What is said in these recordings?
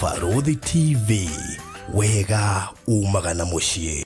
Faruthi TV, wega umagana mushie.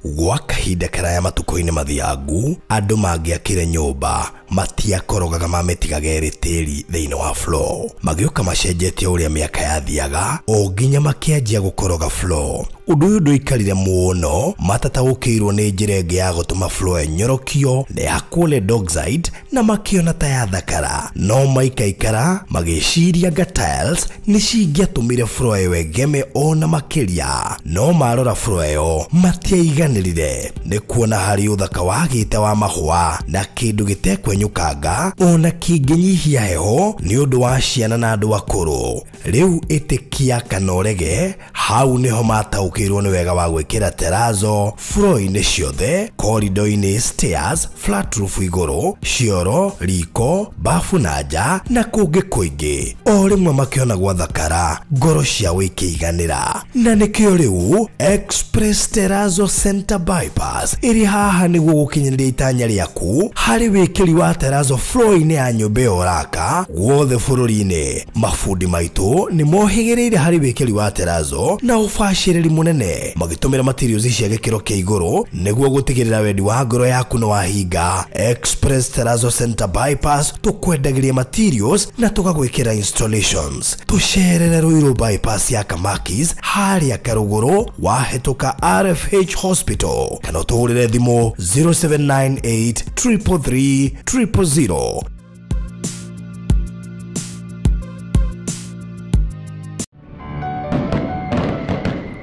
Gwa kahinda karaya matuko-ini mathiangu andu mangiakire nyumba matiakorogaga mametigaga eritiri thiini wa floor, magioka macenjetie uria miaka yathiaga o nginya makianjia gukoroga floor. Undu uyu nduikarire muno, matataukirwo ni njira ingi ya gutuma floor enyorokio na ya kule Dockside na makiona ta ya thakara, no maikaikara magiciria tiles ni cingiatumire floor iyo egeme ona makiria, no marora floor iyo matiaiganirire ni kuona hari uthaka wagite wa mahua na kindu gitekwenyukanga ona kinginyihia heho ni undu wa ciana na andu akuru. Riu itikia kana urege hau niho mataukirwo ni wega wa gwikira terrazzo floor-ini ciothe, corridor-ini, stairs, flat roof iguru, cioro, riko, bafu na nja na kungi kuingi. O rimwe makiona gwa thakara ngoro ciao ikiiganira, na nikio riu Express Terrazzo Center Bypass iri haha niguo gukinyiriria itanya riaku hari wikiri wa terrazzo floor-ini ya nyumba oraka guothe bururi-ini. Mafundi maitu ni mohigiriire hari wikiri wa terrazzo na ufashiriri munene, magitumira materials cia gikiro kia iguru niguo gutigirira wendi wa ngoro yaku no wahinga. Express Terrazzo Center Bypass tukwendagiria materials na tugagwikira installations. Tucerere Ruiru bypass ya Kamakis haria Karuguru wahituka RFH Hospital, kana utuhurire thimu 0798 333 000.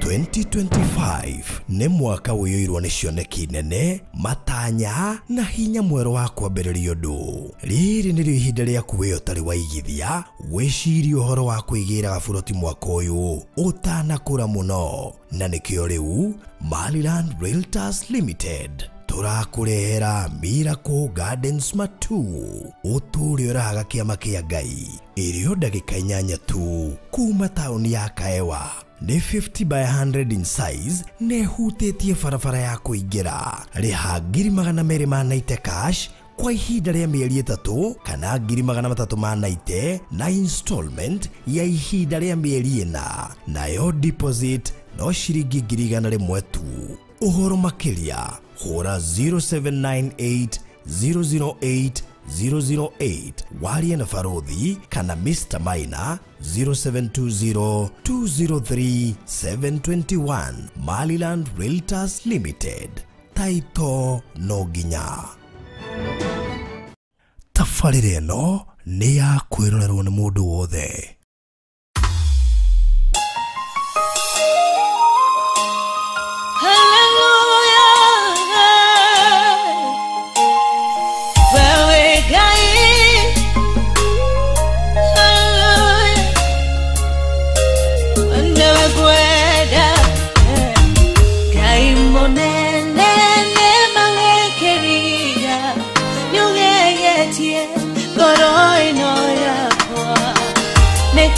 2025 ni mwaka uyoirwo ni cioneki nene, matanya na hinya mwero wa kwambiriria undu. Riri ni ihinda riaku we utari waigithia wiciria uhoro wa kwigira gaburoti mwaka uyu utanakura muno, na nikio riu Maliland Realtors Limited turakurehera Miracle Gardens Matu, uturi uraga kiama kia Ngai, irio ndagika 8 tu kuma tauni ya Kaewa. Ni 50 by 100 in size, ne hutitie farafara ya kuingira. Riha ngiri magana meri manaite cash kwa ihinda ria mieri 3 kana ngiri magana 3 manaite na installment ya ihinda ria mieri 4, nayo deposit no ciringi ngiri 100 tu. Uhoro makiria hura 0798 008 008 waria na Faruthi kana Mr. Maina 0720 203 721. Maliland Realtors Limited, taito no ginya. Tafarire no ni ya kwirorerwo ni mundu wothe.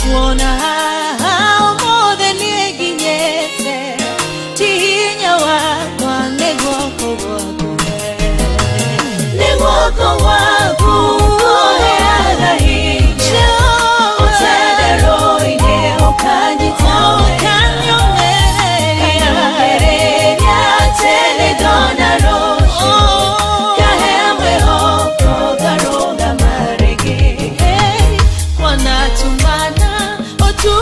Kuona hao mothe nieginyete tihinya wakwa nĩ guoko gwaku ũheaga hinya ũtenderwo-inĩ ũkanyongereria tene ndona rũciũ kahe mwĩhoko ngarũgama rĩngĩ wanatumana otu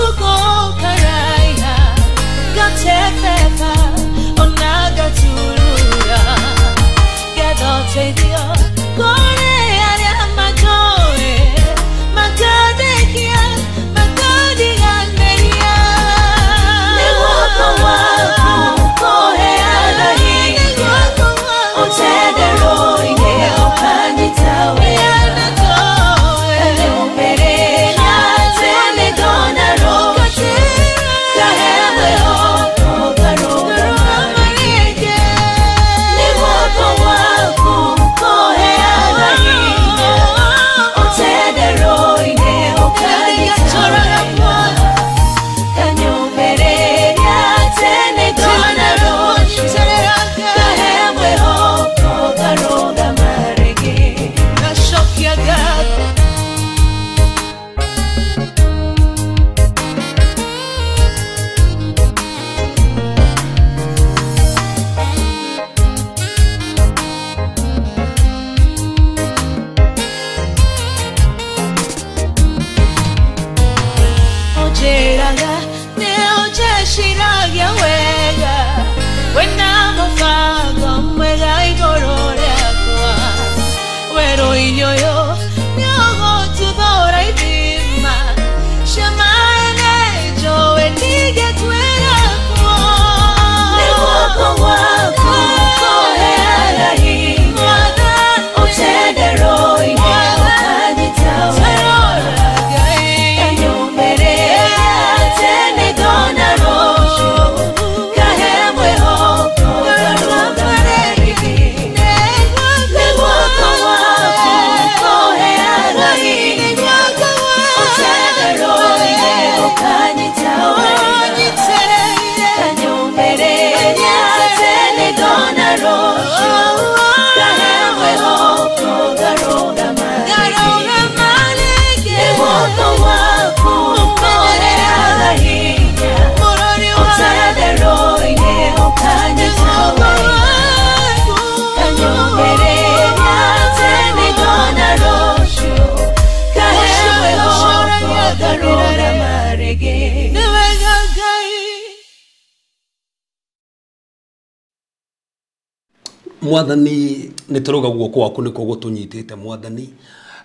mwathani nituruga guoko waku niko gutunyitite mwathani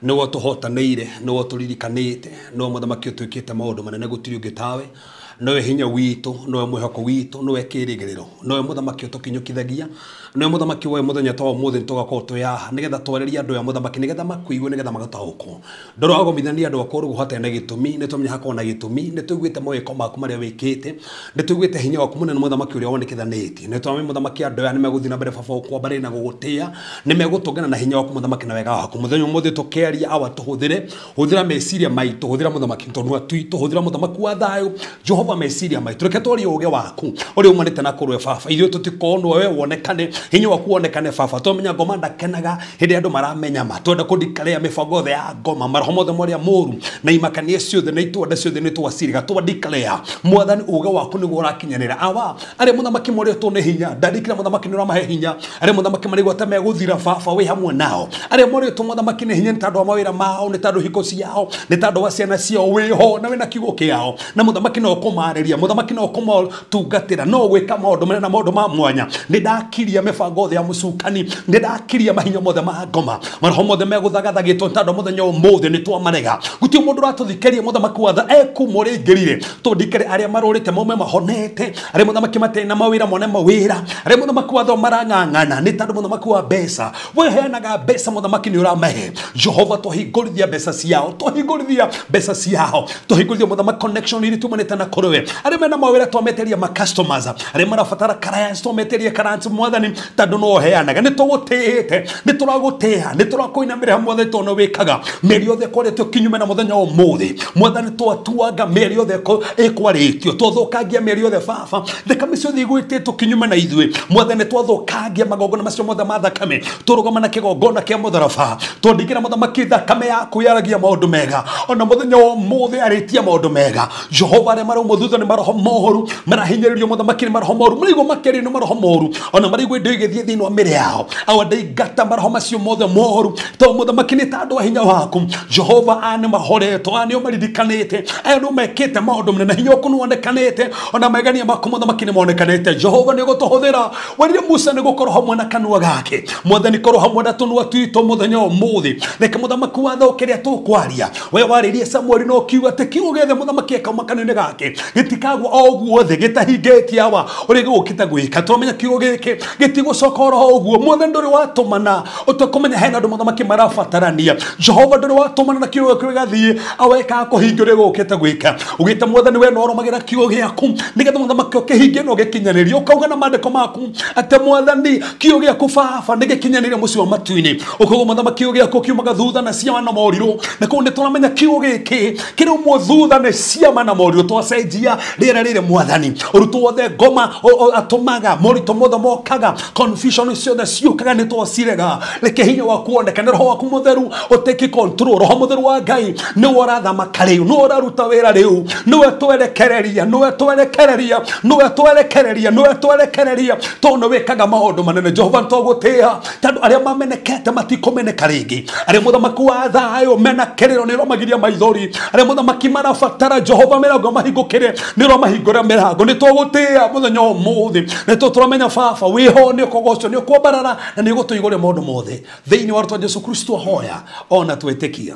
niwo tuhotanire niwo turirikanite niwo muthamaki utwikite maundu manene gutiri ungi tawe nowe hinya witu nowe mwihoko witu nowe kirigiriro nowe muthamaki utukinyukithagia nowe muthamaki we muthenya tawo muthe tugakorwo tuyaha nigetha twereria andu ya muthamaki nigetha makuigwe nigetha magatahuko ndoro agomithania andu akuru guhota na gitumi nitumenya hakwa na gitumi nitugwite mawiko maku maria wikite nitugwite hinya waku munene muthamaki uria wonekithanitie nitwame muthamaki andu ya nimeguthi na mbere baba kwa bare na gugutia nimegutungana na hinya waku muthamaki na wega waku muthenya muthe tukeria awa tuhuthire huthira meciria maitu huthira muthamaki tonwa twitu huthira muthamaki wa thayu Jehova meciria maitu reke twari uge waku uri umanite na kurwe baba ithuĩ tutikonwo we wonekane hinya waku wonekane baba twamenya ngoma ndakenaga hindi andu maramenya ma twenda kudikaria mibango the ya ngoma maroho mothe moria moru na imakanie ciothe na itwenda ciothe ni twaciriga twandikaria mwathani uge waku niguo urakinyanira awa ari muthamaki moria tune hinya ndandikira muthamaki ni uramahe hinya ari muthamaki marigwa ta meguthira baba we hamwe nao ari moria tu muthamaki ni hinya ni tandu wa mawira mao ni tandu hiko ciao ni tandu wa ciana ciao wiho na wina kiugo kiao na muthamaki no kumareria muthamaki no kumatungatira no gwika maundu mena maundu ma mwanya ni ndakiria mibango ya mucukani ni ndakiria mahinya mothe ma ngoma maroho mothe meguthagathagetwo tandu muthenya umuthi ni twamarega guti mundu ratuthikeria muthamaki watha ekumurigirire tundikire aria marurite maume mahonete aria muthamaki matena mawira mone mawira aria muthamaki watho marang'ang'ana ni tandu muthamaki wa mbeca weheanaga mbeca muthamaki ni uramahe Jehova tuhingurithia mbeca ciao tuhingurithia mbeca ciao tuhingurithia muthamaki connection iri tumanite na kuruwe aria mena mawira twameteria ma customers aria marabatara clients twameteria clients mwathani tandu no heanaga ni tugutihite ni turaguteha ni turakuinamira hamwe the tono wikaga meri othe kwarĩtio kinyume na muthenya ũmũthĩ mwathani twatuanga meri othe ikwarĩtio twathukangia meri othe baba thakame ciothe igwĩtĩtwo kinyume na ithuĩ mwathani twathukangia magongona macio mothe ma thakame tũrũgama na kĩgongona kĩa mũtharaba twandĩkĩra mũthamaki thakame yaku yaragia maũndũ mega ona muthenya ũmũthĩ arĩtia maũndũ mega Jehova arĩa marauma thutha nĩ maroho moru marahinyĩrĩrio mũthamaki nĩ maroho moru marigwo makĩria nĩ maroho moru ona marigwo indo igĩthiĩ thĩinĩ wa mĩrĩ yao awandaingata maroho macio mothe moru to mũthamaki nĩ ta andũ a hinya waku Jehova ane mahoretwo ane ũmaririkanĩte aya nĩ mekĩte maũndũ manene hinya waku nĩ wonekanĩte ona magania maku mũthamaki nĩ monekanĩte Jehova nĩ gũtũhũthĩra werire Musa nĩ gũkorwo hamwe na kanua gake mwathani korwo hamwe na tũnua twitũ mũthenya ũmũthĩ reke mũthamaki watho kĩrĩa tũkwaria we warĩrie Samuel no kiuga atĩ kiugo gĩothe mũthamaki ekauma kanua-inĩ gake gĩtikagwo o ũguo thĩ gĩtahingĩtie awa ũrĩa gĩgũkĩte gwĩka twamenya kiugo gĩkĩ gĩtigũcoka oro ũguo mwathani ndũrĩ watũmana ũtakũmenya hena andũ mũthamaki marabatarania Jehova ndũrĩ watũmana na kiugo gĩkĩ gĩgathiĩ aweka kũhingia ũrĩa gũkĩte gwĩka ugĩte mwathani we no ũrũmagĩra kiugo gĩaku nĩgetha mũthamaki ũkĩhingie no gĩkinyanĩrio ũkauga na maandĩko maku atĩ mwathani kiugo gĩaku baba nĩ gĩkinyanĩire mũciĩ wa matu-inĩ ũkauga mũthamaki kiugo gĩaku kiumaga thutha na ciama na morirũ na kũu nĩ tũramenya kiugo gĩkĩ kĩraumwo thutha nĩ ciama na morirũ twacenjia rĩera rĩrĩ mwathani ũrutwo wothe ngoma atũmaga moritũ mothe mokaga confusion ciothe ciũkaga nĩ twacirega reke hinya waku wonekane roho waku mũtheru ũtake control roho mũtheru wa Ngai nĩwe ũrathama rĩu nĩwe ũraruta wĩra rĩu nĩwe twerekereria tondũ wĩkaga maũndũ manene Jehova nĩtwagũtĩĩa tondũ arĩa mamenekete matikũmeneka rĩngĩ arĩa mũthamaki wa thayũ mena kĩrĩro nĩ ũromagiria maithori arĩa mũthamaki marabatara Jehova mĩrango mahingũkĩre nĩ ũromahingũra mĩrango nĩtwagũtĩĩa mũthenya ũmũthĩ nĩtwo tũramenya baba wĩho nĩ ũkũgocwo nĩ ũkwambarara na nĩ ũgũtũigũria maũndũ mothe thĩinĩ wa rĩĩtwa Jesũ Kristo hoya ona twĩtĩkia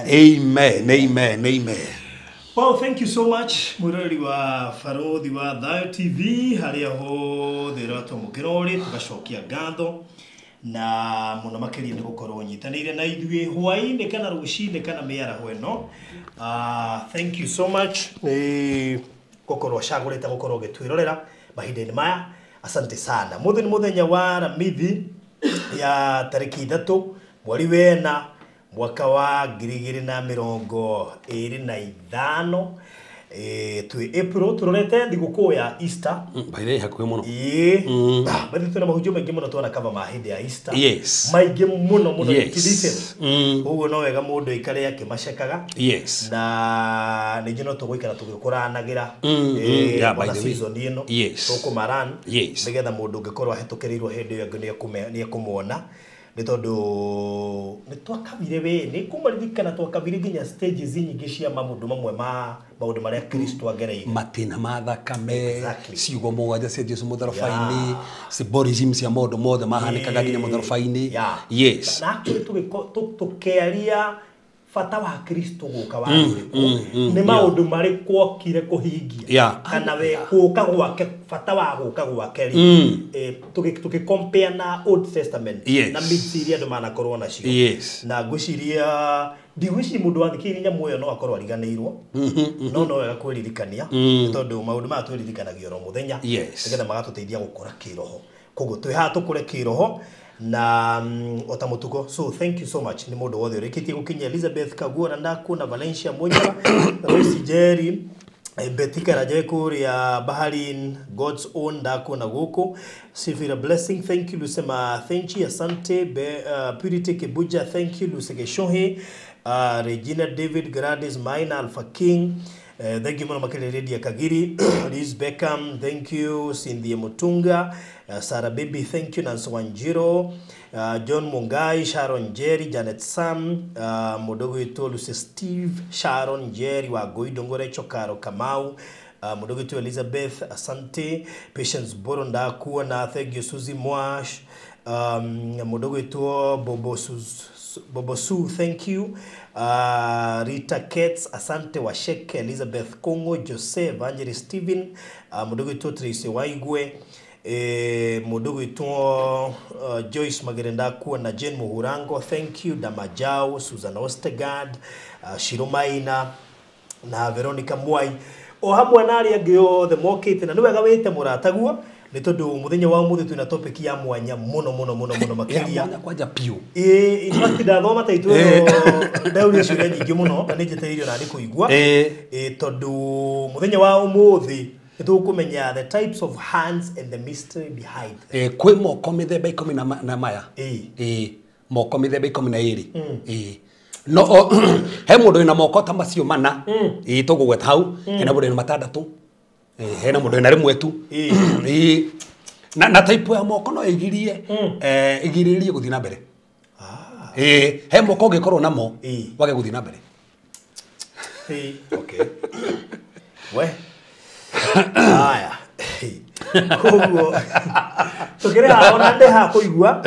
amen amen amen. Well, thank you so much mwirori wa Barothi wa Thayo TV haria hothe ratomukirori tugacokia ngatho na muno makiria ni gukorwo nyitanire na ithuĩ hwaĩ-inĩ kana rũcinĩ kana mĩaraho ĩno thank you so much ni gukorwo cagũrĩte gukorwo gĩtwĩrorera mahinda-inĩ maya asante sana mũthĩ nĩ mũthenya wa ramithi ya tarĩki 3 mweri wena mwaka wa 2025 twi April turorete thigũkũ ya Easter baire hakuhĩ mũno bathi tuna mahunjio maingĩ mũno twana kava ma hĩndĩ ya Easter yes maingĩ mũno yes ũguo no wega mũndũ ikare akĩmacekaga yes na nĩnjĩ no tũgũikara tũgĩkũranagĩra by the season ĩno yes tũkũmaran yes nĩgetha mũndũ ũngĩkorwo ahĩtũkĩrĩirwo hĩndĩ ĩyo nĩ ekũmuona nĩ tondũ nĩ twakabire we nĩ kumaririkana twakabire nginya stages nyingĩ cia maũndũ mamwe ma maũndũ marĩa Kristo agereire matina ma thakame ciugo mũgwanja cia Jesũ mũtharaba-inĩ symbolism cia maũndũ mothe mahanĩkaga nginya mũtharaba-inĩ yes na actually tũkĩaria fata wa Kristo gũka wa nĩ maũndũ marĩ kwokire kũhingia kana we gũka gwake fata wa gũka gwake tũgĩ compare na Old Testament na myths iria andũ manakorwo nacio na ngwĩciria ndigwĩciria mũndũ wathikĩrĩria nyamũ ĩyo no akorwo ariganĩirwo no wega kwĩririkania tondũ maũndũ maya twĩririkanagia oro mũthenya nĩgetha magatũteithia gũkũra kĩroho koguo twĩ haha tũkũre kĩroho na otamutuko so thank you so much ni mundu wothe urikitie gukinya Elizabeth Kagura ndakuna Valencia Monyara Royce Jerry Betika Rajaikuria Baharin God's own ndakuna guku Sifira blessing thank you Lusema Thenchi asante Purity Kibuja thank you Lusege Shohe Regina David Gradis Maina Alpha King thank you Mwana Makele Redia Kagiri Liz Beckham thank you Cynthia Mutunga Sarah Baby thank you Nancy Wanjiro John Mungai Sharon Jerry Janet Sam mudogo wetu Lucy Steve Sharon Jerry wa Goidongore Chokaro Kamau mudogo wetu Elizabeth asante Patience Boronda kuwa na thank you Suzy Mwash mudogo wetu Bobosu thank you Rita Kets asante Washeke Elizabeth Kongo Jose Evangelist Steven mudogo wetu Tracy Waigwe mudogo wetu Joyce Magerenda kuwa na Jane Muhurango thank you Damajao Susan Ostegard Shiromaina na Veronica Mwai o hamwe na aria ngio the mokete na niwega wite muratagua ni tondu muthenya wa muthe twina topic ya mwanya muno makiria kwanja piu in fact ndathoma ta itwe ndauri ciuria nyingi muno na nijiteirio na ndi kuigua tondu muthenya wa muthe tukumenya the types of hands and the mystery behind kwi moko mithemba 10 na maya moko mithemba 12 no he mundu ina moko ta macio mana tugugweta hau hena mundu ina matandatu hena mundu ina rimwe tu na type ya moko no igirie igiririe guthina mbere he moko ngikorwo namo wage guthina mbere okay we aya koguo tukira ona ndeha kuigua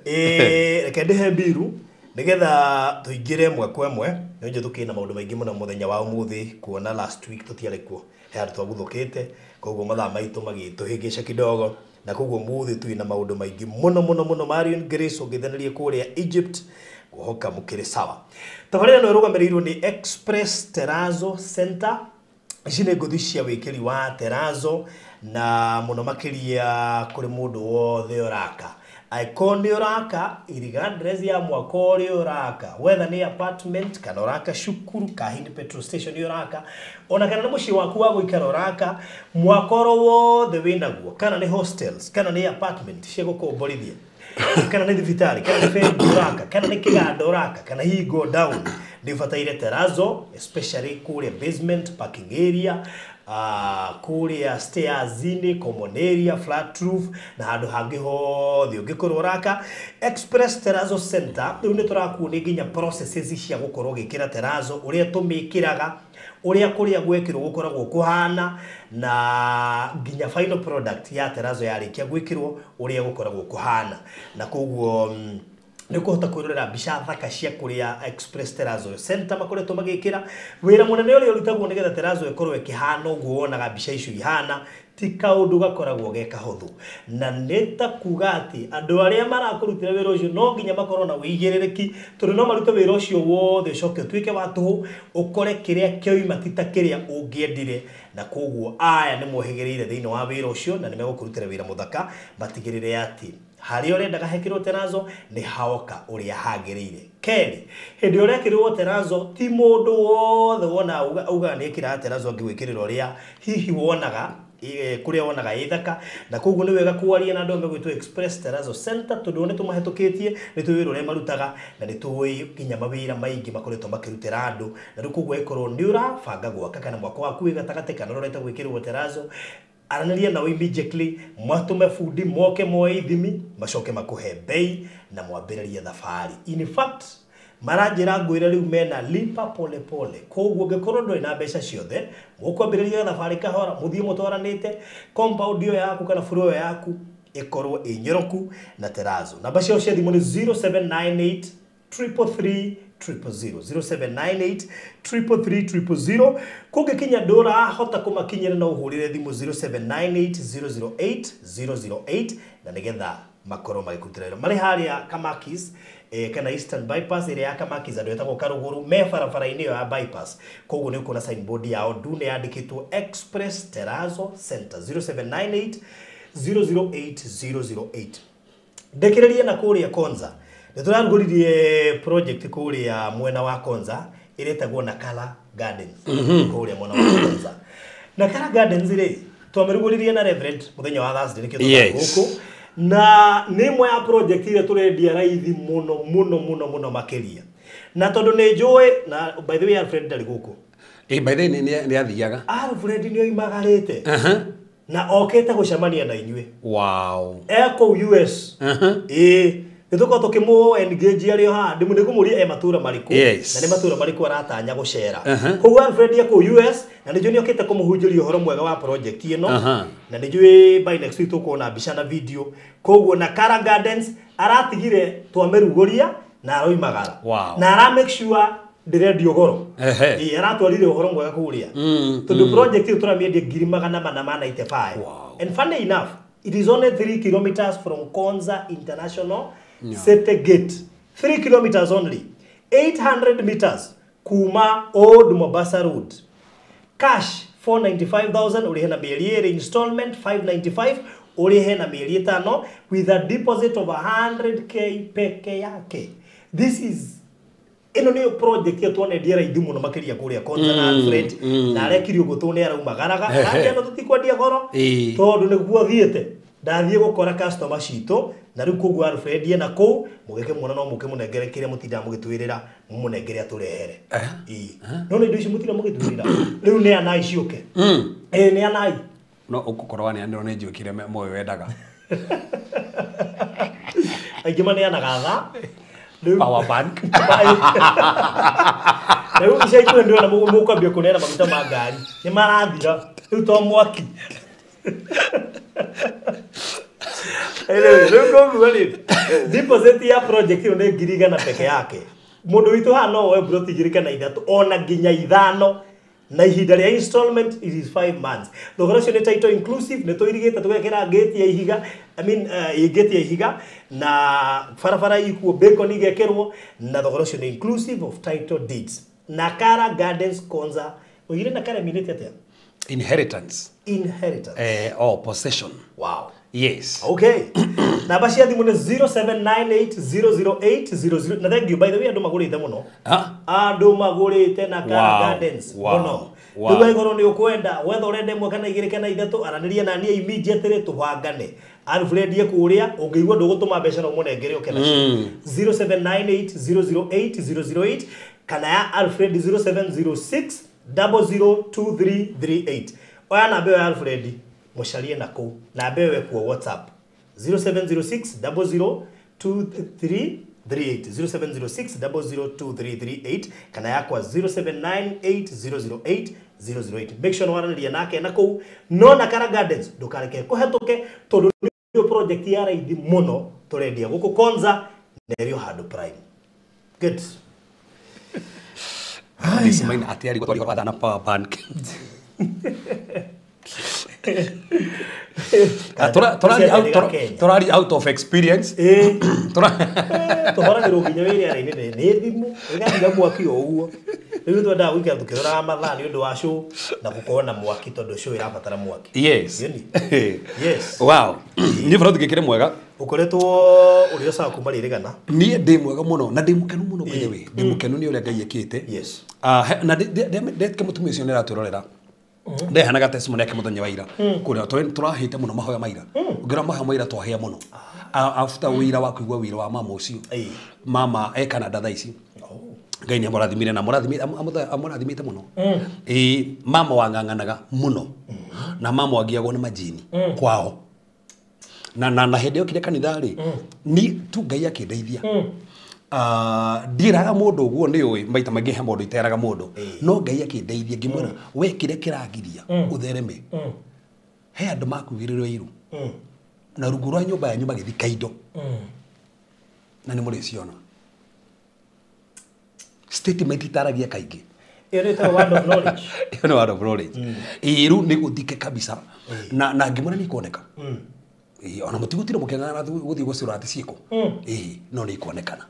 reke ndehe mbiru nigetha tuingire mwe kwa mwe nje tukina maundu maingi muno muthenya wa umuthi kuona last week tutiare kuo he andu twaguthukite koguo mathaa maitu magituhingica kidogo na koguo muthi tuina maundu maingi muno Marion Grace ugithanirie kuria Egypt guhoka mukire sawa tabarira no rugamerirwo ni Express Terrazzo Center Jine godishia wikiri wa Terrazzo na muno makiria kuri mundu wothe uraka iconi uraka irigandress ya mwakori uraka whether ni apartment kana uraka shukuru kahini petrol station uraka ona kana mushi waku wa guikara uraka mwakoro wothe winaguo kana ni hostels kana ni apartment ciego komborithia kana ni thibitari kana ni fed uraka kana ni kiganda uraka kana hii go down ndifataire Terrazzo especially kule basement parking area kule stairs zini common area flat roof na handu hangi hothe ungikorwo raka Express Terrazzo Center ni turakuona nginya processes cia gukorwo gikira Terrazzo uria tumikiraga uria kuria gwekirwo gukoragwo kuhana na nginya final product ya Terrazzo yarikia gwikirwo uria gukoragwo kuhana na koguo ni kuhota kwirorera mbica thaka cia kuria Express Terrazzo Center makoretwo magikira wira munene uria urutagwo nigetha Terrazzo ikorwo ikihana uguo wonaga mbica icio ihana ti kaundu gakoragwo ge kahothu na neta kuga ati andu aria marakurutira wira ucio no nginya makorwo na wigiririki tondu no marute wira ucio wothe coke twike watu ukore kiria kioima tita kiria ungiendire na koguo aya ni muhigireire thiini wa wira ucio na nimegukurutira wira muthaka batigirire ati hari urenda gahekirwo Terrazzo ni haoka uria hagirire keri hindi uria kirwo Terrazzo ti mundu wothe wona uga ni kira Terrazzo ngigwikirira uria hihi wonaga kuria wonaga ithaka na koguo ni wega kwaria na ndombe gwitwo Express Terrazzo Center tondu ne tumahitukitie ni tuwira uria marutaga na ni tuwi kinya mawira maingi makoretwo makirutira andu na koguo ikorwo ni ura banga gwaka kana mwako waku wigatagate kana ureta gwikirwo Terrazzo aranĩria nao immediately mwatume fundi moke moe ithimi macoke makuhe bei na mwambĩrĩrie thabarĩ. In fact maranjĩra ngwĩre rĩu mena lipa pole pole, koguo ngĩkorwo ndũrĩ na mbeca ciothe mũkwambĩrĩria thabarĩ kahora mũthiĩ mũtwaranĩte compound ĩyo yaku kana floor yaku ĩkorwo ĩnyoroku na terazo. Namba ciao cia thimũ nĩ 0798 333 000 0798 kũngĩkinya ndũrahota kũmakinyĩra no ũhũrĩre thimũ 0798 008 na nĩgetha makorwo magĩkutĩra marĩ harĩa Kamakis kana Eastern Bypass ĩrĩa ya Kamakis andũ etagwo Karũgũrũ me barabara-inĩ ĩyo ya bypass. Koguo nĩ ũkuona signboard yao ndune yandĩkĩtwo Express Terazo Center 0798 008 ndekĩrĩrie na kũrĩa Konza. Nĩtũrarugũririe project kũrĩa mwena wa Konza ĩretagwo Nakala Gardens kũrĩa mwena wa Konza. Nakala Gardens rĩ twamerugũririe na Reverend mũthenya wa Thursday nĩkĩo gũkũ na nĩ mwe ya project ĩrĩa tũrendia raithi mũno makĩria na tondũ nĩ njũĩ na by the way Alfred ndarĩ gũkũ by the way nĩ athiaga Alfred nĩ oimagarĩte na okĩte gũcemania na inyuĩ. Wow. Eko US nĩtũkorwo tũkĩmũ engage arĩ ha ndĩmũ nĩkũmũria matura marĩkũ na nĩ matura marĩkũ aratanya gũcera. Koguo Alfred eko US na nĩjũ nĩ okĩte kũmũhunjĩria ũhoro mwega wa project ĩno na nĩjũ by next week tũkuona mbica na video. Koguo Nakala Gardens aratigire twamerugũria na aroimagara na ara make sure ndirendio goro aratwarire ũhoro mwega kũrĩa tondũ project ĩyo tũramĩendia 495. And funny enough it is only 3 kilometers from Konza International City Gate. 3 kilometers only. 800 meters kuma Old Mombasa Road. Cash 495,000 urihe na mieri ĩrĩ, installment 595 urihe na mieri 5 with a deposit of 100k peke yake. This is ino ni project ya tuonendia raithi muno makiria kuria Konza na Alfred na arekirio gutune araumagaraga aragenda tutikwendia goro tondu niguo thiete ndathie gukora customer cito na riu koguo Alfred na kuu mugeke muona no muke munengere kiria mutinda mugitwirira munengere aturehere no ni icio mutinda mugitwirira riu ni anai ciuke ni anai no ukukorwa ni andro ne njukire moyo wendaga aigima ni anagatha Power bank. Leo kisha iko ndio na mukwambia kunena maguta ma ngari. Ni marathira. Riu to mwaki. Leo ngombe deposit ya project ĩyo nĩ 1,000 peke yake. Mundu witu ha no we bro tigirika na ithatu ona nginya ithano na ihinda rĩa installment it is 5 months. Thogora cio nĩ title inclusive nĩ tũirigĩte tũgekĩra gate ya ihiga gate ya ihiga na barabara ikuo bacon igekĩrwo na thogora cio nĩ inclusive of title deeds. Nakala Gardens Konza oigire Nakala minute atia inheritance or possession. Wow. Yes. Okay. Namba cia thimũ nĩ 0798008000 na thank you by the way andũ magũrĩte mũno andũ magũrĩte Nakala Gardens mũno rĩu igoro nĩ ũkwenda wetha ũrenda ĩmwe kana igĩrĩ kana ithatũ aranĩria na niĩ immediately tũbangane Alfred kũrĩa ũngĩigua ndũgũtũma mbeca no mũnengere oke na 0798008008 kana ya Alfred 0706002338 oya namba ya Alfred musharie nako na bewe kwa WhatsApp 0706002338 0706002338 kana yakwa 0798008008 make sure waranĩria nake nako no Nakala Gardens ndukareke kuhetũke tondu nĩ project ya raithi muno turendia guku Konza nerio handũ prime good. This mine atiari gutwari kwa na power bank. Torari out of experience. Tuhora ngiro nginya wĩra rĩ nĩ thimũ ĩgathiga mwaki o ũguo rĩu twenda gwĩkĩra tukĩroraga mathaa nĩ ũndũ wa show na gũkorwo na mwaki tondũ show ĩrabatara mwaki. Yes. Yes. Wow. Nĩ bado ngĩkĩre mwega ukoretwo ũrĩa sawa kuma rĩrĩgana niĩ ndĩ mwega mũno na ndĩ mũkenu mũno kwenye we ndĩ mũkenu nĩ ũrĩa Ngai ekĩte. Yes. Na ndetike mũtumia ũcio nĩ aratwĩrorera ndehanaga testimony yake muthenya wa ira kuria turahite muno mahoya maira ngira mahoya maira twahia muno after wira wa kuigwa wira wa mama ucio mama e Canada thaa ici Ngai nĩ amũrathimire na amũrathimite muno mama wanganganaga muno na mama agiagwo nĩ majini kwao na hĩndĩ ĩyo kĩrĩa kanitha rĩ ni tu Ngai akĩndeithia ndiraga mũndũ ũguo nĩ ũĩ maita maingĩ he mũndũ iteraga mũndũ no Ngai akĩndeithia ngĩmwĩra we kĩrĩa kĩragiria ũthereme he andũ makuĩrĩrwo iru na rungu rwa nyũmba yanyu magĩthika indo na nĩ mũrĩciona statement itaragia kaingĩ Iyo nĩ word of knowledge. Iyo nĩ word of knowledge. Iru nĩ gũthike kabisa na ngĩmwĩra nĩ ikoneka ona mũtigutire mũkeng'ana gũthiĩ gũcirora atĩ ciĩko no nĩ ikonekana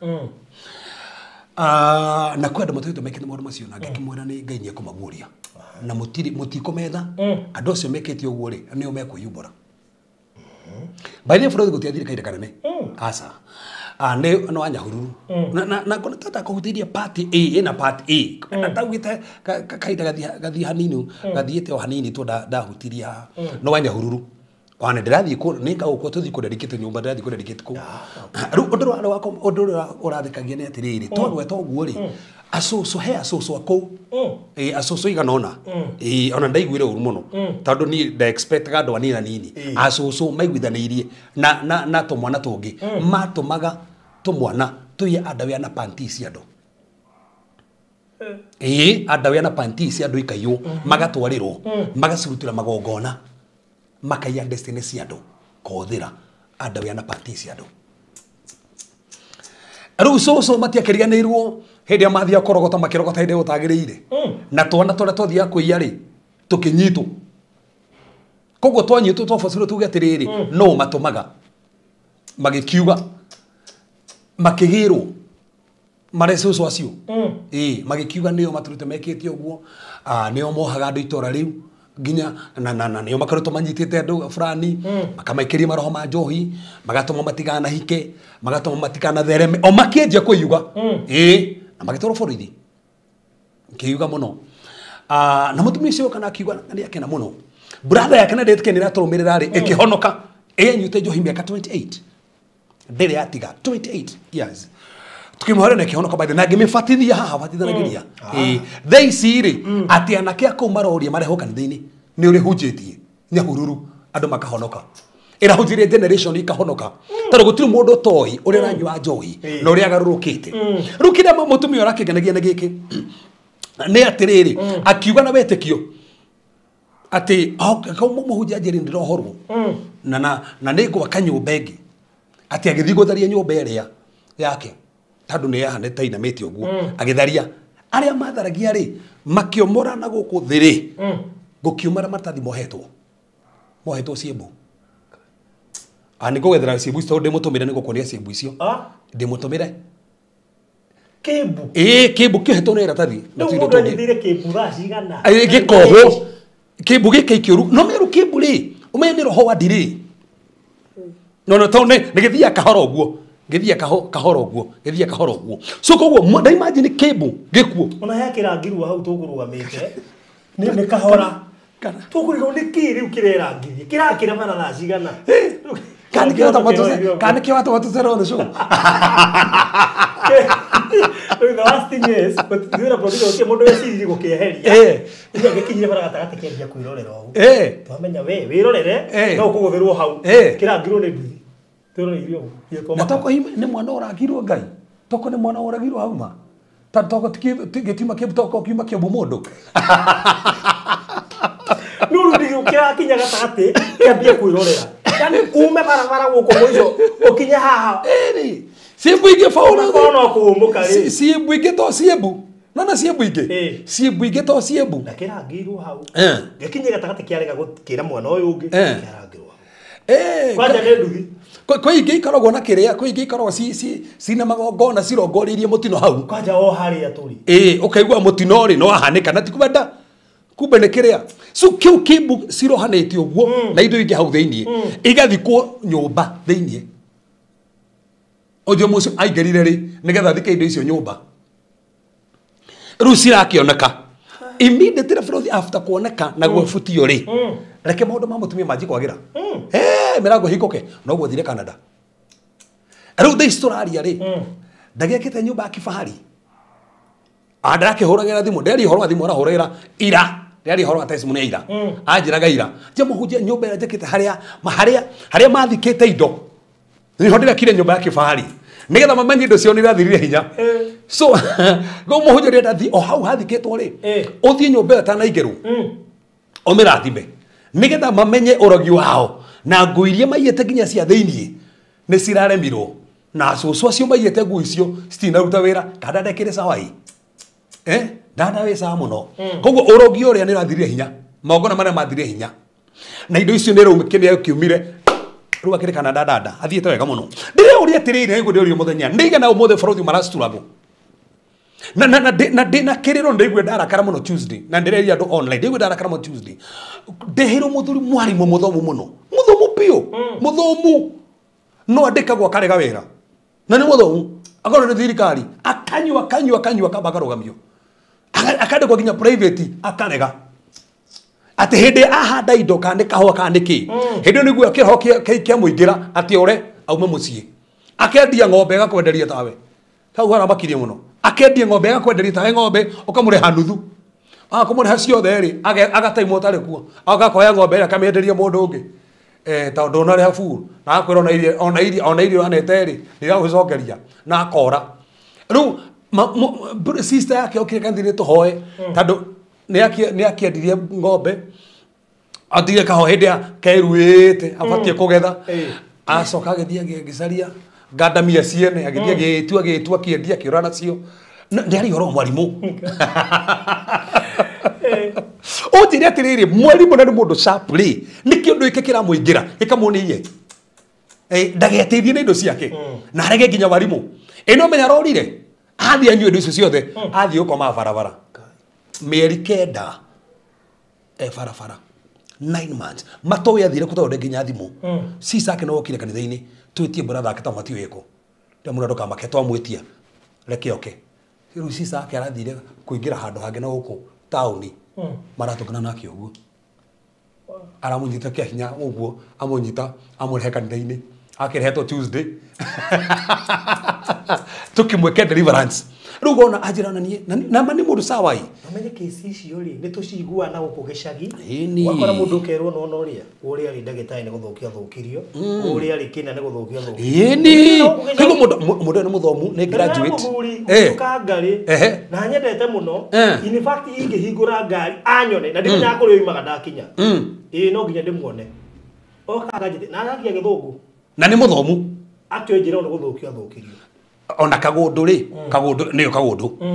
na kwenda mũtũĩtwo mekĩte maũndũ macio na ngĩkĩmwĩra nĩ Ngai nĩ ekũmaguũria na mũtikometha andũ acio mekĩte ũguo rĩ nĩo mekwĩyumbũra by the way bũrũri gũtiathire kahinda kanene aca no anyahururu na kona tata kuhutiria party A na party A na tawite kahinda gathi hanini gathiĩte o hanini tu ndahutiria no anyahururu wana ndirathi ko ninga uko tuthi ko dedicate nyumba ndirathi ko dedicate ko ru odoro urathikagia ni atiriri tondwe toguo ri asoso he asoso ako asoso iganona ona ndaiguire uru muno tondu ni nda expect ga ndo nini nini asoso maiguithanirie na to mwana tungi matumaga to mwana tuye adawe na panties ando adawe na panties ando ikayo magatwarirwo magacurutira magongona makaya destiny ciando kothira adawe na panties ando aru soso matiakeriganirwo hindi ya mathia korogota makirogota hindi utagiriire na twana twathia kuiya ri tukinyitwo kogo twanyitwo twafaciro tuge atiriri no matumaga magikiuga makigirwo maresoso acio magikiuga nio maturute mekete uguo nio mohaga andu itora riu ginya na nio makaruto manyitite andu fulani makamaikiria maroho ma njohi magatuma matigana hike magatuma matikana thereme o makienja kuiuga na magitoro borithi kiuga muno na mutumia cio kana kiuga ni akena muno brother yake na ndetkenira turumirira ri ikihonoka nyute njohi miaka 28 ndere yatiga 28 years tukimwara na kihonoka by the na ngimifatithia haha fatithanagiria they siri ati anake akumaroria mareho kanitha-ini ni uri hunjitie nyahururu andu makahonoka irahunjirie generation ikahonoka taro gutiri mundu toi uri ranywa njohi na uri agarurukite rukire mutumia orakigenagia na giki ni atiriri akiuga na wetekio ati muhunjia njeri ndirohorwo na ningwa kanyumba ingi ati agithi gutharia nyumba iria yake tondu ni yahanete inamite uguo agitharia aria matharagia ri makiomora na guku thiri gukiumara martathi mohetwo ciembu ani kugethera ciembu icio ndimutumire ni gukonia ciembu icio ndimutumire Kebu kebu kihetwo ni iratathi na tundo ni thire kebu racigana gikoho kebu gikaikiuru no meru kebu ri umenye roho wa ndiri no tone ni githia kahoro uguo githia kahoro uguo so koguo na imagine kebu gikuo ona yakirangirwa hau tugurwamite ni kahora tugurirwo ni kiri ukirerangithia kirakira mana racigana Can kiwatu watu zero on the show. The last thing is, but the producer ke mundu yasiri gukieheria. Ino gekinyire bara gatagati kendia kwirorera ugu. Twamenya we wirorere no kugutherwo hau. Kirangirwo ni nduthi. Twiroririo ugu. Na toko ni mwana uragirwo Ngai. Toko ni mwana uragirwo hau ma. Toko tigetima ke toko kiuma ke bumundu. Nuru ndigio kinya gatagati kiambia kwirorera. Yani ume barabara guko mwizo ukinya haha siembu inge fauna kono kuumbuka ri siembu inge to siembu nana siembu inge to siembu na kirangirwo hau gekinye gatagati kiarega gukira mwana uyu ungi kirangirwo kwanja ne ndugi kwa inge ikarogwo na kiria kwa inge ikarogwo sina magongona cirongoririe mutino hau kwanja o hari aturi ukaigua mutino ri no ahanika na tikubenda kumbe ne kiria so kiu kibu cirohanĩte ũguo na indo ingĩ hau thĩinĩ igathikwo nyũmba thĩinĩ ojo mucio aigerire rĩ nĩgetha thike indo icio nyũmba rĩu cirakĩoneka immediately from after kuoneka na gwĩbutio rĩ reke maũndũ ma mũtumia manji kwagĩra mĩrango hingũke no gũthire Canada rĩu thĩ tũraria rĩ ndagĩakĩte nyũmba ya kifahari ndarakĩhũragĩra thimũ nderi horo thimũ arahũrĩra ira yari horo atesi muneira anjiraga ira je muhunjia nyumba ira njekete haria mathikite indo ni hodira kire nyumba ya kifahari nigetha mamenye indo cio nirathirire hinya so go muhunjia renda thi o hau hathikitwo ri uthie nyumba ta naigirwo omirathime nigetha mamenye urogi wao na nguirie maiyete nginya cia thiini ni ciraremirwo na cucu acio maiyete ngui icio citinaruta wira kada ndekire sawai dada we sawa muno koguo urogi uria ni rathirire hinya magona maria mathirire hinya na indo icio ni rumikire kiumire ruga kire kana dada athiete wega muno ndire uri atirire ngo ndiri muthenya ndiga na umuthe borothi marasturago na kiriro ndigwe ndarakara muno Tuesday na ndireria andu online ndigwe ndarakara muno Tuesday ndehiro muthuri mwarimu muthomu muno muthomu pio muthomu no andikagwo karega wera na ni muthomu akorwo ni thirikari akanywa kabagarugamio akandikwo nginya private akarega ati hindi ahanda indo kandi kahwa kandi ki hindi niguo akirho kia muingira ati ore aume mucie akendia ng'ombe agakwenderia tawe kau hara makirie muno akendia ng'ombe agakwenderia tawe ng'ombe ukamureha nuthu akumureha ciothe ri agataimwo tari kuo agakoya ng'ombe akamenderia mundu ungi ta ndona ri hafu na akwira ona irio anete ri ndigagwicokeria na akora riu sister yake okire kanthire tuhoe tandu ni akiendirie ng'ombe athire kaho hindia keruite abatie kugetha acoka agithia gicaria ngandamia ciene agithia agitua kiendia kiura nacio ndari horo mwarimu ujire atiriri mwarimu na ni mundu sharp ri ni kindu iki kiramuingira ikamuniye ndageteithie na indo ciake na arege nginya warimu ino menya rorire athia nywe indo icio ciothe athie ukoma barabara mieri kenda barabara 9 months matowe athire kutonde nginya thimu sisake no okire kanitha-ini twitie brother aketa matio yeko ndamura ndoka maketwa mwitia reke oke riu sisake arathire kuingira handu hange na guku tauni maratokana nake uguo aramunyita kia hinya uguo amunyita amurihe kanitha-ini akirehetwo Tuesday tukimweke deliverance rugo ona ajirana nie na mani mundu sawai amenye kesi icio ri ni tuciguana guku gicagi wakora mundu kerwo no uria ri ndagĩtarĩ ni guthukia thukirio uria ri kina ni guthukia thukirio ni kigo mundu ni muthomu ni graduate ngari na nyendete muno in fact ingihingura ngari anyone na ndimenya kuri uimaga ndakinya no nginya ndimuone okaga njite na agakia githungu na ni muthomu atwenjira no guthukia thukirio ona kagundu ri kagundu niyo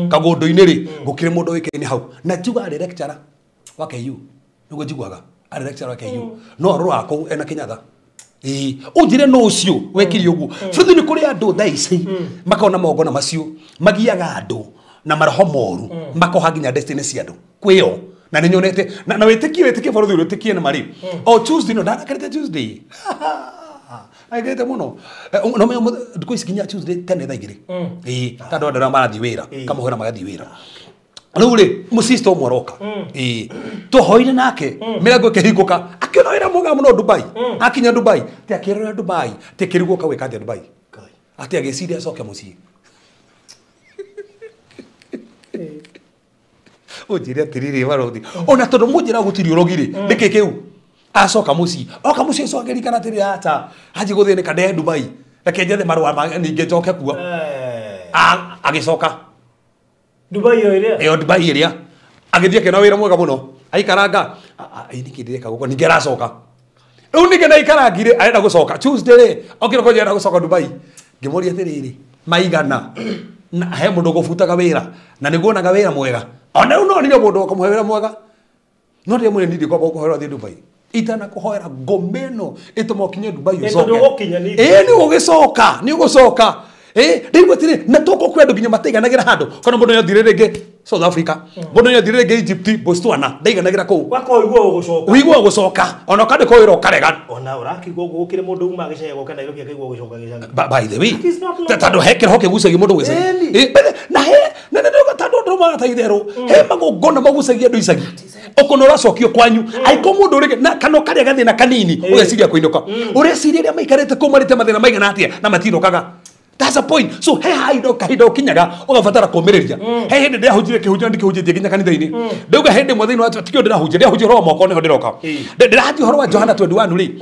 kagundu ini ri gukire mundu wikeni hau na juga ari lecturer wa KU nugo jigwaga ari lecturer wa KU no ro ako ena kinyatha ujire no ucio wekiri ugu futhi ni kuri andu thaici makona mogona macio magiaga andu na maroho moru makoha nginya destiny cia andu kwio na ni nyonete na witikie borothi witikie na mari o Tuesday no ndakarite Tuesday aigete muno no me ndiko isikinya Tuesday tene thaigiri tando ndara marathi wira kamuhera magathi wira riu ri musisto mworoka tuhoire nake mirango kihingũka akirora muga muno Dubai akinya Dubai ti akirora Dubai ti kiriguo kawe kathi Dubai ati agiciria acoke mucii ujire atiriri barothi ona tondu munjira gutiri urogiri niki kiu acoka mucii oka mucii so agerikana tiri ata haji guthine kade Dubai reke njethe marwa ninge njoke kuo agicoka Dubai iria Dubai iria agithie kena wira mwega muno aikaranga nikindire kaguko ninge aracoka riu ninge na ikarangire arenda gucoka Tuesday ri okira ko jera gucoka Dubai ngimuri atiriri maigana na he mundu gufutaga wira na niguonaga wira mwega ona no ni mundu kumuhe wira mwega no ndi mwe ndidi kwa kuhoera thi Dubai itana kuhoera ngomeno itumokinye Dubai ucoke ni ugucoka ndigwo tiri na toko kwendu nginya mataiganagĩra handu kono mundu yathire rĩngĩ South Africa mundu yathire rĩngĩ Egypt Botswana ndaiganagĩra kuu wiguo gucoka ona kandi ko wĩra ũkarega ona ũrakigwo gũkire mundu uma gĩcege goka Nairobi akaigwo gucoka gĩcege by the way tando hekera hoke gucagia mundu gĩcege na he na ndio tando ndo marataitherwo he magongona magucagia andu icagi okono racokio kwanyu aiko mundu rĩngĩ na kano karĩa gathina kanini ũgeciria kũinũka ũreciria rĩa maikarĩte kũmarĩte mathĩna maigana atia na matinokaga That's the point. So he kahindo kinyaga ugabatara komereria. He hindi ndirahunjire kihunjio ndikihunjie nginya kanitha-ini. Ndauga hindi mwathani wa tikio ndirahunjia ndirahunjia horo moko niho ndiroka. Ndirathi horo wa Johana 21 ri.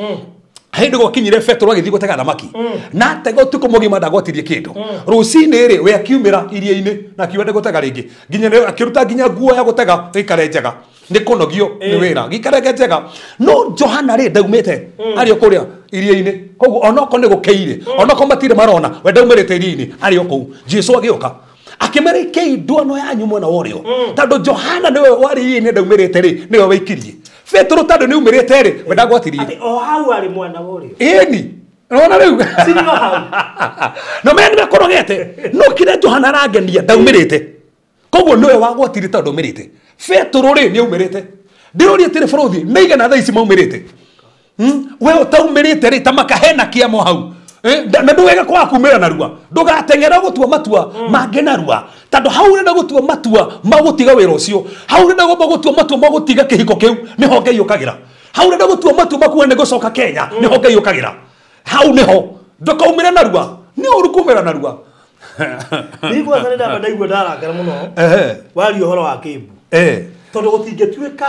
Hindi gwakinyire Petro agithii gutega thamaki. Na tego tuko mugima ndagwatirie kindu. Rucini ri we akiumira iria-ini na akiwende gutega ringi. Nginya akiruta nginya nguo ya gutega ikare njega. Ni kunogio ni wira gikarege njega. No Johana ri ndaumite ari okuria iria-ini. Koguo onoko ni gukeire. Onoko matire marona we ndaumirite iria-ini ari oku. Jesu agioka. Akimere kei nduano yanyu mwena worio. Tando Johana niwe wari ini ndaumirite ri niwe waikirie. Petro tando ni umirite ri we ndagwatirie. Ati o hau ari mwana worio. Eni. Nona riu. Sini no hau. No meni mekorogete. No kire Johana arangenia ndaumirite. Koguo niwe wagwatirie tando umirite. Petro ri ni umirite. Ndirori atire borothi neigana thaa ici maumirite. We utaumirite ri tamaka hena kiamo hau. Na nduwega kwa kumira narua. Ndugatengera gutua matua mange narua. Tando hau renda gutua matua magutiga wira ucio. Hau renda gutua matua magutiga kihiko kiu niho Ngai ukagira. Hau renda gutua matua makuwe ni gucoka Kenya niho Ngai ukagira. Hau niho ndukaumira narua. Ni uru kumira narua. Nigwa sana nda ndaigua ndarakara muno. Wari uhoro wa Kimbu. Tondu gutingetuika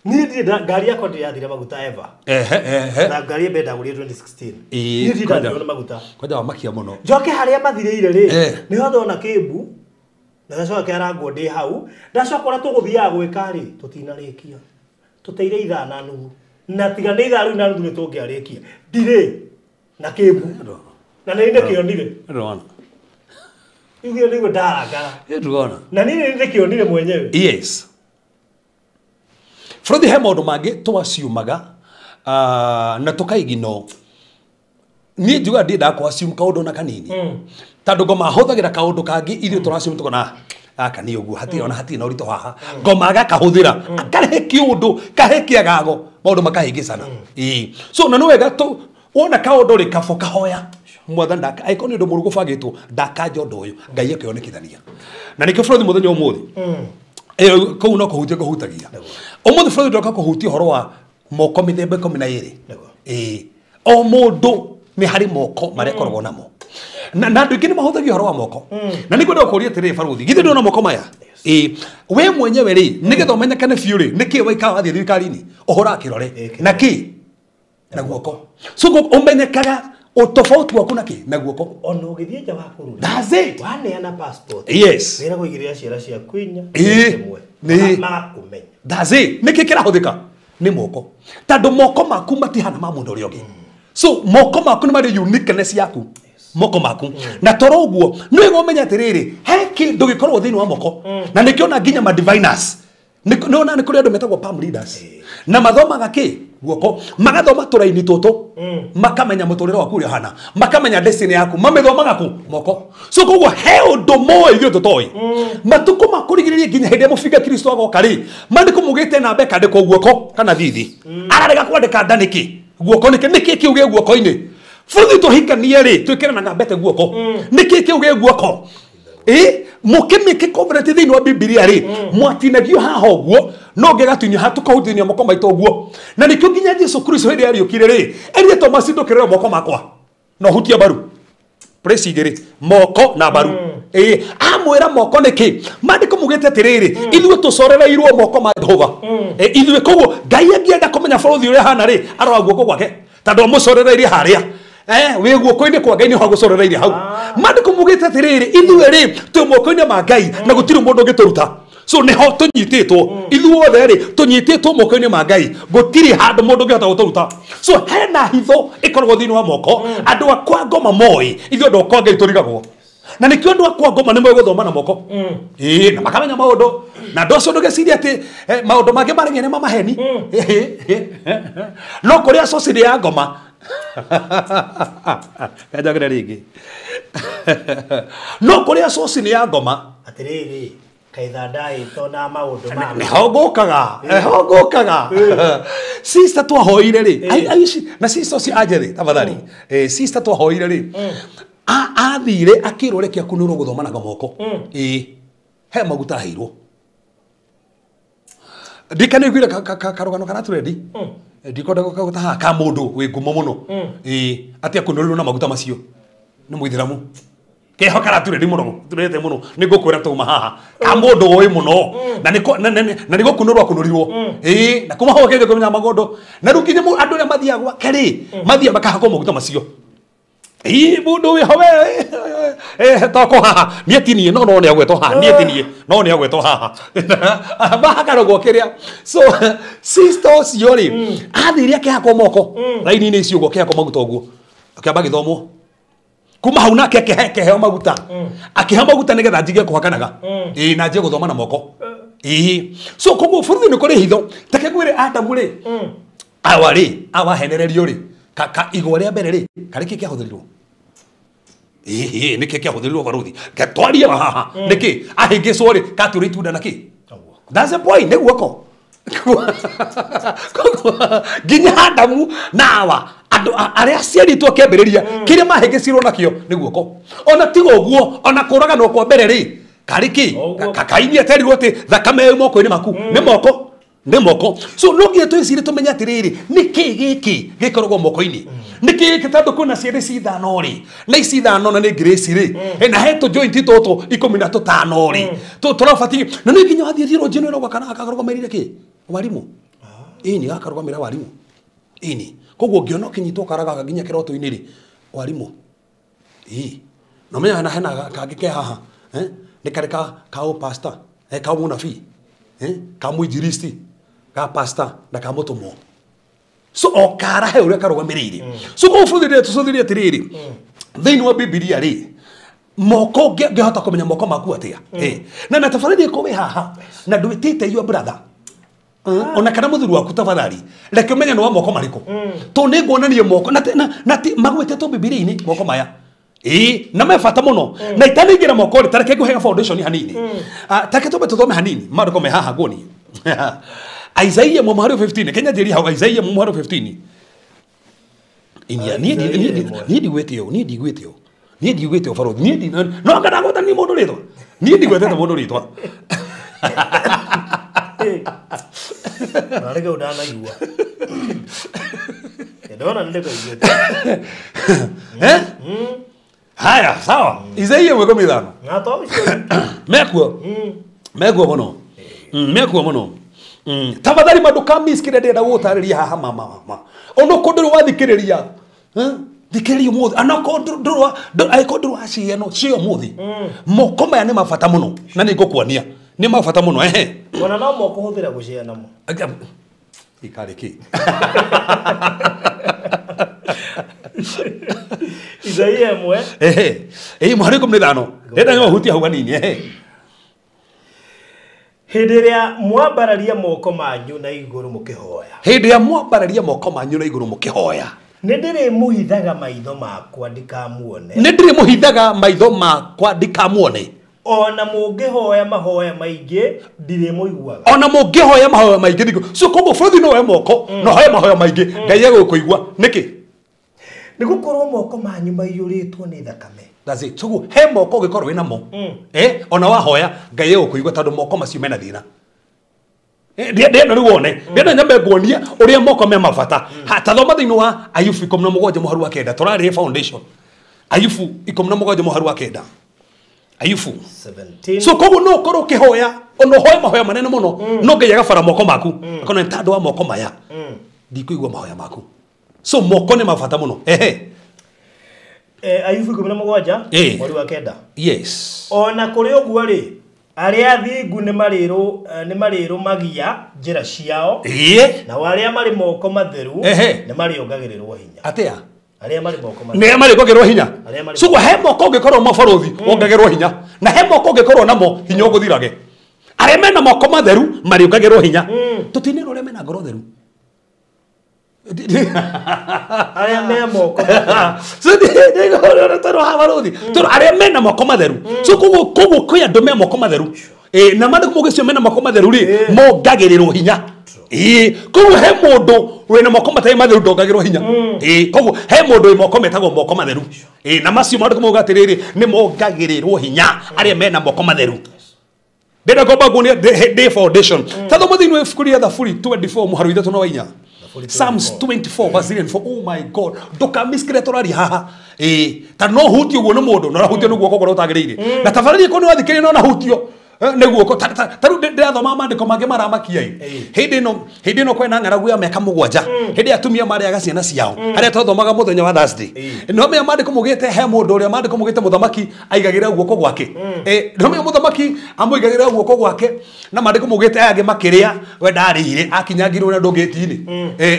ni ndi ngari yakwa ndiyathire maguta ever. Na ngari benda guri 2016. Ni ndi ndathire maguta. Kwaja wa makia muno. Njoke haria mathireire ri. Ni ho thona Kimbu. Na gacoka kiarangwo ndi hau. Ndacoka ora tuguthia gwika ri tutinarikia. Tuteire ithana nuthu. Na tiga ni itharu na nuthu ni tungiarikia. Ndire na Kimbu. Na ni ndikionire. Ndona. Igio ndigwo ndarakara. Ndona. Na nini ndikionire mwenyewe. Yes. Frodi he maundu mangi twaciumaga na tukaigino ni njuga ndi ndakwa assume kaundu na kanini tando ngoma huthagira kaundu kangi ithu turaciume tukona aka ni uguo hati na urito haha ngoma gakahuthira akarehe kiundu kahe kiagago maundu makahingicana so na no wega tu wona kaundu ri kabo kahoya mwathani ndaka aiko ni ndu murugu bagitwo ndakanja undu uyu Ngai akionekithania na nikio Frodi muthenya umuthi kou no kuhutagia umuthi Frodi ndoka kuhutia horo wa moko mithemba 12 o mundu ni hari moko maria koragwo namo na andu ingĩ mahuthagia horo wa moko na nĩ kwenda gũkũria atĩrĩrĩ Barũthi githĩ ndona moko maya we mwenyewe rĩ nĩgetha ũmenyekane biũ rĩ nĩkĩ waikara wathiĩ thirikari-inĩ ũhũraga kĩrore na kĩ na guoko so ũmenyekaga utofauti waku na ki na guoko ono githie nja wa bururi that's it waneana passport yes wira kuigiria ciara cia kwinya ni makumenya that's it niki kirahuthika ni moko tando moko maku matihana ma mundu uri ungi so moko maku ni mari uniqueness yaku moko maku na toro uguo ni ngomenya atiriri he kindu gikorwo thini wa moko na nikiona nginya ma diviners nona ni kuri andu metagwo palm leaders na mathomaga ki guoko magathoma turaini tutu makamenya muturire waku uri hana makamenya destiny yaku mamethomaga ku moko so koguo he undu moe ithu tutoi matuko makurigiririe nginya hindi mufinga Kristo agoka ri mandiko mugite na mbeka ndiko guoko kana thithi ararega kwandika ndaniki guoko niki kiuge guoko-ini Futhi tuhikanie ri twikire na ngambete guoko niki kiuge guoko mukimike covenant thini wa Biblia ri mwatinagio haha uguo no ngegatunyo hatukahutithania moko maito uguo na nikio nginya Jesu Kristo hindi ariukire ri erie Thomas ndukirira moko makwa no hutia baru praise igiri moko na baru amwira moko niki mandiko mugite atiriri ithuĩ tucorereirwo moko ma Jehova ithuĩ koguo Ngai angienda kumenya Barũthi uria hana ri aroa guoko gwake tando mucorereirie haria we guoko-ini kwa Ngai ni ho gucorereirie hau mandiko mugite atiriri ithuĩ ri twi moko-ini ma Ngai na gutiri mundu ngituruta so ni ho tunyititwo ithuothe ri tunyititwo moko-ini ma Ngai gutiri handu mundu ngihota guturuta so hena hitho ikoragwo thini wa moko andu akwa ngoma moi ithuĩ andu akwa Ngai turigagwo na nikio andu akwa ngoma nimwe guthoma na moko na makamenya maundu na ndoco ndugeciria ati maundu mangi mari ngene mamaheni no kuria society ya ngoma kajagira ringi no kuria society ya ngoma atiriri kaitha ndai tona maundu ma hogokaga sister twahoire ri na sister si ajere tafadhali sister twahoire ri athire akirwo rekia kunurwo guthoma na moko he maguta heirwo ndikane gwira karugano kana turendi ndikonda gutaha ka mundu wi ngumo muno ati akunurwo na maguta macio nĩ mũithĩramu keho karature ndi muno turete muno nigukwira tuma haha ka mundu oyi muno na nigukunurwa kunurirwo na kuma ho kenge kumenya magondo na rukinye andu ria mathiagwa kari mathia makahako maguta macio mundu wi howe toko haha ni etinie no ni agweto haha ni etinie no ni agweto haha bahakarogwo kiria so sisters yori athiria kehako moko raini ni ciugo kehako maguta oguo akiamba githomwo kuma hau nake akeheo maguta akihe maguta nigetha njige kuhakanaga na njige guthoma na moko so koguo bũrũri nĩ kũrĩ hitho take gwĩre Adamu rĩ awa rĩ awahenererio rĩ ka igwa rĩa mbere rĩ karĩ kĩ kĩahũthĩrirwo nĩkĩ kĩahũthĩrirwo barũthi katwaria haha nĩkĩ ahĩngĩcwo rĩ katũrĩ itunda na kĩ that's the point nĩ guoko nginya Adamu na Awa andu aria aciaritwo kĩambĩrĩria kĩrĩa mahĩngĩcirwo nakĩo nĩ guoko ona tiga ũguo ona kũraganwo kwa mbere rĩ karĩ kĩ kakaini aterirwo atĩ thakame ĩ moko-inĩ maku nĩ moko so no nginya twĩcire tũmenye atĩrĩrĩ nĩkĩ gĩkĩ gĩkoragwo moko-inĩ nĩkĩ gĩkĩ tondũ kwĩna ciĩrĩ cithano rĩ na ici ithano na nĩ grace rĩ na hetũ joint tũtũ 15 rĩ tũrabatiĩ na nĩ nginya wathiĩ theology no kana akarũgamĩrĩre kĩ warimũ ni akarũgamĩrĩra warimũ ni koguo ngĩona ũkĩnyitwo karagaga nginya kĩroto-inĩ rĩ warimũ no menya hena kangĩ ke haha nĩ karĩ ka pastor ka mũnabii ka mũinjilisti ka pastor na ka mũtũmwo so okarahe ũrĩa karũgamĩrĩire so tũcũthĩrie atĩrĩrĩ thĩinĩ wa Biblia rĩ moko ngĩhota kũmenya moko maku atĩa na tabarĩri ĩko wĩ haha na ndwĩtĩte your brother ona kana mũthuri waku tafadhali reke ũmenye nĩ wa moko marĩkũ to nĩ nguonanie moko na magwĩtetwo Biblia-inĩ moko maya na mebata mũno na itanĩingĩra moko rĩ tareke ngũhega foundation hanini tareke tũmbe tũthome hanini maandĩko me haha nguonie Isaiah mũmũhari 15 Kenya njĩri hau Isaiah mũmũhari 15 niĩ ndigwĩte barũthi no ngana gwĩtania mũndũ rĩtwa niĩ ndigwĩtete mũndũ rĩtwa Nareke udanaigua. Ndona ndeko igwete. Haya, sawa. Isaiah mweko mithano. Ngato mekuo muno. Mekuo muno. Tafadhali maduka miskire ndenda gũtarĩria haha mama. Ono kũndũ wathikĩrĩria. Thikĩrĩria mũthĩ. Anako ndũrwa ciano cio mũthĩ. Moko maya nĩ mabata mũno na nĩ ngũkuonia. Nĩ mabata mũno Ona no moko hũthĩra gũciana mo. Ikarĩki. Isaiah mwe. Mũhari 15. Ndenda nyuma hutia hau hanini Hĩndĩ ĩrĩa mwambararia moko manyu na igũrũ mũkĩhoya. Hĩndĩ ĩrĩa mwambararia moko manyu na igũrũ mũkĩhoya. Nĩndĩrĩmũhithaga maitho makwa ndikamuone. Nĩndĩrĩmũhithaga maitho makwa ndikamuone. Ona mũngĩhoya mahoya maingĩ ndirĩmũiguaga. Ona mũngĩhoya mahoya maingĩ ndiko. So koguo bũrũri no we moko no hoya mahoya maingĩ Ngai egũkũigua nĩkĩ? Nĩgũkorwo moko manyu maiyũrĩtwo nĩ thakame. That's it. So he moko ũngĩkorwo wĩna mo ona wahoya Ngai egũkũigua tondũ moko macio mena thĩna. Ndĩenda rĩu wone ndĩenda nyambe nguonie ũrĩa moko me mabata ta thoma thĩinĩ wa Ayubu 17 mũhari wa 9 tũrarĩ foundation Ayubu 17 mũhari wa 9 Ayubu 17. So koguo no ũkorwo ũkĩhoya ona ũhoya mahoya manene mũno no Ngai agabara moko maku akona nĩ wa moko maya ndikũigua mahoya maku so moko nĩ mabata mũno Ayubu 17 mweri wa 9. Yes. Ona kũrĩ ũguo rĩ arĩa athingu nĩ marĩrũmagia njĩra ciao na arĩa marĩ moko matheru nĩ marĩongagĩrĩrwo hinya. Atĩa? Arĩa marĩ moko matheru nĩ marĩongagĩrĩrwo hinya. So he moko ũngĩkorwo mabarũthi wongagĩrwo hinya na he moko ũngĩkorwo namo hinya ũgũthirage. Arĩa mena moko matheru marĩongagĩrwo hinya. Tũtinĩra ũrĩa mena ngoro theru. Arĩa me moko so arĩa mena moko matheru so koguo kwĩ andũ me moko matheru na maandĩko mũgĩcio mena moko matheru rĩ mongagĩrĩrwo hinya koguo he mũndũ wĩna moko matarĩ matheru ndongagĩrwo hinya koguo he mũndũ wĩ moko metagwo moko matheru na macio maandĩko mauga atĩrĩrĩ nĩ mongagĩrĩrwo hinya arĩa mena moko matheru. Ndĩrenda kwamba nguonia ndĩ foundation ta thoma thĩinĩ wa ibuku rĩa Thaburi 24 mũhari wa 3 na 4 Psalms 24 verse 3 and 4. Oh my God. Doka miskire torari haha. Ta no huti uguo no mundu no huti no guoko goro tagirire. Na tafadhali ko no athikire no na hutio. Ne guoko taru ndirathoma mandiko mange maramakia hindi no kwena ngaragu ya meka mugwanja hindi atumia mari agaciana ciao aria twathomaga muthenya wa Thursday no me mandiko mugite he mundu uria mandiko mugite muthamaki aigagira guoko gwake no me muthamaki amuigagira guoko gwake na mandiko mugite age makiria we ndarire akinyagirwo na ndungitini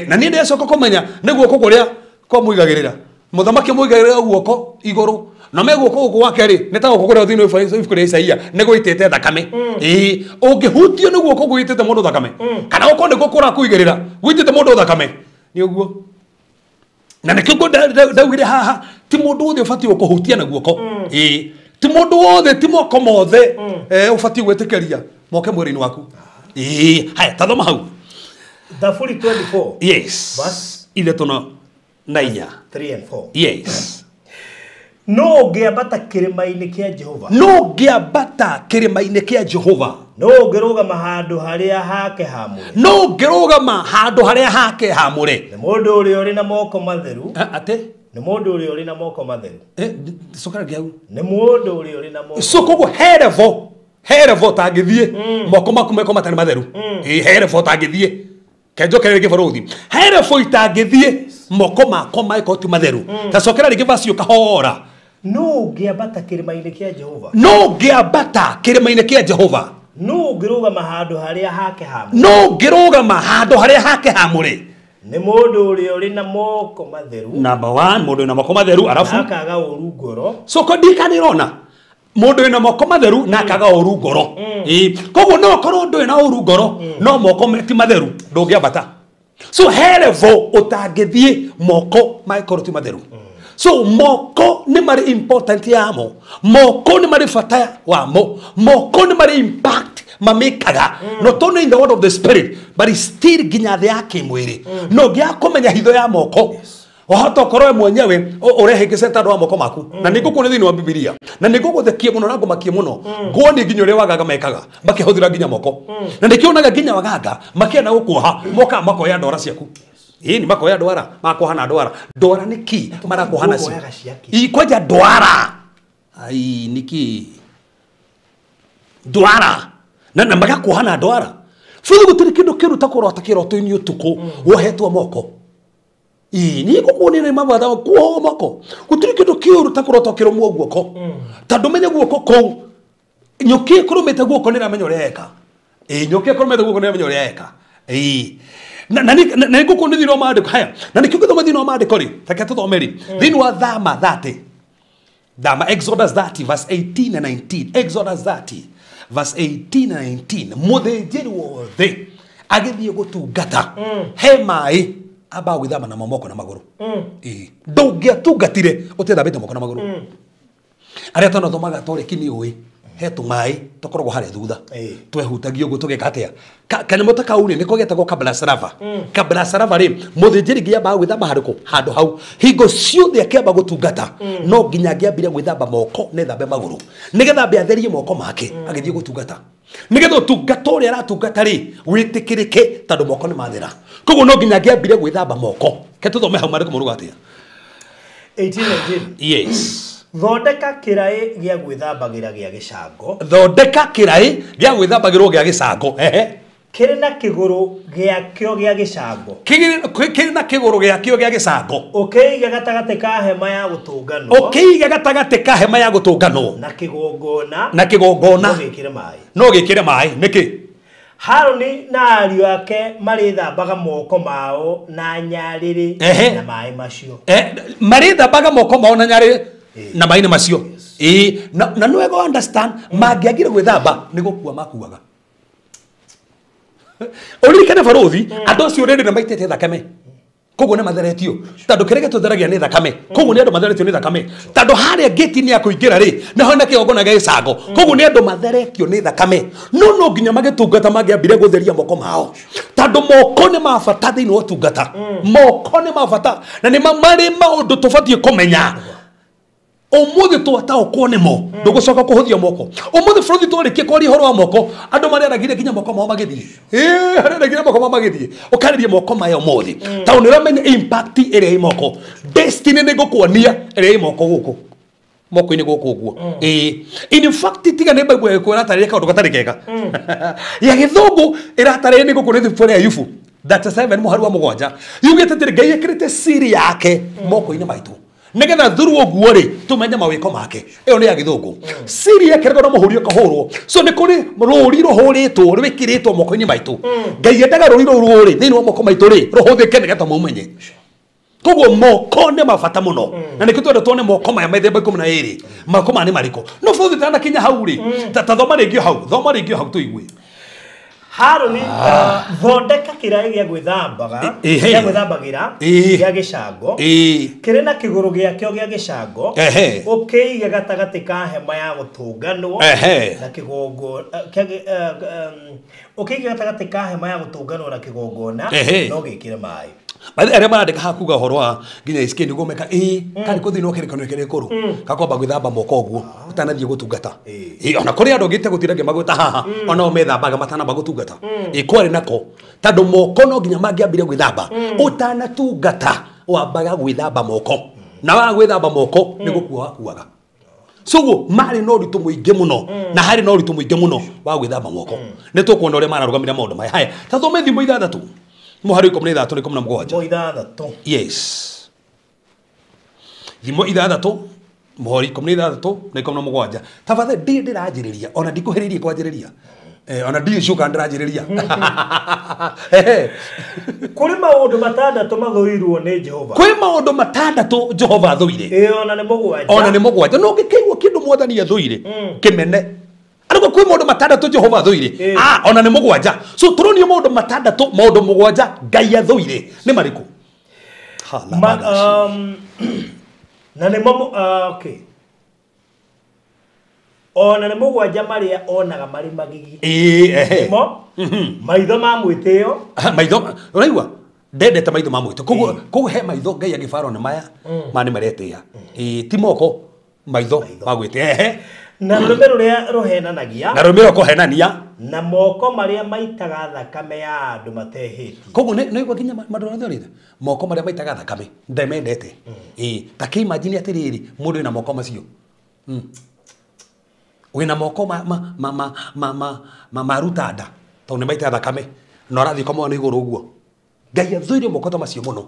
na ni ndecoka kumenya ne guoko kuria kwa muigagirira muthamaki muigagirira guoko iguru na me guoko gwake ri netago kugura thini ifuku ria Isaia ne gwitete thakame ungihutio ni guoko gwitete mundu thakame kana uko ndiko kura kuigirira gwitete mundu thakame ni uguo na nikiko ndaugire haha ti mundu wothe ufati ukuhutia na guoko ti mundu wothe ti moko mothe ufati gwetikeria moke mwiri-ini waku haya tathoma hau Zaburi 24 yes verse ile tono na 3 and 4 yes no ngiambata kirima-ini kia Jehova no ngiambata kirima-ini kia Jehova no ngirugama handu haria hake hamure no ngirugama handu haria hake hamure ni mundu uria uri na moko matheru ate ni mundu uria uri na moko matheru sokara giau ni mundu uria uri na moko sokogo herevo tangithie moko maku meko matari matheru herevo tangithie kenjo kere gibaruthi herevo itangithie moko mako maiko ti matheru ta sokera rigivasio kahora no ngiambata kirima-ini kia Jehova no ngiambata kirima-ini kia Jehova no ngirugama handu haria hake hamure no ngirugama handu haria hake hamure ni mundu uria uri na moko matheru number 1 mundu na moko matheru arafu akaga uru ngoro soko ndikanirona mundu ina moko matheru na akaga uru ngoro koguo no korwo ndu ina uru ngoro no moko ti matheru ndungiambata so herevo utangithie moko maikoro ti matheru so moko ni mari important yamo moko ni mari fata wamo moko ni mari impact mamekaga not only in the word of the spirit but still ginya the yake mwiri no gya kumenya hitho ya moko wahota korwe mwenyewe ureheke ndo wa moko maku na niguko ni thini wa Biblia na niguko thekie muno na ngomakie muno ngoni ginyo re wagaga mekaga makihuthira ginya moko na ndikionaga ginya wagaga makienda gukuha moka mako ya ndwara ciaku ni mako ya ndwara makuhana ndwara niki marakuhana cio ikwaja ndwara ai niki ndwara na magakuhana ndwara futhi gutiri kindu kiruta kurota kiroto-ini utuku wohetwo moko ni kukuonera mabatha kuoho moko gutiri kindu kiruta kurota kiromwo guoko tondu menye guoko kou nyuki kurumite guoko nira menyo reka nyuki kurumite guoko nira menyo reka na nikuko ni thino maandiko haya na nikiko thoma thino maandiko ri taka tuthomeri thini wa Thama 30 Exodus 30 verse 18 and 19 Exodus 30 verse 18 and 19 muthinjiri wothe agithie gutungata he mai aba gwithama na moko na maguru ndungiatungatire utithambite moko na maguru aria tunathomaga torikini ui he tumai tukoragwo haria thutha twehutagio guo tugeka atia kana mutaka uri niko getagwo kabla sarava ri muthinjiri ngiamba gwithamba handu hau hingo ciothe akiamba gutungata no nginya ngiambire gwithamba moko ne thambe maguru nigetha mbe atherie moko make agithie gutungata nigetha utungata uria aratungata ri witikirike tondu moko ni mathera koguo no nginya ngiambire gwithamba moko ke tuthome hau mariko muruga atia 18 yes thondeka kirai gia gwithambagira gia gicango thondeka kirai gia gwithambagirwo gia gicango kiri na kiguru giakio gia gicango kiri na kiguru giakio gia gicango ukiiga gatagati ka hema ya gutunganwo na kigongona no gikire mai niki Haruni na ariũ ake marithambaga moko mao na nyarĩrĩ na mai macio marithambaga moko mao na nyarĩrĩ na mai macio na no ego understand mangiagire gwithamba ni gukua makuaga urikane barothi andu acio rende na maitete thakame koguo ne matheretio tondu kirege tutheragia ni thakame koguo ni andu matheretio ni thakame tondu haria gate ni ya kuingira ri naho na kiogona ge gicango koguo ni andu matheretio ni thakame no nginya magitungata mangiambire gutheria moko mao tondu moko ni mabata thiini wa tungata moko ni mabata na ni mari maundu tubatie kumenya umuthi twataũkwo nĩmo ndũgũcoka kũhũthia moko umuthi bũrũri twarĩkie kwaria ũhoro wa moko andũ marĩaragire nginya moko mao magĩthiĩ harĩaragire moko mao magĩthiĩ ũkarĩria moko maya ũmũthĩ tondũ nĩũramenya impact ĩrĩa ĩ moko destiny nĩ ngũkuonia ĩrĩa ĩ moko gũkũ moko-inĩ gũkũ ũguo in fact tiga nĩ Bible ĩkwĩra atarĩria kaũndũ gatarĩ kega ya gĩthũngũ ĩratarĩria nĩ gũkũ nĩ thibitarĩ ya Ayubu 37 mũhari wa mũgwanja yugĩte atĩrĩ Ngai ekĩrĩte siri yake moko-inĩ maitũ negetha thuru oguo ri tumenye mawiko make iyo ni ya githungu siri yake rego no muhurio kahurwo so ni kuri ruri ruhuritwo rwikiritwo moko-ini maitu Ngai endaga ruri ruri thini wa moko maitu ri ruhuthike negetha mumenye koguo moko ne mabata muno na nikio twende tuone moko maya methemba 12 moko mani mariko no futhi tana kinya hau ri ta thoma ringio hau tuigue Haroni thondeka kirai gĩa gwĩthambaga gĩa gwĩthambagira gĩa gĩcango kĩrĩ na kĩgũrũ gĩakĩo gĩa gĩcango ũkĩige gatagatĩ ka hema ya gũtũnganwo na kĩgongo ũkĩige gatagatĩ ka hema ya gũtũnganwo na kĩgongona no gĩkĩre maĩ arĩa marandĩka hakuga ũhoro wa nginya iski nĩguo meka kari kũthinwo kĩrĩkanĩro kĩrĩa kũrũ gakwamba gwĩthamba moko ũguo ũtanathiĩ gũtungata ona kũrĩ andũ ngĩte gũtiragia magwĩta haha ona o methambaga matanamba gũtungata kwarĩ nako tondũ moko no nginya mangĩambire gwĩthamba ũtanatungata wambaga gwĩthamba moko na wa gwĩthamba moko nĩ gũkua wakuaga Sugu mari no ritu muingi muno na hari no ritu muingi muno wa gwĩthamba moko nĩ tũkuona ũrĩa mararugamĩra maũndũ maya haya ta thome thimo ithathatũ Muhari 13 17 ithathatũ yes thimo ithathatũ muhari 13 na 17 tafadhali ndiranjĩrĩria ona ndikuhĩrĩirie kwanjĩrĩria ona ndicuka ndiranjĩrĩria kũrĩ maũndũ matandatũ mathũirwo nĩ Jehova kwĩ maũndũ matandatũ Jehova athũire ona nĩ mũgwanja no ngĩkĩigua kĩndũ mwathani athũire kĩmene Ariko kwĩ maũndũ matandatũ Jehova athũire ona nĩ mũgwanja so turonio maũndũ matandatũ maũndũ mũgwanja Ngai athũire nĩ marĩkũ na nĩ okay ona nĩ mũgwanja marĩa onaga marĩ magigi maitho ma mwĩtĩo maitho ũraigua ndendete maitho ma mwĩtĩo koguo he maitho Ngai agĩbaro nĩ maya mani maretĩa ti moko maitho ma gwĩtĩa na rũmĩ rũrĩa rũhenanagia na rũmĩ rũkũhenania na moko marĩa maitaga thakame ya andũ matehĩtie koguo nĩguo nginya mandũ thorite moko marĩa maitaga thakame ndemendete ta kĩimagine atĩrĩrĩ mũndũ wĩna moko macio wĩna moko maruta nda tondũ nĩ maitaga thakame na ũrathiĩ komwo nĩ igũrũ ũguo Ngai athũire moko ta macio mũno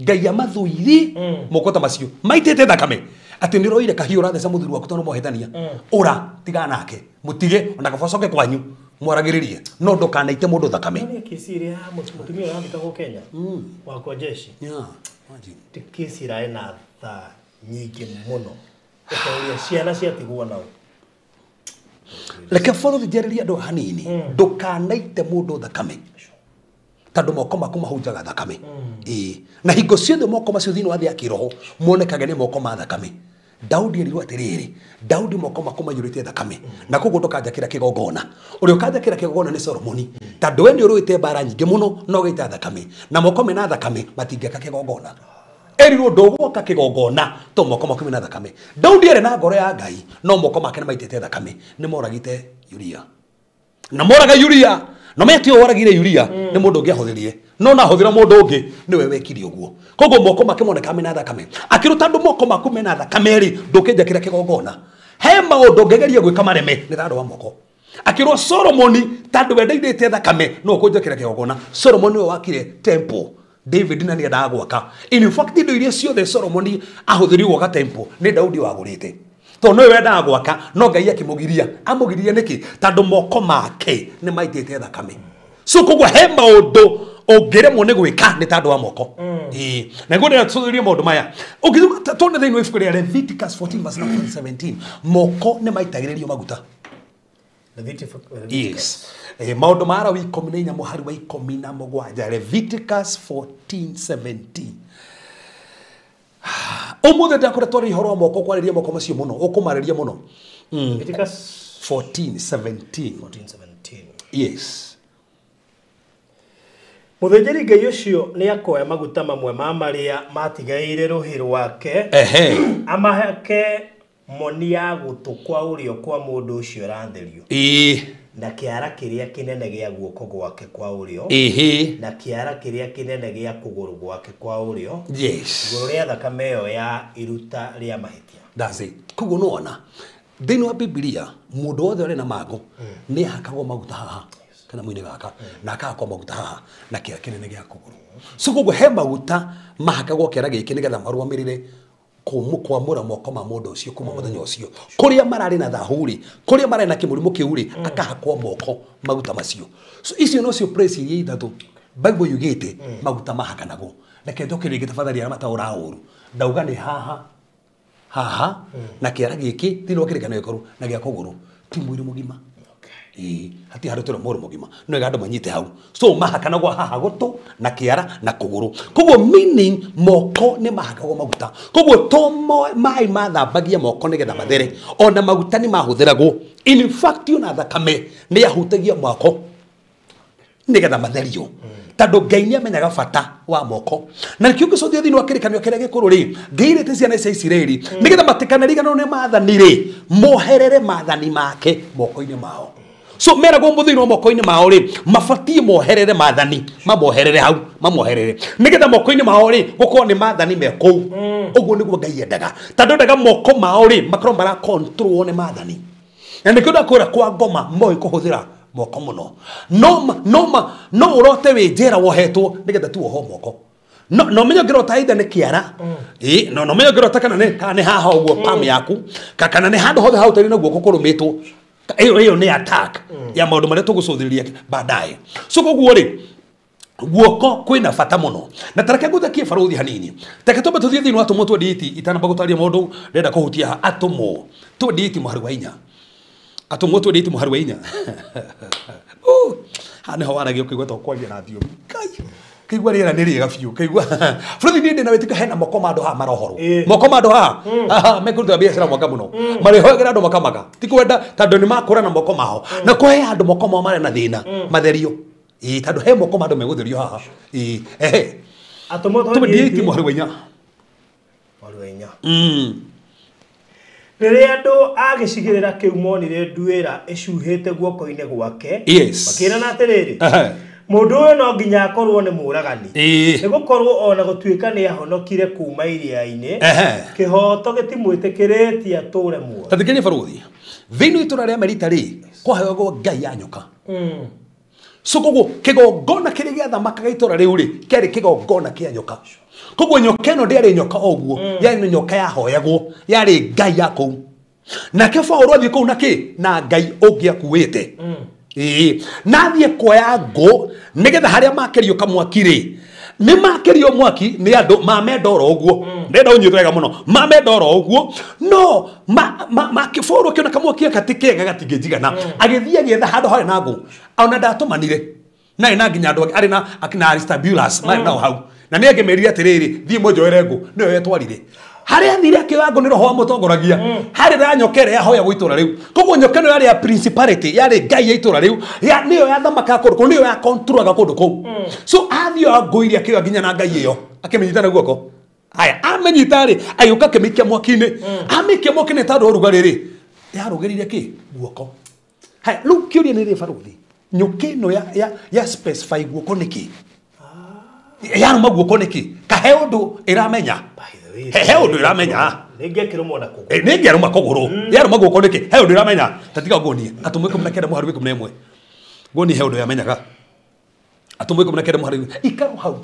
Ngai amathũire moko ta macio maitĩte thakame atĩ nĩ roire kahiũ ũratheca mũthuri waku tondũ mũhĩtania ũra tiga nake mũtige ona kabocoke kwanyu mwaragĩrĩrie no ndũkanaite mũndũ thakame nĩ kesi ĩrĩa mũtumia ũrathikagwo Kenya wakwa jeshi ti kesi ĩrarĩ na tha nyingĩ mũno ũkauria ciana ciatigwo nao reke bũrũri njarĩrie andũ hanini ndũkanaite mũndũ thakame tondũ moko maku mahunjaga thakame na hingo ciothe moko macio thĩinĩ wa thĩ ya kĩroho monekage nĩ moko ma thakame Daudi erirwo atĩrĩrĩ Daudi moko maku maiyũrĩte thakame na koguo ndũkanjakĩra kĩgongona ũrĩa ũkanjakĩra kĩgongona nĩ Solomoni tondũ we nĩ ũrũĩte mbara nyingĩ mũno no gĩita thakame na moko mena thakame matingĩaka kĩgongona erirwo ndũgũoka kĩgongona to moko maku mena thakame Daudi arĩ na ngoro ya Ngai no moko make nĩ maitĩte thakame nĩ moragĩte Uria na moraga Uria no metio waragire Uria nĩ mũndũ ũngĩahũthĩrie no na hũthĩra mũndũ ũngĩ nĩwe wekire ũguo koguo moko make moneka mena thakame akĩruta andũ moko maku mena thakame rĩ ndũkĩnjakĩra kĩgongona he maũndũ ngĩgeria gwĩka mareme nĩ tandũ wa moko akĩrwo Solomoni tandũ wendaithĩte thakame no kũnjakĩra kĩgongona Solomoni we wakire temple David nani endaga gwaka in fact indo iria ciothe Solomoni ahũthĩrio gwaka temple nĩ Daudi wagũrĩte to no wendaga gwaka no Ngai akĩmũgiria amũgirie nĩkĩ tondũ moko make nĩ maitĩte thakame so koguo he maũndũ ũngĩremwo nĩ gwĩka nĩ tandũ wa moko na nĩguo ndĩratũthũrie maũndũ maya tone thĩinĩ wa ibuku rĩa Leviticus 14:17 moko nĩ maitagĩrĩrio maguta yes maũndũ ma Lawi 14 mũhari wa 17 Leviticus 14:17 Umuthi ndakoretwo ri horo moko kwarĩria moko macio mũno ũkũmarĩria mũno Leviticus 14:17 yes Muthĩnjĩri Ngai ũcio nĩ akoya maguta mamwe ma marĩa matigaire rũhĩ rwake amahake moni ya gũtũ kwa ũrĩo kwa mũndũ ũcio ũrantherio na kĩara kĩrĩa kĩnene gĩa guoko gwake kwa ũrĩo na kĩara kĩrĩa kĩnene gĩa kũgũrũ gwake kwa ũrĩo igũrũ rĩa thakame ĩyo ya iruta rĩa mahĩtia. That's it. Koguo nĩwona thĩinĩ wa Biblia mũndũ wothe ũrĩ na mango nĩ ahakagwo maguta haha kana mwĩrĩ gaka na akahakwo maguta haha na kĩara kĩnene gĩa kũgũrũ. So koguo he maguta mahakagwo kĩara gĩkĩ nĩgetha marũamĩrĩre kwamũra moko ma mũndũ ũcio kuma mũthenya ũcio kũrĩa mararĩ na thahũ-rĩ kũrĩa mararĩ na kĩmũrimũ kĩu-rĩ akahakwo moko maguta macio. So icio nocio praise iria ithatũ Bible yugĩte maguta mahakanagwo. Reke njoke rĩngĩ tafadhali arĩa mataũra ũru ndauga nĩ haha na kĩara gĩkĩ thĩinĩ wa kĩrĩkanĩro gĩkorwo na gĩa kũgũrũ ti mwĩrĩ mũgima. Hati handũ tũrĩ mwĩrĩ mũgima no ega andũ manyite hau. So mahakanagwo haha gũtũ na kĩara na kũgũrũ. Koguo meaning moko nĩ mahakagwo maguta. Koguo to maĩ mathambagia moko nĩgetha mathere ona maguta nĩ mahũthĩragwo. In fact ona thakame nĩ yahutagia moko nĩgetha matherio. Tondũ Ngai nĩ amenyaga bata wa moko. Na nĩkĩo ngĩcothia thĩinĩ wa kĩrĩkanĩro kĩrĩa gĩkũrũ-rĩ Ngai erĩte ciana cia Isiraeli nĩgetha matikanaриganĩrwo nĩ maathani-rĩ moherere maathani make moko-inĩ mao. So meragwo mũthĩinĩ wa moko-inĩ mao-rĩ mabatie moherere maathani mamoherere hau mamoherere nĩgetha moko-inĩ mao-rĩ gũkorwo nĩ maathani me kũu. Ũguo nĩguo Ngai endaga tondũ endaga moko mao-rĩ makorwo mara control nĩ maathani. Na nĩkĩo ndakwĩra kwa ngoma moĩ kũhũthĩra moko mũno no ũrote wĩ njera wohetwo nĩgetha tu woho moko no menyo ngĩrota either nĩ kĩara no menyo ngĩrota kana nĩ haha ũguo palm yaku kana nĩ handũ hothe hau tarĩ na guoko kũrũmĩtwo ĩyo nĩ attack ya maũndũ marĩa tũgũcũthĩrĩria baadaye. So koguo-rĩ guoko kwĩna bata mũno na tareke ngũthekie barũthi hanini teke twambe tũthiĩ thĩinĩ wa Atũmwo 28 itanamba gũtaria maũndũ ndĩrenda kũhutia Atũmwo 28 mũhari wa 4 Atũmwo 28 mũhari wa 4 hane ho waragio kĩigua to kwaria na thiomi kĩigua rĩera nĩ rĩega biũ kĩigua bũrũri nĩ ndĩna wĩtĩka hena moko ma andũ haha marohorwo moko ma andũ haha mekũruta biacara mwaka mũno marĩhogera andũ makamaga ti kwenda tondũ nĩ makũra na moko mao na kũhe andũ moko mao marĩ na thĩna matherio tondũ he moko ma andũ megũtherio haha Atũmwo 28 mũhari wa 4 rĩrĩa andũ agĩcigĩrĩra kĩu monire nduĩra ĩcuhĩte guoko-inĩ gwake makĩrana atĩrĩrĩ mũndũ ũyũ no nginya akorwo nĩ mũragani nĩ gũkorwo ona gũtuĩka nĩ ahonokire kuma iria-inĩ kĩhoto gĩtimwĩtĩkĩrĩtie atũre muoyo. Ta thikĩrĩria barũthi thĩinĩ itũra rĩa Amerika-rĩ kwaheyagwo ngai ya nyoka. So koguo kĩgongona kĩrĩa gĩathamakaga itũra rĩu-rĩ kĩarĩ kĩgongona kĩa nyoka. Koguo nyoka ĩno ndĩarĩ nyoka ũguo yarĩ nyoka yahoyagwo yarĩ ngai ya kũu nake Paũlũ athiĩ kũu na kĩ na ngai ũngĩ akuĩte nathiĩ kuoya ngũ nĩgetha harĩa makerio kamwaki-rĩ nĩ makerio mwaki nĩ andũ mamendora ũguo ndenda ũnyitwo wega mũno mamendora ũguo no Paũlũ kĩona kamwaki gati kega gatingĩnjigana agĩthiĩ agĩetha handũ harĩ na ngũ ona ndatũmanire na ina nginya andũ arĩ na akina Aristobulus marĩ nao hau na nĩ angĩmerire atĩrĩrĩ thiĩ mũnjoere ngũ nĩyo yetwarire harĩa athire akĩoya ngũ nĩ roho wa mũtongoragia harĩ na nyoka ĩrĩa yahoyagwo itũra rĩu. Koguo nyoka ĩno yarĩ ya principality yarĩ ngai ya itũra rĩu nĩyo yathamakaga kũndũ kũu nĩyo yakontrolaga kũndũ kũu. So athioya ngũ iria akĩoya nginya na ngai ĩyo akĩmĩnyita na guoko haya amenyita-rĩ agĩũka akĩmĩikia mwaki-inĩ amĩikia mwaki-inĩ tondũ ũrugarĩ-rĩ yarũgĩrĩire kĩ guoko. Haya rĩu kĩũria nĩ rĩ barũthi nyoka ĩno ya specify guoko nĩkĩ yaruma guoko nĩkĩ kahe ũndũ ĩramenya he ũndũ ĩramenya nĩngĩarũma kũgũrũ yarũma guoko nĩkĩ he ũndũ ĩramenya tatiga nguonie Atũmwo 19 mũhari wa 11 nguonie he ũndũ yamenyaga Atũmwo 19 mũhari ikarũ hau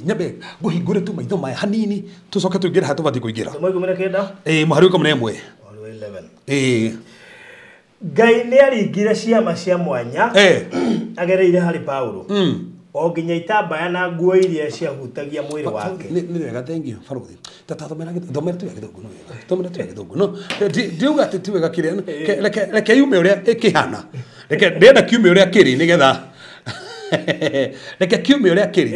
nyambe ngũhingũre tu maitho maya hanini tũcoke tũingĩre haha tũbatiĩ kũingĩra mũhari wa 11 Ngai nĩ aringire ciama cia mwanya agereire harĩ Paũlũ o nginya itambaya na nguo iria ciahutagia mwĩrĩ wake. Nĩ wega thank you barũthi thomera tu ya gĩthũngũ no wega thomera tu ya gĩthũngũ no ndiuga atĩ ti wega kĩrĩa reke yume ũrĩa ĩkĩhana reke ndĩrenda kiume ũrĩa kĩrĩ nĩgetha reke kiume ũrĩa kĩrĩ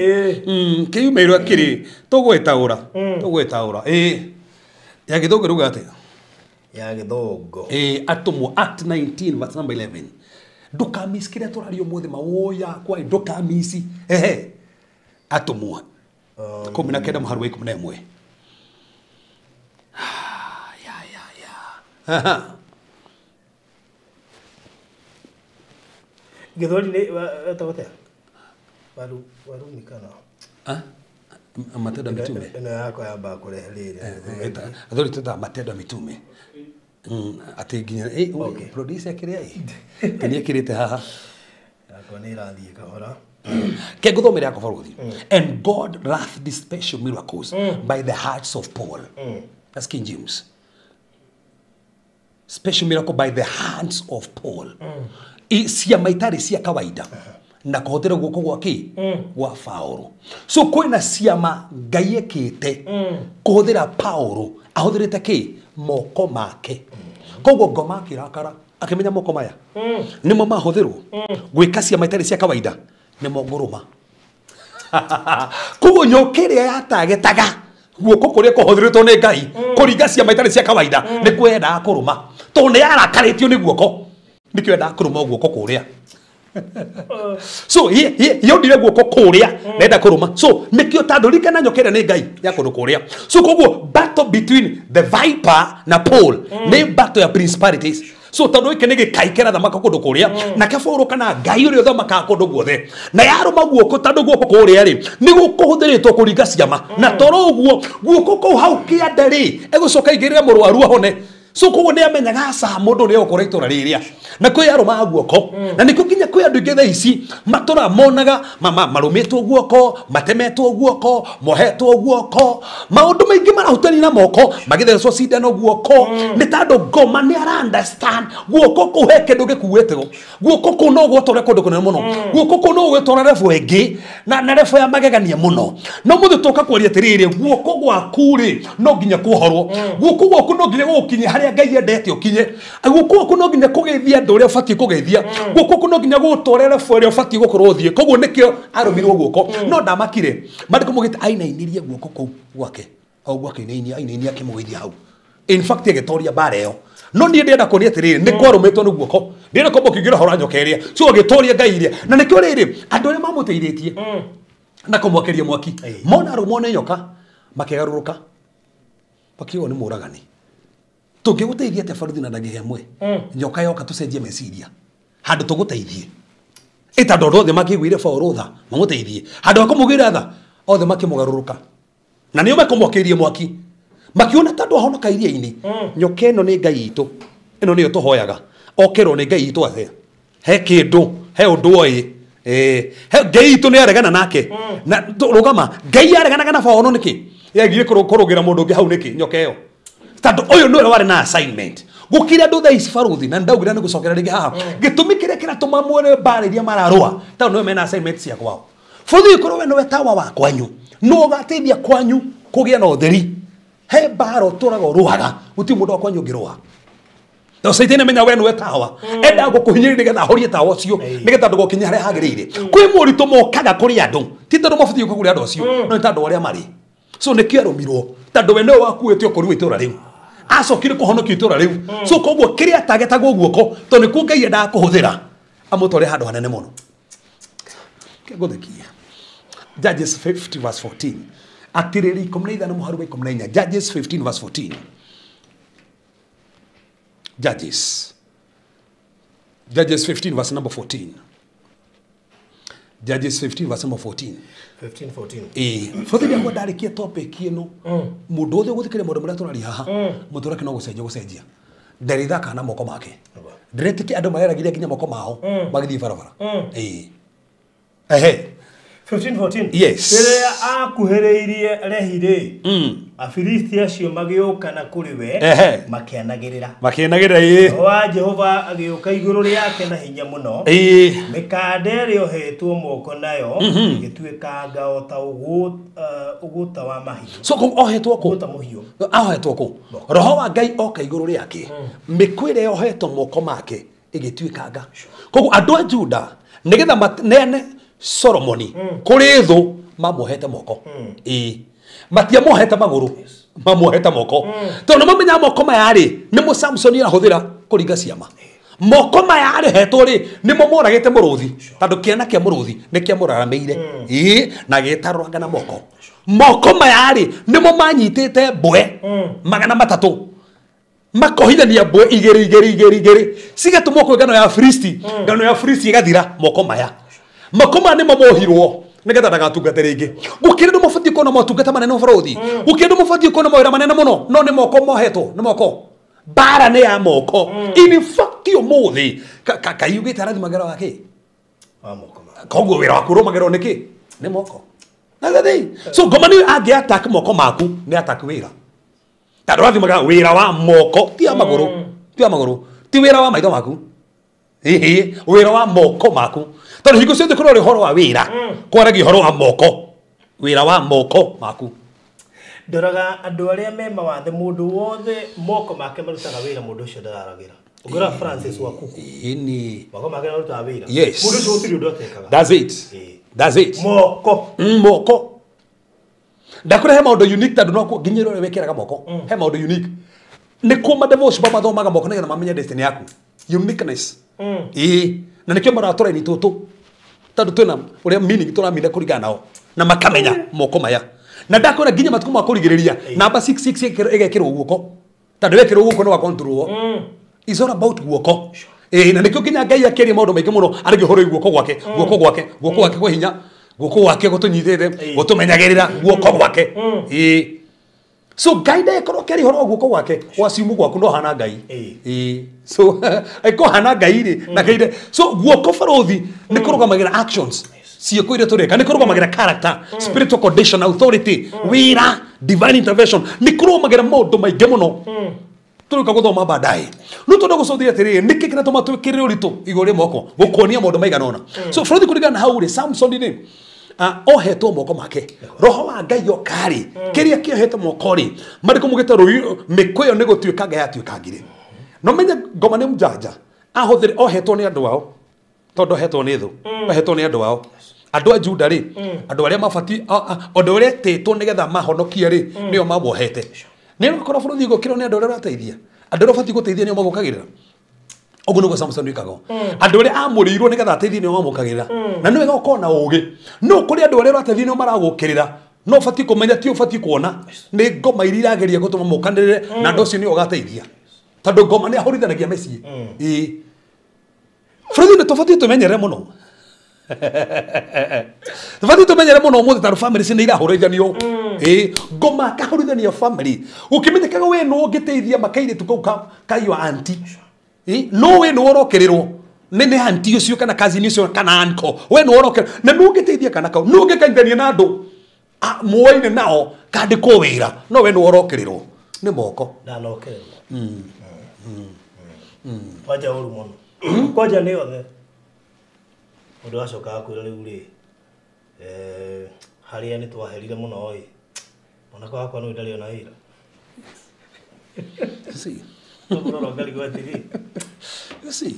kiume ũrĩa kĩrĩ tũgwĩtaũra ya gĩthũngũ ruga atĩa ya gĩthũngũ Atũmwo Act 19 verse number 11 ndũkamisi kĩrĩa tũrario mũthĩ mawoya kwa ndũkamisi atumwa 19 mũharu wa 11 Githori ni atagote. Waru mikana. Matendo ya Mitume. Ino yako ya ba kureherere. Athori tuta Matendo ya Mitume. Ati nginya producer kiria kini kirite haha. Yako ni rathie kahora. Ke guthomera yako faruthi. And God wrought these special miracles by the hearts of Paul. That's King James. Special miracle by the hands of Paul. Cia maitari cia kawaida. Na kuhotera guoko gwake gwa Paulo. So kwina ciama Ngai ekite kuhuthira Paulo ahuthirite ki moko make. Koguo ngoma kirakara akimenya moko maya nimo mahuthirwo gwika ciama itari cia kawaida nimo nguruma. Koguo nyokeria yatagetaga guoko kuria kuhuthiritwo ni Ngai kuringa ciama itari cia kawaida ni kwenda kuruma to ni yarakaritio ni guoko nikyo enda kuruma guoko kuria. So yondire guoko kuria nenda kuruma. So nikyo tandurike na nyokere ni Ngai ya kundu kuria. So koguo battle between the viper na Paul ni battle ya principalities. So tondu iki ni gikaikera thamaka kundu kuria na Paulo kana Ngai uri thamaka kundu guothe na yaruma guoko tondu guoko kuria ri ni gukuhuthiritwo kuringa ciama na toro uguo guoko ku hau kiande ri egucoka igirire murwaru ahone. So koguo ni amenyaga sa mundu ni ukora itura riria na kwi aruma guoko na nikyo kinya kwi andu ingi tha ici matura monaga marumitwo guoko matemetwo guoko mohetwo guoko maundu maingi marahutani na moko magithecwo cindano guoko ni tando ngoma ni ara understand guoko kuhe kindu gikuwetego guoko ku no gutore kundu kunene muno guoko ku no gwetwara refu engi na refu ya magegania muno no muthu tuka kwaria tiriri guoko gwaku ri no nginya kuhorwo guoko gwaku no nginya gukinya haria Ngai endete ukinye guoko gwaku no nginya kugethia andu uria ufati kugethia guoko gwaku no nginya gutwarera fuere ufati gukorwo thie koguo nikio arumirwo guoko no ndamakire mandiko mugite ainainirie guoko ku gwake au gwake ainainia kimugithia hau in fact agetoria bareyo no ni ndenda kuria tiriri ni kwarumetwo ni guoko ndenda kombo kigira hora nyokeria so agetoria Ngai iria na nikio riri andu aria mamuteithĩtie na kumwakeria mwaki mona rumone nyoka makigaruruka bakiwa ni muragani tungiguteithia te faruthi na ndagi hemwe nyoka yoka tucenjie meciria handu tuguteithie eta ndoro the makigwire Paulo tha mamuteithie handu akumugira tha othe makimugaruruka na niyo makumwakirie mwaki makiona tandu ahonoka iria-ini nyoka ino ni Ngai itu ino niyo tuhoyaga okero ni Ngai itu athe he kindu he undu oi he Ngai itu ni aregana nake na rugama Ngai areganaga na Paulo niki yagire kurugira mundu ungi hau niki nyoka iyo tando oyo no wari na assignment gukira ndu thaici faruthi na ndaugira ni gucokera ringi haha gitumikire kira tumamwone bariria mararua tando no mena assignment cia kwao faruthi korwo we no wetawa wa kwanyu no gateithia kwanyu kugia na utheri he baro turaga ruhaga uti mundu kwanyu ngirwa no saitene menya we no wetawa enda gukuhinyiri nigetha horie tawa cio nigetha ndugokinya haria hagirire kwi muritu mokaga kuri andu ti tondu mabuthi kuri andu cio no tando aria mari so nikio arumirwo tando we no wakuite okuru itura riu acokire kuhonokia itura riu so koguo kiria tagetagwo guoko to ni ku Ngai enda kuhuthira amutore handu hanene muno kegothekia Judges 50 verse 14 atiriri 15 muharu wa 14 Judges 15 verse 14 Judges 15 verse number 14 Judges 15 verse number 14 15-14 futhi ndio ndarikie topic ino mundu othe guthikire mundu muria turari haha muturake no gucenjia nderitha kana moko make ndiretike andu mareragiria nginya moko mao magithii barabara 15-14 yes rĩrĩa akuhĩrĩirie rehire Afilisti acio magĩũka na kũrĩ we makĩanagĩrĩra wa Jehova agĩũka igũrũ rĩake na hinya mũno mĩkanda ĩrĩa ohetwo moko nayo ĩgĩtuĩkanga o ta ũgũta wa mahiũ so ohetwo kũ ũgũta mũhiũ ohetwo kũ roho wa Ngai oka igũrũ rĩake mĩkwĩre ohetwo moko make ĩgĩtuĩkanga koguo andũ a Juda nĩgetha nene Solomoni kuri thu mamuhete moko matia mohete maguru mamuhete moko tondu mamenya moko mayari ni mu Samson arahuthira kuringa ciama moko maya arehetwo ri nimo moragite muruthi tondu kiana kia muruthi ni kia murarameire na gitarwaga na moko maya ri nimo manyitite mbwe magana matatu makohithania mbwe igiri cigatumwo kwi ngano ya Filisti ngano ya Filisti igathira moko maya nimo mohirwo nigetha ndagatungate ringi gukire ndu mufati kuona motungata manene buruthi gukire ndu mufati kuona mawira manene muno no ni moko mohetwo ni moko bara ne ya moko in fact yo muthi kayugite arathi magero wake moko koguo wira waku romagero niki ni moko na thathi so ngoma ni angi attack moko maku ni attack wira tadu arathi magero wira wa moko ti amaguru ti wira wa maitho maku wira wa moko maku tondu hingo ciothe kurori horo wa wira kwaragi horo wa moko wira wa moko maku ndoraga andu aria me mawathe mundu wothe moko make marutaga wira mundu ucio ndararagira ugora Francis waku ini moko make marutaga wira yes mundu ucio utiri ndotekaga that's it moko ndakure he maundu unique tondu no nginyiro wekeraga moko he maundu unique ni kuma devotion ba mathomaga moko nigetha mamenye destiny yaku uniqueness na nikio maratora ni tutu tondu twina uria meaning turamina kuringana nao na makamenya moko maya na ndakora nginya matuko makurigiriria namba 66 igekirwo guoko tondu wekirwo guoko no wa control is all about guoko na nikio nginya Ngai akeria maundu maingi muno arigi horo guoko gwake kwa hinya guoko gwake gutunyitete gutumenyagirira guoko gwake so Ngai ndekoro keri horo guoko gwake wasimu gwaku no hana Ngai so aiko hana Ngai ri na Ngai so guoko barothi ni kurugamagira actions ciiko iria tureka ni kurugamagira character spiritual condition authority wira divine intervention ni kurugamagira maundu maingi muno turuka guthoma baadaye no tondu gucothia atiri niki kina tuma twikirire uritu igori moko gukonia maundu maigana ona so barothi kurigana hau ri Samson ni ohetwo moko make roho wa Ngai okari kiria kiohetwo moko ri mariko mugita ruyu mikoyo ni gutuika Ngai atuikangire no menya ngoma ni mjanja ahuthire ohetwo ni andu ao tondu hetwo ni thu ohetwo ni andu ao andu a Juda ri andu aria mabati andu aria tetwo nigetha mahonokia ri nio mabohete ni ngakora buruthi gukirwo ni andu aria rateithia andu aria bati guteithia nio magukagirira oguo niguo Samson wikago andu aria amurirwo nigetha ateithie nio mamukagirira na niwe goko na ugi no kuri andu aria rateithia nio maragukirira no bati kumenya ti bati kuona ni ngoma iria irageria gutuma mukanirire na andu acio nio gateithia tondu ngoma ni ahorithanagia mecii buruthi ni tubati tumenyere muno tubati tumenyere muno muthi tondu family cini irahorithanio ngoma kahorithania family ukimenyekaga we no ngiteithia makaire tukau ka your auntie no we no orokerirwo nene auntie ucio kana cousin ucio kana uncle we no orokerirwo na no ngiteithia kana kau no ngikaithania na andu muoine nao kandikwo wira no we no orokerirwo ni moko ndanokerirwo waja uru muno koja ni othe undu acoka akwira riu ri haria ni twaherire muno oi ona kwa kwa no ndari ona ira see no ngali kwa tv see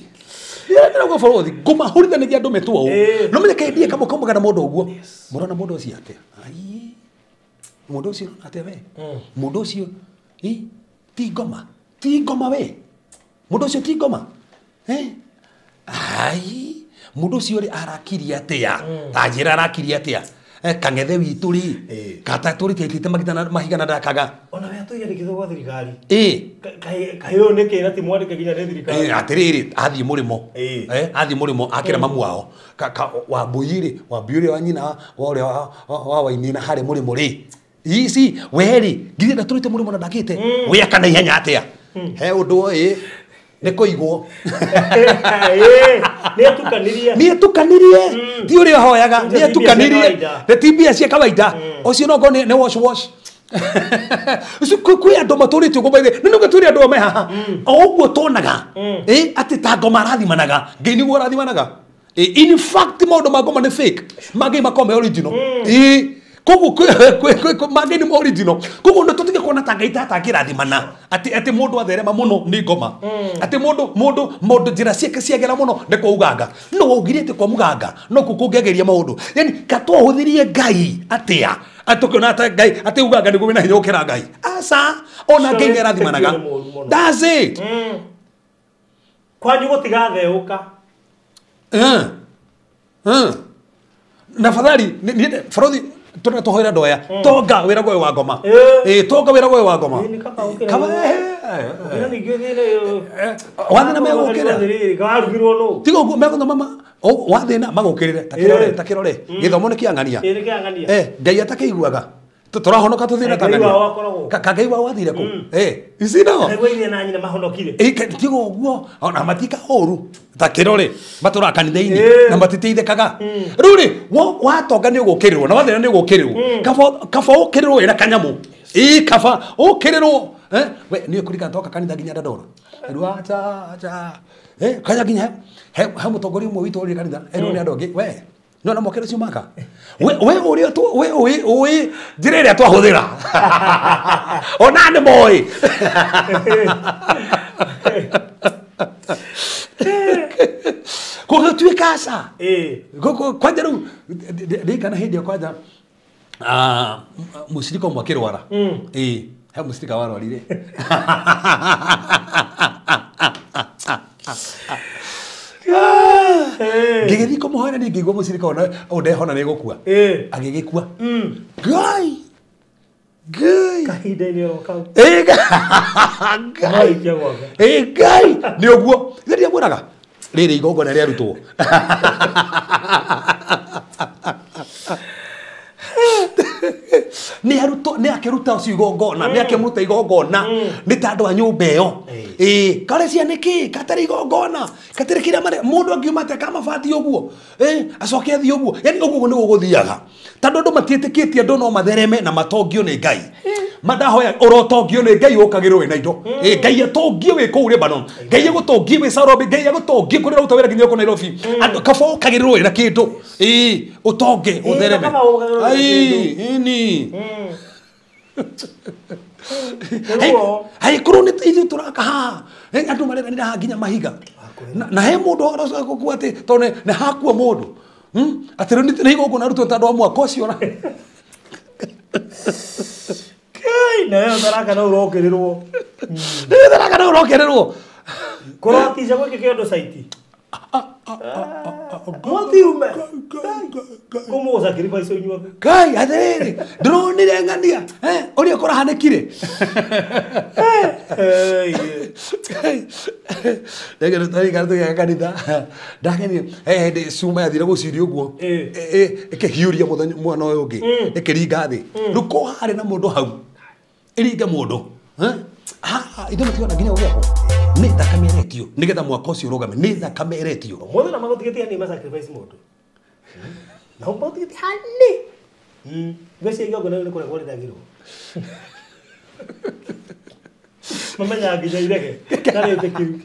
ndira kwa barothi ngoma horithanagia andu metwo u no menye kaidie kamo komagana mundu uguo murona mundu ucio ate ai mundu ucio ate we mundu ucio ti ngoma we mundu ucio ti ngoma ai mundu ucio ri arakiria atia tajira arakiria atia kangethe witu ri kata turi tete magitana mahigana ndakaga ona we atoire kithogo thirikari kayo ne kira ti mwandike ginya ne thirikari atiriri athie murimo athie murimo akira mamu wao wa buyiri wa nyina wa wainina hare murimo ri isi weri ngirenda turite murimo na ndakite we akana ihenya atia he undu ne koigwo ni atukanirie ti uri hoyaga ni atukanirie the tibia cia kawaida ocio no go ne wash kwi andu maturite ugo baithe ni nuga turi andu me haha oguo tonaga ati ta ngoma rathimanaga Ngai niguo rathimanaga in fact maundu ma ngoma ni fake magi makome original koguo magi ni original koguo ndo tutige kuona ta Ngai tata akirathimana ati mundu atherema muno ni ngoma ati mundu njira ciake ciagera muno ni kuuganga no ugire ati kwa muganga no kukungegeria maundu yani katwahuthirie Ngai atia atukiona ata Ngai ati uganga ni gwina hinya ukira Ngai asa ona Ngai arathimanaga that's it kwanyu gutigatheuka na fadhali Farodhi tunatohoera ndoya tonga wira gwe wa ngoma tonga wira gwe wa ngoma ni kama ukira kama ina ni githine wathina megukira garugirwo no tigo mego mama wathina magukirire takirore githomo ni kiangania ni kiangania ngai atakeiguaga turahonoka tuthina tangania kagai wa wathire ku isino ngai na nyina mahonokire tigo guo ona matika horu takirore matura kanitha-ini na matiteithekaga ruri watonga ni ugukirirwo na wathina ni ugukirirwo kaba ukirirwo ina kanyamu kaba ukirirwo we ni kurika toka kanitha ginya ndadora ruacha kanya ginya he mutongoria umwe witu uri kanitha ni andongi we no na mokere cio maka we uri tu we njire twa huthira ona ni boy ko tu casa kwanja ru ndikana hindi kwanja musirika mwakirwara he musirika warwarire ngigithii kumuhoera ni ngigwa musirika ona ndehona ni gukua agigikua ngai kahinda-ini o kau ngai ni uguo thiria mwiraga riri igongona riarutwo ni aruto ni akiruta ucio igongona ni akimuta igongona ni tandu a nyumba iyo kare cia niki katari igongona katari kira mare mundu angiumate kama fati uguo acoke athi uguo yani uguo ni guguthiaga tandu andu matietikitie andu no mathereme na matongio ni ngai madahoya urotongio ni ngai ukagirwo na indo ngai atongio wi kuu Lebanon ngai agutongio wi Sarobi ngai agutongio kuri ruta wira nginya ko Nairobi andu kaba ukagirwo na kindu utonge uthereme ini hai kuru ni ithu turaka ha andu marenganira ha nginya mahiga na he mundu aracoka gukua ati tone ne hakua mundu ati ru ni igongona arutwo tandu mwaka ucio na na yo taraka no urokerirwo taraka no urokerirwo kurotisha gwiki kiondo saiti moti ume como sacrifice unywa kai athiri ndronire ngania uri ukora hanekire ndege rutari kartu ya kanitha ndakeni ndi suma yathire guciria uguo ikihiuria muthenya mwana uyu ungi ikiringa thi ruko hari na mundu hau iringa mundu indo mationa nginya ugiako ni thakame eretio nigetha mwaka ucio urugame ni thakame eretio mundu na magotigeti hani ma sacrifice mundu na upotigeti hani ngweci igongona ni kure kure thagirwo mamenya nginya irege kare tekiru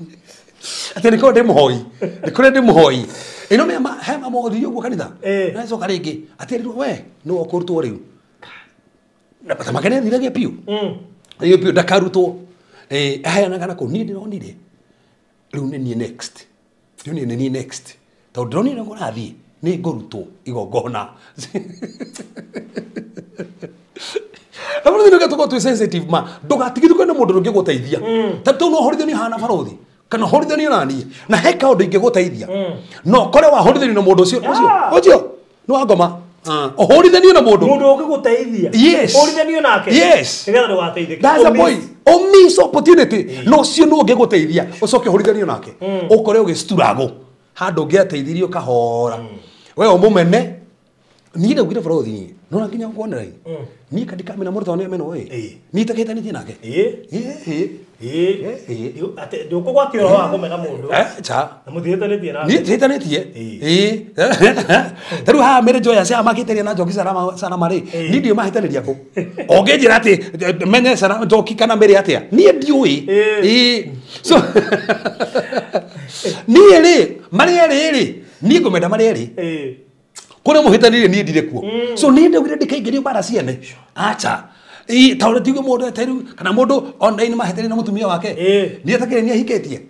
ati ni ko ndi muhoi ni kure ndi muhoi ino me he ma modi uguo kanitha na so karingi ati we no okurutwo riu na patamagene ndirege piu iyo piu ndakarutwo haya nagana ko ni ndironire riu ni next riu ni next to ndronire ngo rathi ni ngorutwo igongona Abro dino gato ko sensitive ma ndugatigithukwe na mundu ngiguteithia tatu no horithio ni hana Farothi kana horithio ni nani na heka undu ingiguteithia no kore wa horithio na mundu ucio no angoma horithio na mundu ukiguteithia yes horithio nake yes nigetha ndugateithike that's the point miss opportunity no cio no ngiguteithia ucoke horithio nake ukore ugisturagwo handu ngiateithirio kahora we omumene ni nda gwira Farothi no na nginya kuonera ni kadika mina murto ne meno ni taketa ni tinake ate ndoko gwatiro wa komena mundu cha na muthieta ne tiena ni tieta ne tie taru ha mere joya cia makiteria na joki sana mari ni ndio mahitaniria ko ongenjira ati menye sana joki kana mere atia ni ndiui so ni eri mari eri ni ngomenda mari eri kore muhitanire ni ndire kuo so ni ndagire ndikaingirio bara ciene acha taure tiuge mundu eteru kana mundu online mahitani na mutumia wake ni atakire ni ahiketie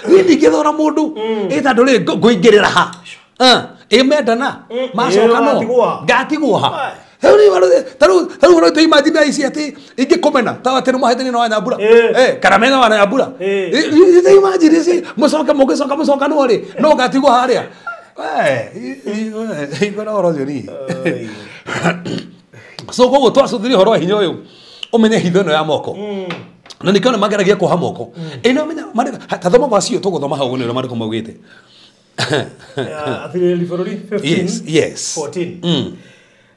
ni ndikethora mundu ita nduri nguingirira ha Imendana. Macoka no. Gatigwo ha. Taru ro imagine isi ati ingikomena ta ati no mahete ni no Nyambura karamena wa Nyambura imagine isi mucoka no ri no gatigwo haria igora oro jori so koguo twacuthiri horo hinya uyu umenye hitho no ya moko na nikona mageragia kuha moko ino menya tathoma macio tuguthoma hau ni mariko maugite Afirili Forori 15 yes 14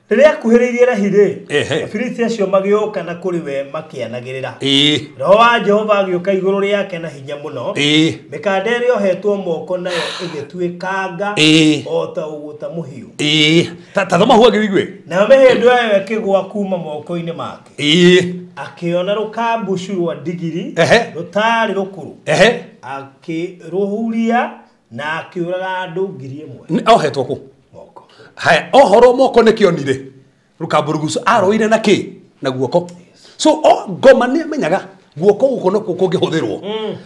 Riria kuhiririe rahire afiriti acio magioka na kuri we makianagirira roho wa Jehova agioka iguru riake na hinya muno mikande ri ohetwo moko nayo igituikanga ota uguta muhiu tathoma hu agigwe na mehendu ayo akigwa kuma moko-ini make akiona rukambushu rwa digiri rutari rukuru akiruhuria na akiuraga andu 1000 ohetwo ku haya ohoro moko nekionire rukamburugusu aroire na ki na guoko so ngoma ni menyaga guoko guko no kungihũthĩrwo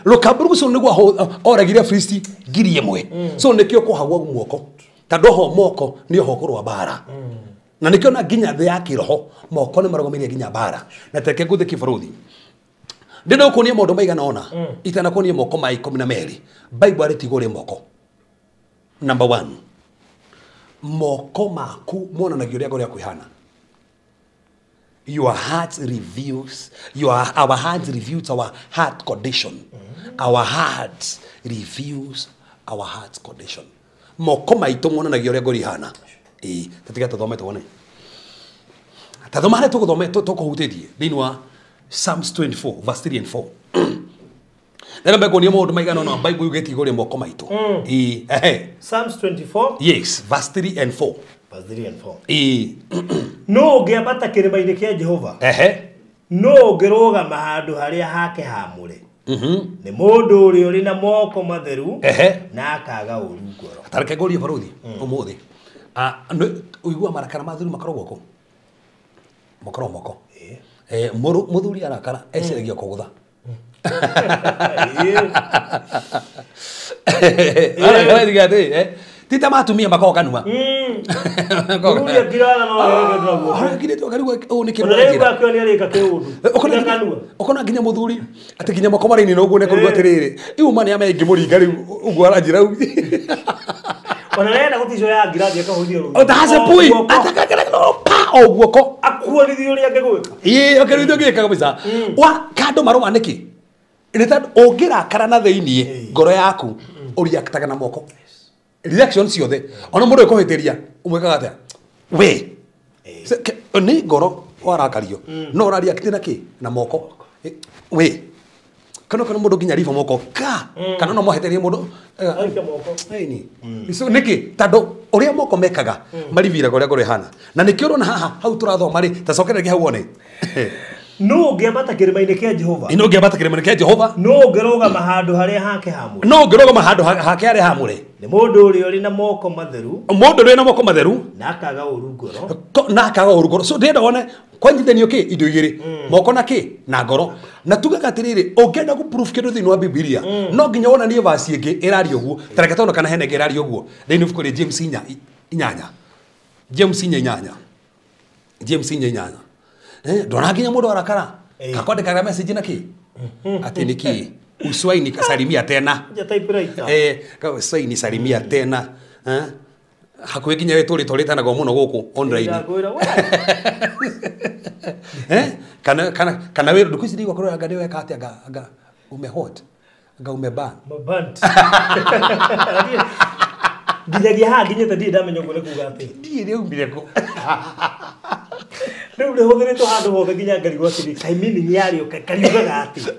rukamburugusu niguo oragire Filisti 1000 so nikio kuhagwa guoko tando ho moko ni ho kurwa bara na nikio na ginya the ya kiroho moko ni marogomeria ginya bara na teke nguthe kibaruthi ndino kunia maundu maigana ona itana kunia moko mai 12 Bible aritigore moko number 1 moko maku monanagia uria goria kwihana your heart reveals our heart reveals our heart condition our heart reveals our heart condition moko maitu monanagia uria gori hana tatiga tuthome tuone tathoma hare tuguthome tukuhutithie thini wa Psalms 24 verse 3 and 4 Nena mbego ni maundu maigana ona Bible yugeti igore moko maitu Psalms 24 yes verse 3 and 4 verse 3 and 4 no ngiambata kirima-ini kia Jehova no ngiruga mahandu haria hake hamure ni mundu uri uri na moko matheru na akaga uru ngoro tareke gori baruthi umuthi uigua marakara matheru makoragwo ko moko muthuri arakara eciragia kugutha tita matumia makoka numa kuruya kirala no hakire to karibu ni kiro ngira kwa ni rika keudu okona ginya muthuri ati ginya makomara-ini no gune kuruga tiriri iu mani amengi muringa riu ugu aranjira ona renda gutico ya ngirathi akahuthia ru otahase pui atakagera no pa oguoko akuonithio ria ngegwika okeruithio ngika kabisa wa kando maroma niki nita ongirakara na thiini ngoro yaku uriaktaga na moko reaction ciothe ona mundu ekuhitiria umwekaga atia we ni ngoro warakario no urareact na ki na moko we kana mundu ginya rifa moko kana no muhitirie mundu aika moko ni so niki tando uria moko mekaga marivira goria gore hana na niki urona haha hau turathoma ri tacokere hau one no ngiambata kirima-ini kia Jehova no ngiambata kirima-ini kia Jehova no ngiruga mahandu haria hake hamure no ngiruga mahandu hake haria hamure ni mundu uri na moko matheru na akaga uru ngoro so ndenda wone kwanjithanio ki indo igiri moko na ki na ngoro na tugaga atiriri ungienda ku proof kindu thini wa Biblia no nginya wona ni verse ingi irari uguo tareke tona kana hene irari uguo thini of kuri James 8 ndona nginya mundu arakara kakwandikaga message na ki ati niki uswaini kasalimia tena uswaini salimia tena hakuwe nginya we turitanaga muno guku online kana we nduku cidi gwakorwo anga niwe kati anga umehot anga umeban nginyagia ha nginya tadi ndamenya ngone kuga ati ndire umbire ko Rĩu hũthĩrĩtwo handũ hothe nginya ngarigwo atĩrĩ kaĩ meaning yario kariugaga atĩ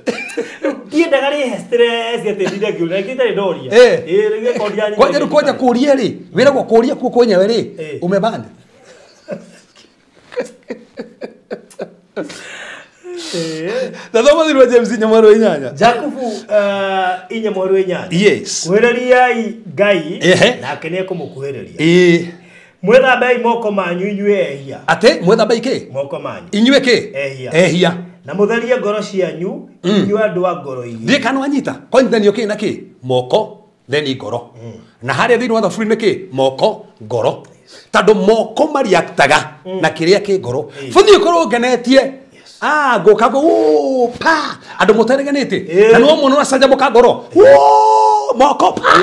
ndiendaga rĩhe stress atĩ ndinde ngĩũria ngĩtarĩ ndoria rĩu kodia nyingĩ kwanja kwanja kũria rĩ wĩragwo kũria kuo kwenyewe rĩ umebana Tathoma thirwa James Nyamwaru 8 Jakubu Nyamwaru 8 yes kuhereriai Ngai nake nĩ ekũmũkuhĩrĩria mwethambai moko manyu inyue ehia ate mwethambai ki moko manyu inyue ki ehia na mutherie ngoro cianyu inyue andu a ngoro igĩ ndikano anyita kwanyithanio ki na ki moko then ngoro na haria thiini wa thaburi niki moko ngoro tando moko mariaktaga na kiria ki ngoro futhi korwo ngenetie ngoka go pa andu mutereganite na no muno acanjamuka ngoro moko pa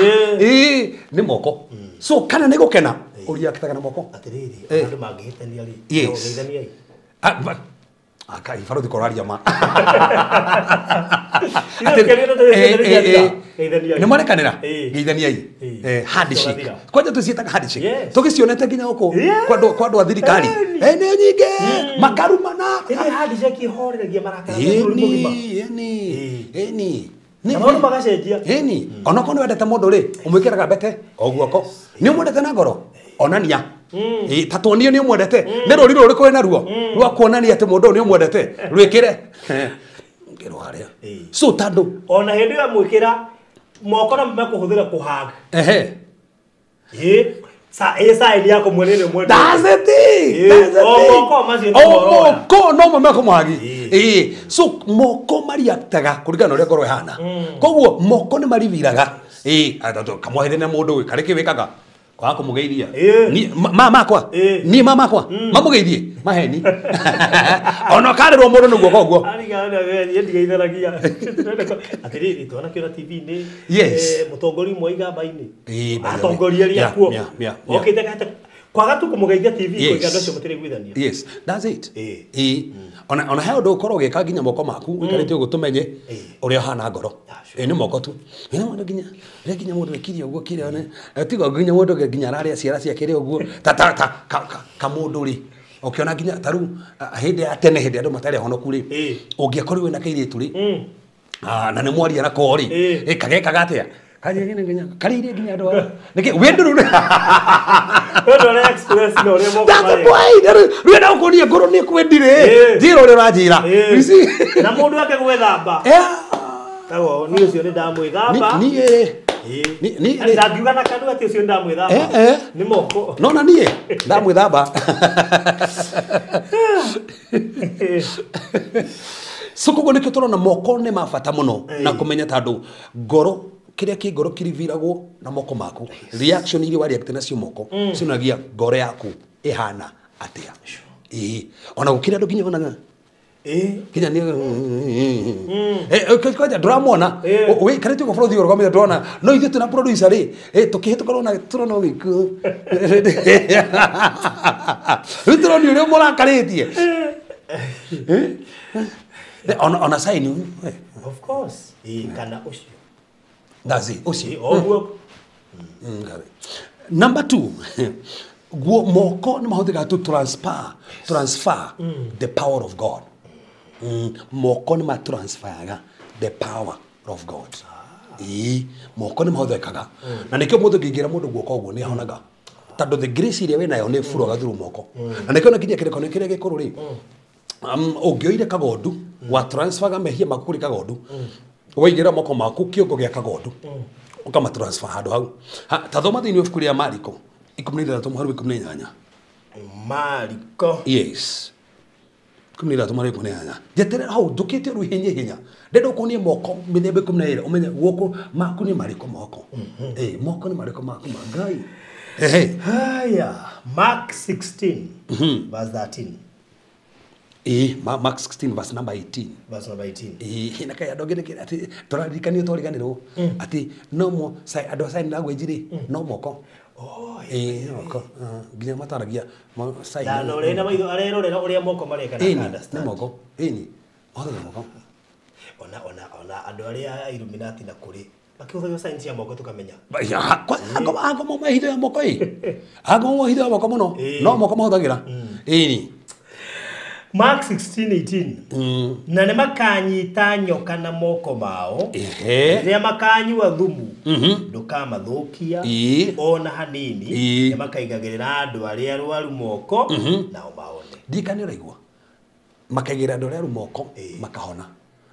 ni moko so kana ni gukena uriaktaga na moko atiriri andu mangihitania ri geithania akai faro de coraria ma ni mwana kanira geithania handshake kwaje tucietaga handshake tugicionete nginya huko kwa thirikari ni nyinge makarumana handshake ihoreragia marakara ni maundu magacenjia ona kono wendete mundu ri umwikiraga mbete oguoko ni umwendete na ngoro onania tatuonio ni umwendete ni ruriro uriku wina ruo rwa kuonania ati mundu ni umwendete rwikire ngiro haria so tandu ona hindi ya mwikira moko na mekuhuthira kuhag sa ili yako mwenene mwende that's it moko mazi moko no mama ko muhagi so moko mariaktaga kurigana uria ngoro ihana koguo moko ni mariviraga atatu kamwahirene mundu wi kare kiwikaga kwa kumugeithia ni mama kwa ni mama kwa mamugeithie maheni ona karirwo mundu niguo koguo arigana we yendigeitharagia atiriri tuona kira TV ni mutongori mwiga baini atongoria ria kuo okay takata kwaga tu kumugeithia TV ko gando cio mutire gwithania yes that's it ona he undu ukorwo gika nginya moko maku wikarite ugutumenye uria hana ngoro ni moko tu ina mundu nginya mundu ekiria uguo kiria ne tigo nginya mundu nginya raria ciara cia kire uguo ta mundu ri ukiona nginya taru hindi ya tene hindi andu matari honoku ri ungiakorwo wina kairitu ri na ni mwaria na kori kageka atia kaje ngine nginya karire nginya ndo niki wenduru ndo express no re moko that's why rwenda ukonia ngoro ni kwendire njira uri rajira na mundu wake gwethamba tawo ni ucio ni ndamwithamba ni ndagiuga na kandu ati ucio ndamwithamba ni moko no na nie ndamwithamba so kogo nikio turona moko ni mabata muno na kumenya tandu ngoro kiria ki ngoro kiriviragwo na moko maku reaction iri wari akitena cio moko sinagia ngoro yaku ihana atia ona gukira andu nginya onaga kinya ni kwaja ndramona we karete ko frothi orgo me ndona no ithu tuna producer ri tukihituka rona turona wiku turoni uri murakaritie ona sign of course kana ucio that's it ucio number 2 guo moko ni mahuthika to transfer the power of God moko ni matransferaga the power of God moko ni mahuthikaga na nikio mundu ngingira mundu guoko uguo ni ahonaga tando the grace iria we nayo ni furoga through moko na nikio nginya kireko ni kiria gikuru ri ungioire kagondu wa transferaga mehia makuri kagondu waigira moko maku kiongo gia kagondu ukama transfer handu hau tathoma thini of kuria Mariko 13:18 Mariko yes kumira tumare kuneanya jeterera hau ndukite ru hinya ndendo kunie moko mithembe 12 umenye guoko maku ni mariko moko moko ni mariko maku magai haya Mark 16 verse 13 Mark 16 verse number 18 ina kaya dogene kira ati torarikanio toriganiro ati no mo sai ado sai na gwejiri no moko moko ginya mataragia sai no rena maitho arerorera uria moko mareka na understand moko ni othe moko ona ando aria Illuminati na kuri bakihuthagia science ya moko tukamenya ago mo mahitho ya moko ago mo mahitho ya moko muno no moko mahuthagira ni Mark 16:18 na ne makanyita nyoka na moko mao ria makanyua thumu ndukamathukia ona hanini ne makaigagirira andu aria arwaru moko nao maone ndikani raigwa makaigira andu aria arwaru moko makahona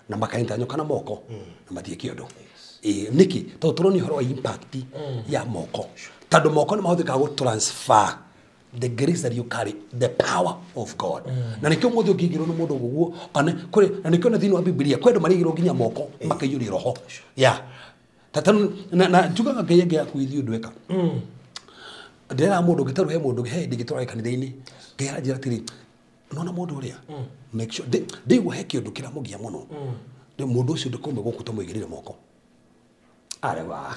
na makanyita nyoka na moko na mathie kiondo niki to turoni horo impact ya moko tando moko ni mahuthika go transfer the grace that you carry, the power of God. Na nikio muthu ngigiro no mundu guguo ana kuri na nikio na thini wa Biblia kwedo marigiro nginya moko makaiyuri roho ya tatanu na juga ngege akuithi ndweka ndera mundu gitaru he mundu he ndigitwara kanitha-ini ngera njira tiri nona mundu uria make sure they will heke ndu kira mugia muno de mundu ucio ndikumbe gukuta muigirire moko arewa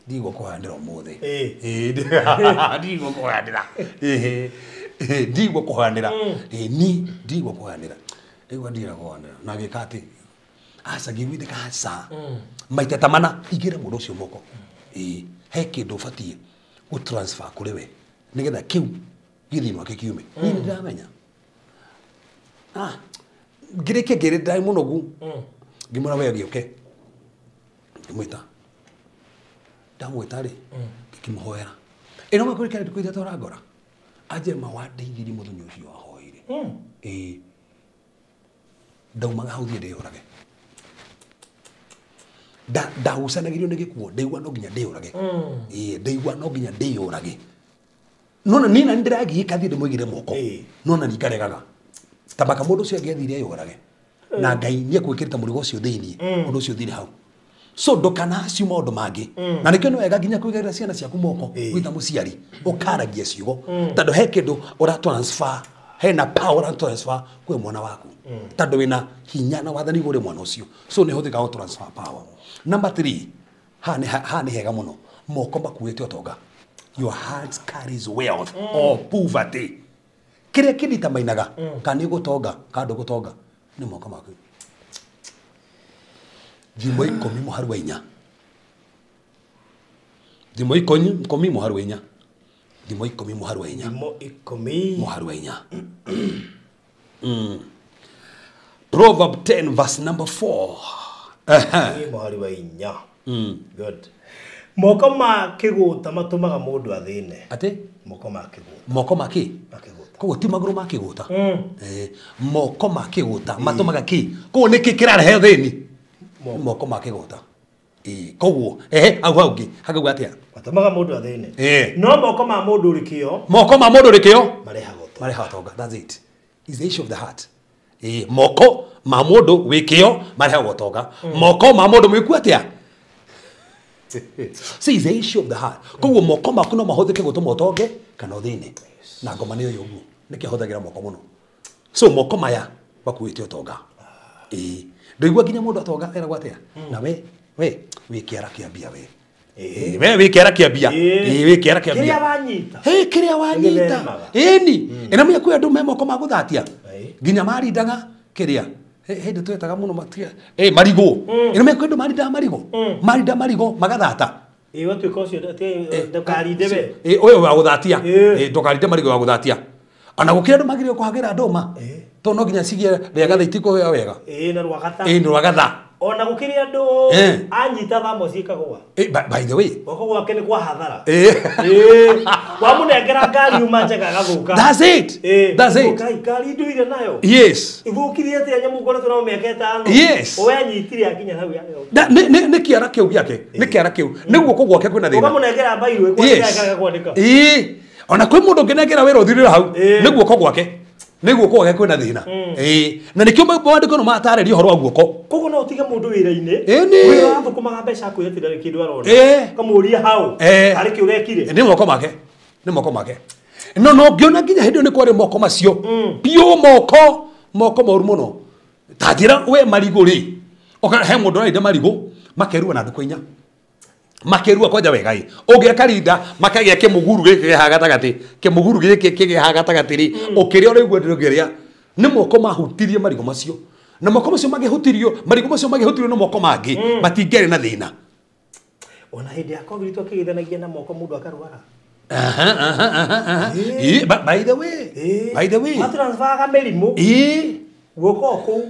ndigo kuhandira umuthi ndigo kuhandira ndigo kuhandira ni ndigo kuhandira ego ndira kuhandira na gikati asa giwide kasa maita tamana igire mundu ucio moko heke ndu fatie u transfer kuri we nigetha kiu githino kikiume ni ndamenya ngire ndai muno gu ngimura we gioke ngimwita ndamwita ri ngimhoera ino makuri kare tukwita toragora aje mawandeithiri muthunyu ucio ahoire ndaumaga hau thie ndiurage ndahucanagirio nĩ gĩkuo ndaigua no nginya ndĩũrage ndaigua no nginya ndĩũrage nona nina ndĩragiĩka thiĩ ndĩmũigĩre moko nona nikaregaga tabaka mũndũ ũcio angĩathire eyũrage na Ngai nĩekwĩkĩrĩte mũrigo ũcio thĩinĩ ũndũ ũcio thire hau so ndũkanaciu maũndũ mangĩ na nĩkĩo nĩ wega nginya kũigĩrĩra ciana ciaku moko wĩta mũciari ũkaragia ciugo tondũ he kĩndũ ũratransfer hena power transfer kwĩ mwana waku tondũ wĩna hinya na wathani igũrĩ mwana ũcio so nĩ hũthĩkaga transfer power. Number 3, ha ni hega muno moko makuĩte ũtonga. Your heart carries wealth or poverty. Kĩrĩa kĩnditamainaga kana nĩ gũtonga kana ndũgũtonga nĩ moko maku. Thimo 10 mũharu wa 4. Thimo 10 mũharu wa 4. Thimo 10 mũharu wa 4. Thimo 10 mũharu wa 4. Proverb 10 verse number 4. Mũharu wa 4. Good. Moko ma kĩgũta matumaga mũndũ athĩne. Ati? Moko ma kĩgũta. Moko ma kĩ? Makĩgũta. Koguo ti magũrũ ma kĩgũta. Moko ma kĩgũta matumaga kĩ? Koguo nĩ kĩ kĩrarehe thĩni? Moko ma kĩgũta. Koguo au haugi hagauga atia? Matumaga mũndũ athĩne. No moko ma mũndũ ũrĩ kĩo. Moko ma mũndũ ũrĩ kĩo? Marehaga ũtonga. That's it. It's the issue of the heart. Moko ma mũndũ wĩ kĩo marehaga ũtonga. Moko ma mũndũ mwĩku atia? See, it's the issue of the heart. Koguo moko maku no mahũthĩke gũtũma ũtonge kana ũthĩne. Na ngoma nĩ ũyũ ũguo. Nĩkĩ hũthagĩra moko mũno. So moko maya bakuĩte ũtonga. Ndũigua nginya mũndũ atonga eragwo atia? Na we wĩ kĩara kĩa mbia we. We wĩ kĩara kĩa mbia. Wĩ kĩara kĩa mbia. Kĩrĩa wanyita. Kĩrĩa wanyita. Ĩni. Ĩno mĩa kwĩ andũ me moko ma gũthatia. Nginya marindaga kĩrĩa. Hĩndĩ twetaga mũno matia. Marigũ. Ĩno mĩa kwĩ andũ marindaga marigũ. Marinda marigũ magathata. Watuĩka ũcio ndũkarinde we. Ũyũ wa gũthatia. Ndũkarinde marigũ wa gũthatia. Ona gũkĩra andũ magĩrĩirwo kũhagĩra ndũma. Tondũ no nginya cigie rĩagatha itikũhĩa wega. Na rwagatha. Rwagatha. Ona gũkĩrĩ andũ anyita thamo ciĩkagwo. By the way. Goko gwake nĩ kwa hathara. Wamũnengera ngari uma njega agathũka. That's it. That's it. Ngari ndũire nayo. Yes. Ithũkirie atĩa nyamũ ngoretwo na mĩaka 5. Yes. Owe anyitire akinya hau yayo. Nĩ kĩara kĩu gĩake. Nĩ kĩara kĩu. Nĩguo kũ gwake kwĩna thĩna. Ũkamũnengera mbairũ ĩkwandĩka kwandĩka. Ona kwĩ mũndũ ũngĩnengera wĩra ũthirĩra hau. Nĩguo kũ gwake. Nĩguo kũ gwake kwĩna thĩna. Na nĩkĩo maandĩko no matarĩria ũhoro wa guoko. Koguo no ũtige mũndũ wĩra-inĩ. Wĩra wa thũkũmaga mbeca kwĩyetĩra kĩndũ arona. Kamũria hau. Harĩ kĩ ũrekire. Nĩ moko make. Nĩ moko make. No ngĩona nginya hĩndĩ ĩyo nĩ kwarĩ moko macio. Piũ moko moru mũno. Tanjĩra we marigũ rĩ. He mũndũ ũrarinda marigũ makerua na ndũkũ 4. Makerua kwanja wega ĩ. Ũngĩaka rinda makagĩa kĩmũguru gĩkĩ kĩhaha gatagatĩ. Kĩmũguru gĩkĩ kĩhaha gatagatĩ rĩ. Ũkĩrĩa ũrĩgua ndũngĩrĩa. Nĩ moko mahutirie marigũ macio. Na moko macio magĩhutirio, marigũ macio magĩhutirio na moko mangĩ matingĩarĩ na thĩna. Ona hĩndĩ ya COVID twakĩgithanagia na moko mũndũ akarwara. By the way. Matransferaga mĩrimũ. Guoko kũu.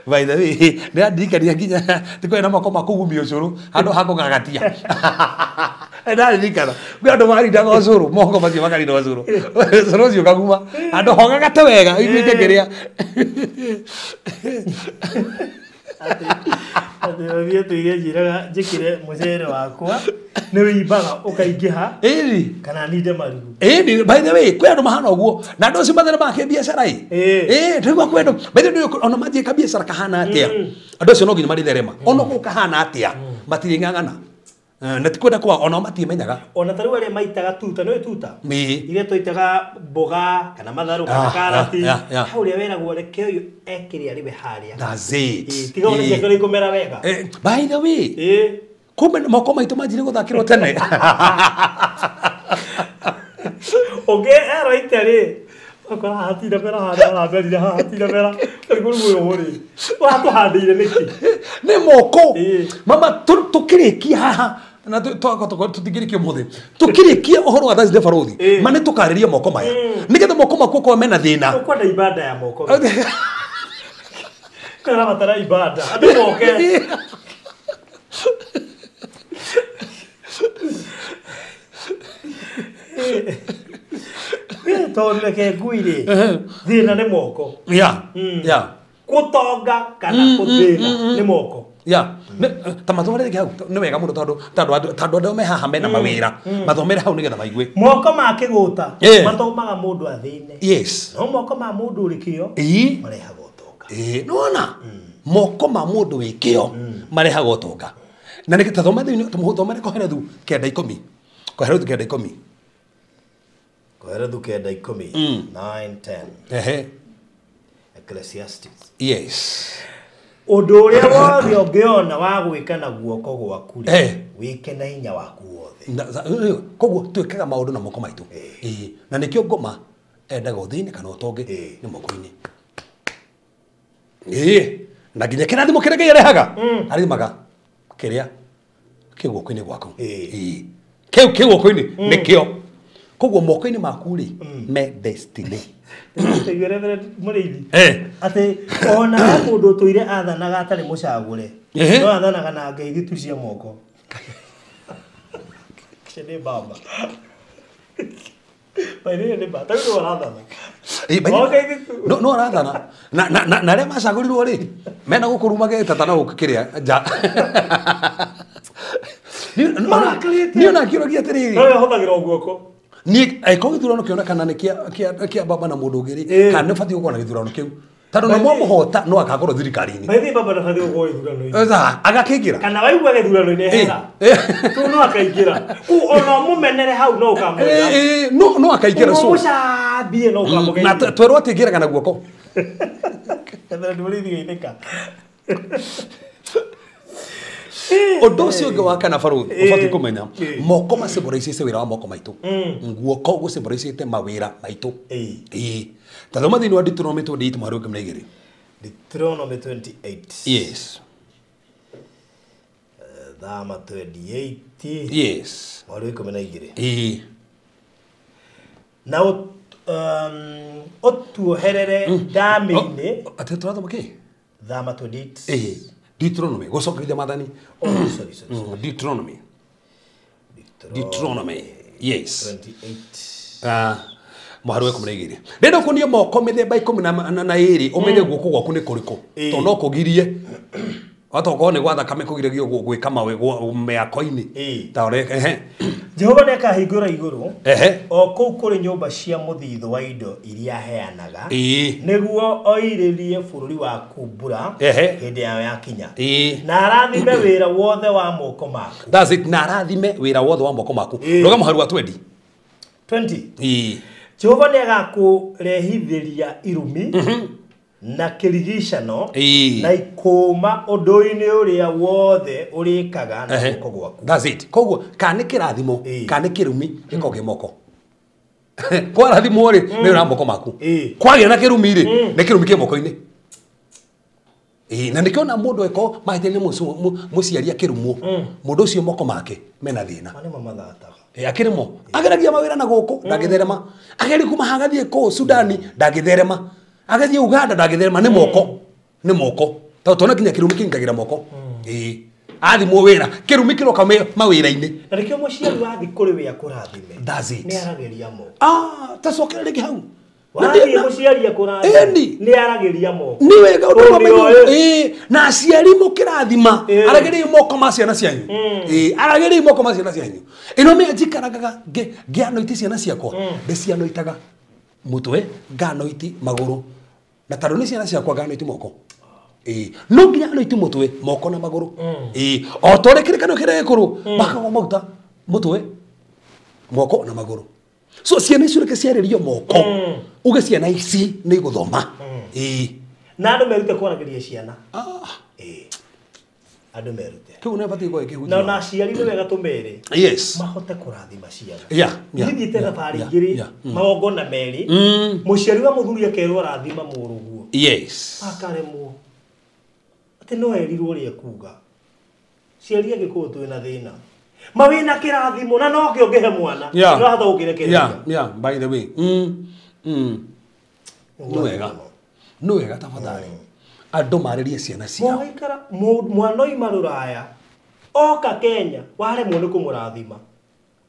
By the way, nĩandirikania nginya tĩkwĩ na moko ma kũgumia ũcũrũ handũ ha kũgagatia. Nĩndaririkana kwĩ andũ marindaga ũcũrũ moko macio makarinda ũcũrũ ũcũrũ ũcio ũkaguma handũ ha ũgagate wega iguĩke kĩrĩa. Ndio tuigejiraga njikire mucere wakwa ni wibaga ukaingiha kana ninde marigu by the way kwendo mahana uguo na ndo simbadere make biashara ndiko kwendo by the way ona maji ka biashara kahana atia ando cio no nginya mari therema ona ko kahana atia matiri ngangana na tikwenda kwa ona mati menyaga ona taru ari maitaga tuta no tuta ile toitaga boga kana matharu kana karati hauria wera gworeke uyu ekiri ari beharia that's it tiga ona yekore kumera wega by the way kumbe moko maitu majire guthakirwo tene ero itari akora hatira pera hada beri hatira pera nguru nguru watu hadire niki ne moko mama tukirikia haha na tutigirikie muthe tukirikia uhoro wa Thursday Barothi mane tukariria moko maya nigetha moko maku ko mena thina ukwenda ibada ya moko kana matara ibada andi moke tonle ke guire thina ne moko kutonga kana kuthina ne moko tamathomere hau ni wega muno tondu andu me haha mena mawira mathomere hau nigetha maigue moko makiguta mathomaga mundu athine yes no moko ma mundu urikio marehaga utonga nona moko ma mundu wikio marehaga utonga na nikitathoma thini tumuthomere koherethu kenda 10 koherethu kenda 10 koherethu kenda 10 9 10 Ecclesiastes yes undu uria wothe ungiona wa gwika na guoko gwaku wike na hinya waku wothe koguo twikaga maundu na moko maitu na nikio ngoma endaga uthini kana utonge ni moko-ini na nginya kirathimo kiria Ngai arehaga arithimaga kiria kiguoko-ini gwaku kiu kiguoko-ini nikio koguo moko-ini maku ri me destiny murithi ati ona mundu tuire athanaga atari mucagure no athanaga na ngeithi tu cia moko kene baba baire ne bata ndo arathana no arathana na re macagurirwo ri mena gukurumage tatana gukiria ja ni ona kirogia atiri no hothagira guoko ni aiko githurano kionekana ni kia baba na mundu ngiri kana fati gukona githurano kiu tondu no muhota no akakorwo thirikari-ini baithi baba na fati gukona githurano-ini agakingira kana waigua githurano-ini hega tu no akaingira ona mumenere hau no ukamwira no akaingira so mucambie no ukamwira na twerwo atingira kana guoko kana ndurithi githika undu ucio ungi wa kana Barothi ubati kumenya moko macimboricite wira wa moko maitu guoko gucimboricite mawira maitu tathoma thini wa Deuteronomy 28 mwari wa 12 Deuteronomy 28 yes thama 28 yes mwari wa 12 na otuoherere ndami-ini ati turathoma ki thama 28 Deuteronomy gucokeria mathani sorry Deuteronomy yes 28 mwari wa 12 ndenda kunia moko mithemba 12 umenye guoko gwaku ni kuriku to no kugirie watokorwo ni gwatha kame kugiragio gwika mawe meako-ini ta ureke Jehova ni akahingura iguru o kuu kuri nyumba cia muthitho wa indo iria heanaga niguo oiririe bururi waku mbura hindi yayo yakinya na arathime wira wothe wa moko maku that's it na arathime wira wothe wa moko maku roga muhari wa 20 Jehova ni agakurehithiria irumi na kirigicano na ikuma undu-ini uria wothe urikaga na guoko gwaku that's it koguo kana kirathimo kana kirumi gikoge moko kwa rathimo ri ni ura moko maku kwagia na kirumi ri ni kirumi ki moko-ini na nikiona mundu eko mahitene muciaria kirumo mundu ucio moko make mena thina mane mamathata akirimo ageragia mawira na guku ndagitherema ageri kuma hagathie ko Sudani ndagitherema agathie Uganda ndagitherema ni moko to tona kinya kirumi kingagira moko athimo wira kirumi kiroka mawira-ini na nikio muciari wathi kuri wia kurathime that's it ni arageria moko tacokera rigi hau Wani muciaria kura. Ni aragiria moko. Ni wega undu na aciari mukirathima aragiria moko ma ciana cianyu. Aragiria moko ma ciana cianyu. Ino me njikaraga ngiano iti ciana ciakwa. Ndiciano itaga mutwe, ngano iti maguru. Na taro ni ciana ciakwa ngano iti moko. No nginya no iti mutwe, moko na maguru. O tore kirikano kirekuru, bakago mauta mutwe, moko na maguru. So ciana icio reke ciarĩrio moko. Uge ciana ici nĩ igũthoma. Na andũ merute kwarageria ciana. Andũ merute. Kĩu nĩ batiĩ gwa kĩhunjio. Na aciari nĩ wega tũmere. Yes. Mahote kũrathima ciana. Nĩthiĩte thabarĩ igĩrĩ, magongona merĩ. Mũciari wa mũthuri akerwo arathima mũrũguo. Yes. Akaremwo. Atĩ no erirwo ũrĩa kuga. Ciari agĩkũũ twĩna thĩna. Mawina kirathimo na no kiongehe mwana no hatha ukirekereria by the way no wega tafadhali andu maririe ciana cia moikara mwana imaruraya oka Kenya ware mundu kumurathima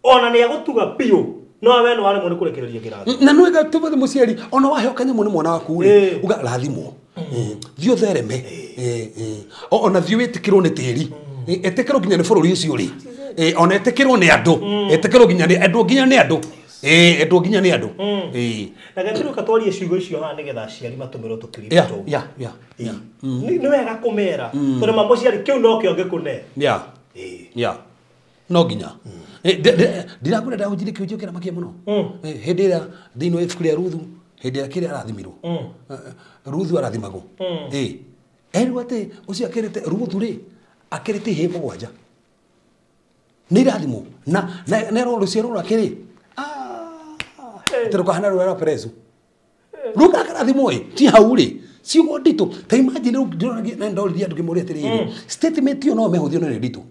ona ni agutuga piu no we no ware mundu kurekereria kirathimo na no wega tubothe muciari ona waheoka nyamu ni mwana waku ri uga rathimo thio thereme ona thio witikirwo ni tiri etikirwo ginya ni bururi ucio ri ona etekirwo ni andu etekirwo ginya ni andu ginya ni andu andu ginya ni andu na gathiru katwarie ciugo icio ha nigetha ciari matumirwo tukiripo ni wega kumera tore mambo ciari kiu no kionge kune no ginya ndirakunda ndahunjire kiunjio kira makia muno hindi ira thiini wa ibuku ria Ruthu hindi ira kiri arathimirwo Ruthu arathimago erwo ati ucio akirite Ruthu ri akirite he mugwanja ni rathimo na ro rucio ro akiri tero kahana ro perezu ruka karathimo ti hauri ciugo ndito ta imagine na ndorithia ndu kimuri atiri statement yo no mehuthio no ndito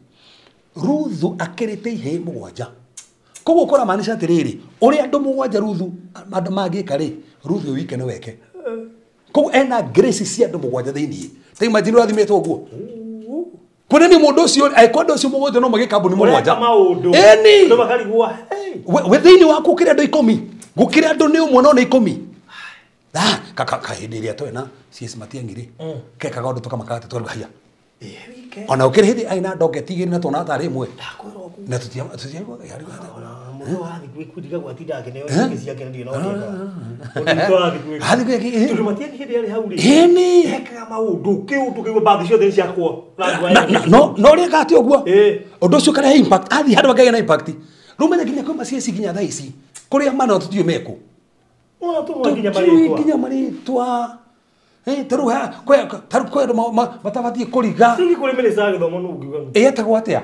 Ruthu akirite he mugwanja koguo kora maanisha atiriri uri andu mugwanja Ruthu andu magika ri Ruthu wike no weke koguo ena grace cia andu mugwanja thiini ta imagine rathimetwo uguo Kuna ni mundu ucio aikondo ucio mugothe no magika mbuni mugwanja eni ndo makarigwa withiini waku kire andu 10 gukire andu ni umwe no ni 10 kaka hindi iria twena cs matiangiri keka gaundu tukamakate twaruga ona ukire hindi aina ndoge tigiri na tona tari imwe na tutia yari mundu wathi gwikudiga gwatinda ngeneo ngisia ngendio no ndio hathi gwiki tundu matiangi hindi yari hauri eni eka maundu kiu bathi ciothe ciakwo no ri gati oguo undu ucio kare impact athi handu bagaya na impact rumenya ginya kwa cs ginya thaa ici kuria mana tutio meko ona tu ginya maritwa taruha taru matabatie kuriga sigi kuri minister githomo nungiuga etagwo atia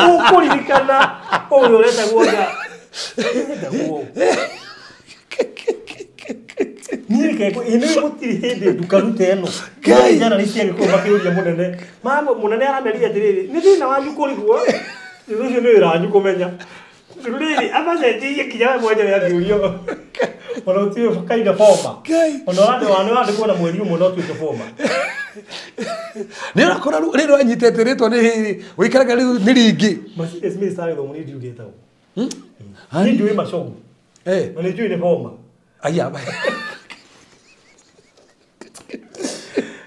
ukuririkana uyu uretagwo ga nirikeko ino gutiri hindi dukarute eno jana niciage ko bakiuria munene mama munene arameria atiriri ni thina wanyu kurigwo rucio ni iranyu kumenya ruriri abacetie kinya mwenye ya giurio ona utio kaida forma ona wande kuona mweri umwe no tuite forma ni rakora rero anyitete ritwa ni wikaraga ni ringi Mercedes Benz sare do muni diu detao ni diu mashogu ni diu ni forma aya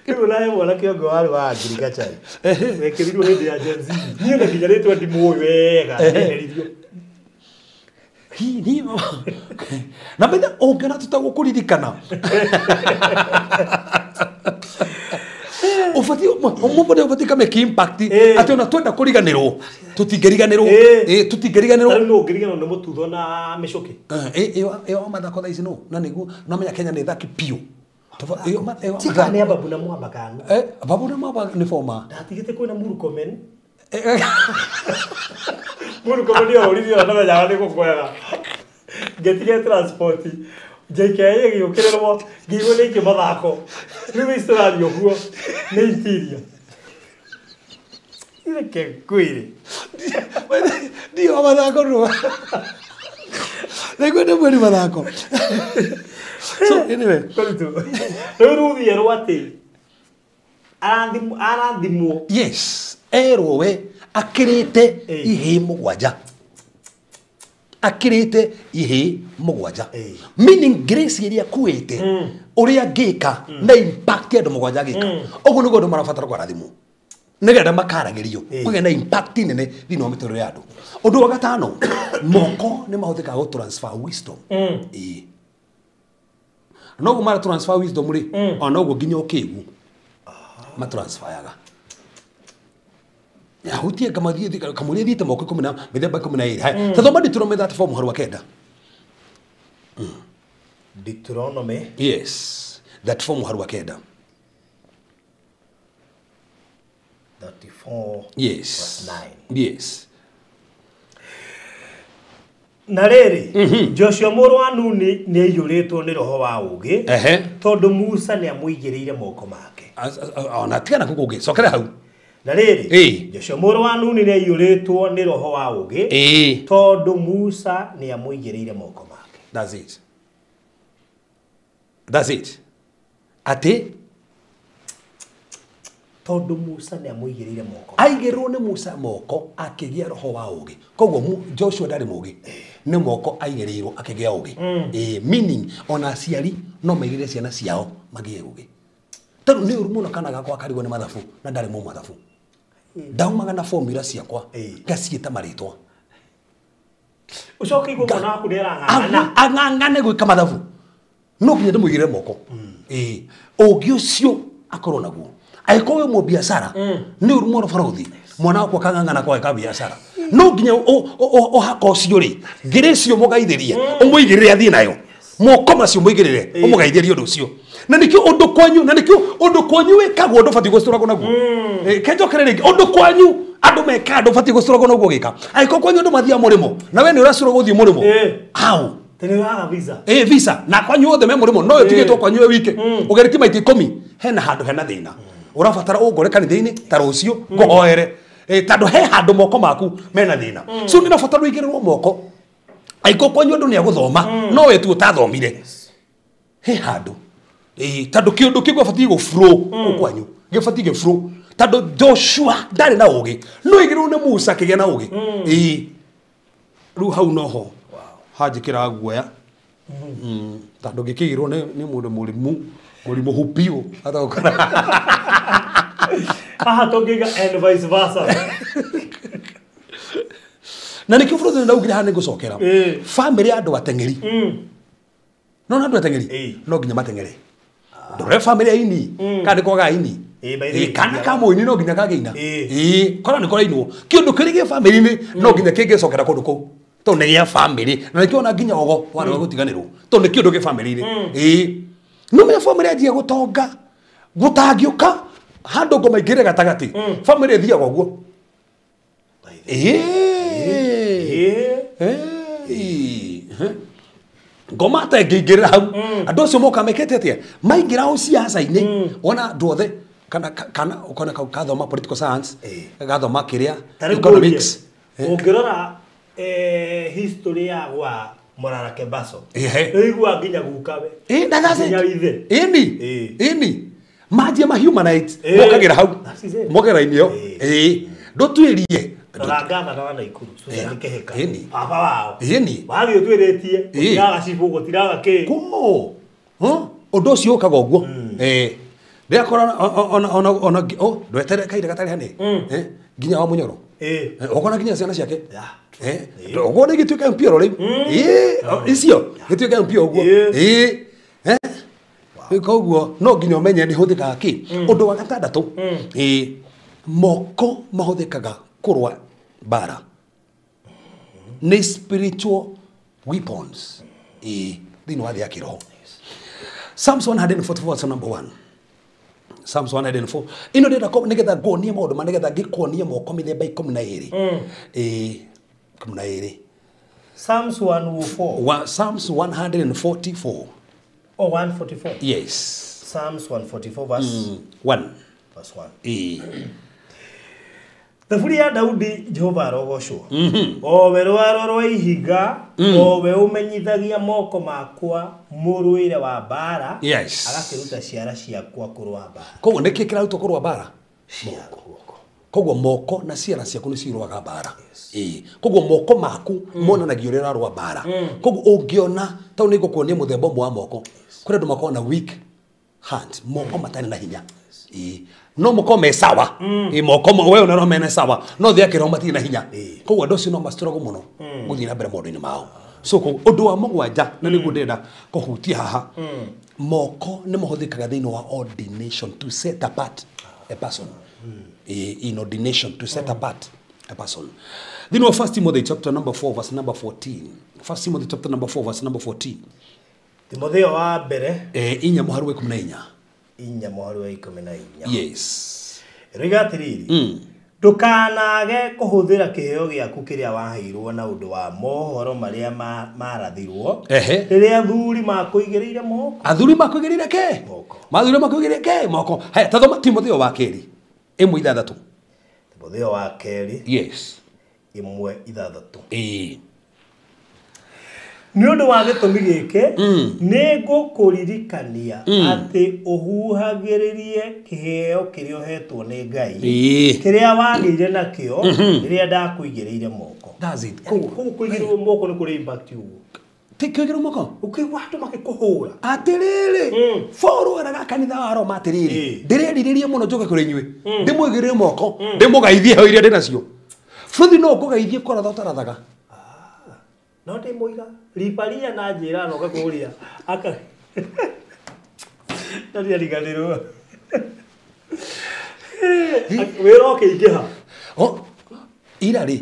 Kibu nae wala kiongo wale wa agriculture wekirirwo hindi ya Gen Z ni na kinya ritwa ndimu wega neririo ni na benda ongera tutagukuririkana ufati ufati kama impact ati ona twenda kuriganirwo tutingeriganirwo tutingeriganirwo ari no ngiriganirwo ni mututho na micoki iyo mathako thaa ici no na niguo no menya Kenya ni thaki piu tika ni babu na mwamba kanu babu na mwamba ni forma ndatigite kwina Murkomen Murkomen yo uriyo na ya ni kukoyaga getire transport JKA giukirerwo gigo ni kimathako ni Australia guo ni interior ile ke kwiri ndio mathako no Rekwenda mweri mathako so anyway kolitu Ruthu yero ati arathimwo yes erwo we akirite ihe mugwanja akirite ihe mugwanja meaning grace iria kuite uria ngika na impact ya mugwanja ngika oguo nigo ndo marabatara kwarathimo nigenda makaragirio kuge na impact nene thino mitoro ya andu undu wa gatano moko ni mahuthika go transfer wisdom no go mara transfer wisdom ri ona ugo nginya ukigu ma transfer yaga ya hutie kama thie kamuria thiete moko 10 mithemba 12 hai tathoma Deuteronomy 34 muhari wa kenda Deuteronomy yes 34 muhari wa kenda 34 yes verse 9 yes na riri Joshua mũrũ wa Nuni nĩ aiyũrĩtwo nĩ roho wa ũũgĩ tondũ Musa nĩ amũigĩrĩire moko make ona tigana kukuge sokera hau na riri Joshua mũrũ wa Nuni nĩ aiyũrĩtwo nĩ roho wa ũũgĩ tondũ Musa nĩ amũigĩrĩire moko make that's it ati tondũ Musa nĩ amũigĩrĩire moko aigĩrwo nĩ Musa moko akĩgĩa roho wa ũũgĩ koguo Joshua ndarĩ mũũgĩ nĩ moko aigĩrĩirwo akĩgĩa ũũgĩ meaning ona aciari no maigĩrĩre ciana ciao magĩe ũũgĩ tondũ nĩ ũru mũno kana gakwa karigwo nĩ mathabu na ndarĩ mũ mathabu ndaumaga na formula ciakwa ngaciĩta marĩtwa ucoke igwo mwana waku nĩ arang'ang'ana ang'ang'ane gwĩka mathabu no nginya ndĩmũigĩrĩre moko ũũgĩ ũcio akorwo naguo aiko we mo biashara ni urumo rofarothi mwana wako kang'ang'ana kwa ka biashara no nginya o hako cio ri ngirecio mugaithirie umuigirire athie nayo moko macio muigirire umugaithirie undu ucio na nikio undu kwanyu wekagwo undu fati gusturagwo naguo kenjokere ringi undu kwanyu andu meka andu fati gusturagwo naguo gika aiko kwanyu andu mathia murimo na we ni uracurwo guthie murimo au tene waga visa visa na kwanyu othe me murimo no tigitwo kwanyu we wike ugeriti maiti 10 hena handu hena thina urabatara ugore kanitha-ini ta rucio ngohoere tando he handu moko maku mena thina so ndina batara igirwo moko aiko kwanyu andu ni aguthoma no we tu utathomire he handu tando kiundu kigwa bati go flow kwanyu gibati ge flow tando Joshua ndari na ugi no igirwo ni Musa kigia na ugi ru hau noho hajikira guoya tando gikigirwo ni mundu murimu hupio hata ukana haha togiga and vice versa na nikio bũrũri ndaugira hane gucokera family andu atengeri no na andu atengeri no nginya matengere ndore family ini kandi kwaga ini kana kamo ini no nginya kageina kora ni kora inwo kiundu kirige family ni no nginya kingecokera kundu kou to ne ya family na nikio na nginya ogo wana gutiganirwo to ne kiundu ge family ni no me family athie gutonga gutangiuka handu ngoma igire gatagati family thia goguo ngoma ta ngingirira hau andu acio moka mekete atia maingira o siasa-ini ona andu othe kana ukona kathoma political science gathoma kiria economics ungirora history ya wa Morarake Baso igwa nginya gukawe ndagaze ini majia ma humanites mokagira hau mogera inio ndotwirie Rangana na Naikuru Susan Keheka papa wao bagi utwiretie yaga cibu gutiraga ki ko undu ucio ukaga uguo ndekora ona ndwetere kaire gatari hane nginya wa munyoro okona nginya ciana ciake ogo ni gituika mpiro riu icio gituika mpiro uguo koguo no nginya umenye ni huthikaga ki undu wa gatandatu moko mahuthikaga kurwa bara ni spiritual weapons thini wa thia kiroho Psalms 144 verse number 1 Psalms 104 ino ndenda nigetha ngonie maundu manigetha ngikonie moko mithemba 12 12 Psalms 104 Psalms 144 oh 144 yes Psalms 144 verse 1 verse 1 Thaburi ya Daudi Jehova arogocwo o we rwaro rwa ihiga o we umenyithagia moko makwa muruire wa bara yes agakiruta ciara ciakwa kurwa bara koguo niki kirauto kurwa bara koguo moko na ciara ciaku nĩ cirũaga mbara koguo moko maku monanagia ũrĩa ũrarũa mbara koguo ũngĩona tau nĩ ngũkuonia mũthemba ũmwe wa moko kũrĩ andũ makoragwo na weak hand moko matarĩ na hinya no moko me sawa moko we ũnarwo mena sawa no thĩ akĩrwo matirĩ na hinya koguo andũ acio no mastruggle mũno gũthiĩ na mbere maũndũ-inĩ mao so ũndũ wa mũgwanja na nĩguo ndĩrenda kũhutia haha moko nĩ mahũthĩkaga thĩinĩ wa ordination to set apart a person in ordination to set apart a person. Thĩinĩ wa 1 Timothy chapter number 4 verse number 14. 1 Timothy chapter number 4 verse number 14. Timotheo wa mbere inya mũhari wa 14. Inya mũhari wa 14. Yes. Rĩga atĩrĩrĩ. Ndũkanage kũhũthĩra kĩheo gĩaku kĩrĩa waheirwo na ũndũ wa mohoro marĩa marathirwo rĩrĩa athuri makũigĩrĩire moko. Athuri makũigĩrĩire ke? Moko. Mathuri makũigĩrĩire ke? Moko. Haya, tathoma Timotheo wa kerĩ. 1:6. Timotheo wa kerĩ. Yes. 1:6. Nĩ ũndũ wa gĩtũmi gĩkĩ nĩ ngũkũririkania atĩ ũhuhagĩrĩrie kĩheo kĩrĩa ũhetwo nĩ Ngai kĩrĩa wagĩire nakĩo rĩrĩa ndakũigĩrĩire moko. That's it. Kũigĩrĩrwo moko nĩ kũrĩ impact ũguo. Tikĩigĩrwo moko? Ũkĩigua andũ makĩkũhũra. Atĩrĩrĩ. Foro era kanitha wa Roma atĩrĩrĩ. Ndĩrerirĩrie mũno njoke kũrĩ inyuĩ. Ndĩmũigĩrĩre moko, ndĩmũgeithie ho iria ndĩ nacio. Bũthi no ngũgeithie kũratha ũtarathaga. No ndĩmũiga riparia na njĩra no gakũria aka ndarĩ ariganĩrwo wĩra ũkĩingĩha ira rĩ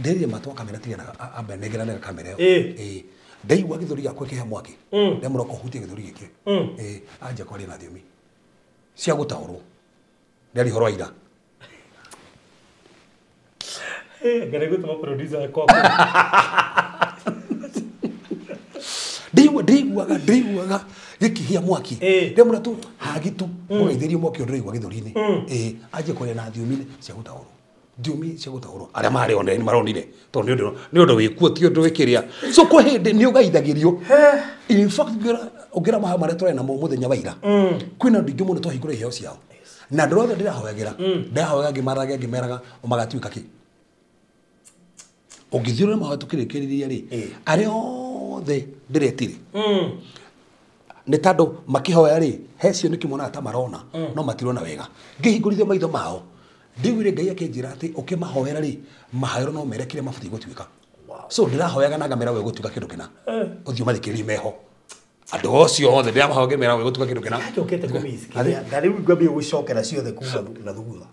ndĩrire matwa kamera tigana ambe negerane kamera ĩyo ndaigua gĩthũri gĩakwa kĩhe mwaki ndĩmũroka ũhutie gĩthũri gĩkĩ anja kwaria na thiomi cia gũtaũrwo ndĩrĩ horo ira ngare gũtũma producer kwa ndĩiguaga gĩkĩhia mwaki ndĩmũra tu hagitu mũgeithĩrie mwaki ũndũ ndĩigua gĩthũri-inĩ anje kwaria na thiomi cia gũtaũrwo thiomi cia gũtaũrwo arĩa marĩ online maronire tondũ nĩ ũndũ wĩkuo ti ũndũ wĩkĩrĩa so kwa hĩndĩ nĩ ũgeithagĩrio in fact ũngĩra maha marĩa tũrĩ namo mũthenya wa ira kwĩna andũ ingĩ mũno twahingũra iheo ciao na andũ othe ndĩrahoyagĩra ngĩmaraga ngĩmeraga magatuĩka kĩ ũngĩthiũrũra mahoya tũkĩrĩkĩrĩria rĩ arĩa othe ndĩretire nĩ tandũ makĩhoya rĩ hecio nĩ kĩmonaga ta marona no matirona wega ngĩhingũrithia maitho mao ndĩgwire Ngai akĩnjĩra atĩ ũkĩmahoera rĩ mahoero no mere kĩrĩa mabatiĩ gũtuĩka so ndĩrahoyaga na ngamera we gũtuĩka kĩndũ kĩna ũthiũ mathikĩrĩrie meho andũ ocio othe ndĩramahoya ngĩmera we gũtuĩka kĩndũ kĩna njokete kũmĩisikia ndarĩ ngambia gũcokera ciothe kuma na thutha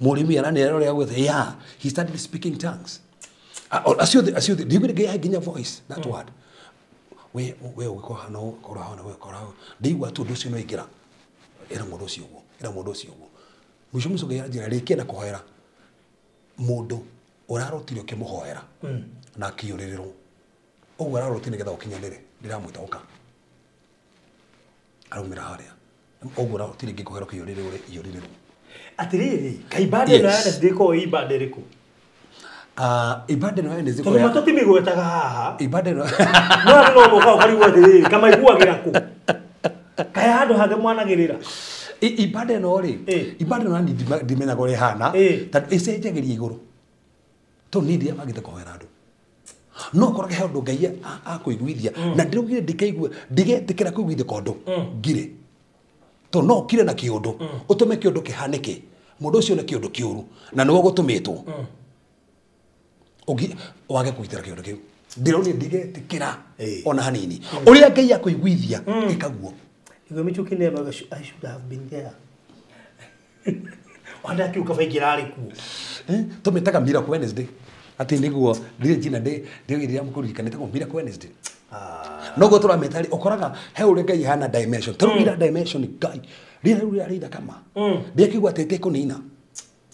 mũrĩmi aranĩra ũrĩa gwetha yeah he started speaking tongues acio ndĩgwire Ngai nginya voice that word we ũgĩkorwo hana ũkorwo hana we ũkorwo ndĩigua tu ũndũ ũcio no ingĩra era mũndũ ũcio ũguo mũico Ngai anjĩra rĩkia na kũhoera mũndũ ũrarotire ũkĩmũhoera na akĩũrĩrĩrwo ũguo ararotire nĩgetha ũkinyanĩre ndĩramwĩta ũka araumĩra harĩa ũguo ararotire ngĩkũhera ũkĩũrĩrĩrwo atĩrĩrĩ kaibande na Wednesday ko ibande rĩkũ ibande na Wednesday ko tondũ matũtimĩgwetaga haha ibande no no mũka ũkarigwo atĩrĩrĩ kama iguagĩra kũ kaya handũ hangĩ mwanagĩrĩra ibande no rĩ ibande no ndimenyaga ũrĩa hana tondũ ĩcenjagĩria igũrũ tondũ nĩ ndia magĩte kũhoera andũ no ũkorage he ũndũ Ngai akũiguithia na ndĩraugire ndikaigua ndigetĩkĩra kũiguithia kondũ ngire to no kire na kĩũndũ ũtũme kĩũndũ kĩhanĩke mũndũ ũcio nĩ kĩũndũ kĩũru na nĩwe gũtũmĩtwo wage kũgitĩra kĩũndũ kĩu ndĩronire ndigetĩkĩra ona hanini ũrĩa Ngai akũiguithia ĩkaguo Igwe michuki never I should have been there. Wanda kiuka faingira ari ku. Tumetaga Miracle Wednesday. Ati niguo ndire jina ndĩgĩrĩra mũkũririkanĩte ko Miracle Wednesday. No go tura metari okoraga he uri Ngai hana dimension. Tũrũgira dimension Ngai. Rĩrĩa rĩrĩa kama. Ndĩakigwa tete kũnina.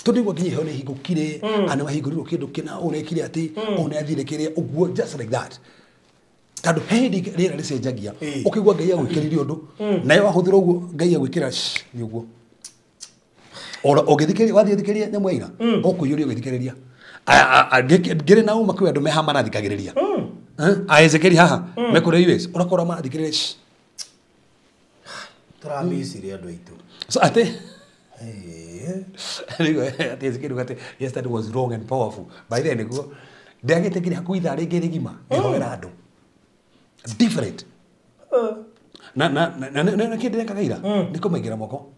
Tũndigwa nginya he nĩ hingũkire ana mahingũrirwo kĩndũ kĩna ũrekire atĩ ona athire kĩrĩa ũguo just like that. Tandũ hindi rĩera rĩcenjagia ũkĩigua Ngai agwĩkĩrĩria ũndũ nayo ahũthĩra ũguo Ngai agwĩkĩra nĩ ũguo ora ũgĩthikĩrĩria wathiĩ thikĩrĩria nyamũ ĩna ũkũiyũria ũgĩthikĩrĩria ngĩrĩ na uma kwĩ andũ meha marathikagĩrĩria Aezekeli haha mekũrĩa US ũrakora marathikĩrĩria Turamisiri andu aitu. So ate Eh. yesterday was wrong and powerful. By then go ndiagetekire hakuhi ithaa ringi rigima ngihoera andu different na kindi ndekaga ira ndikumaingira moko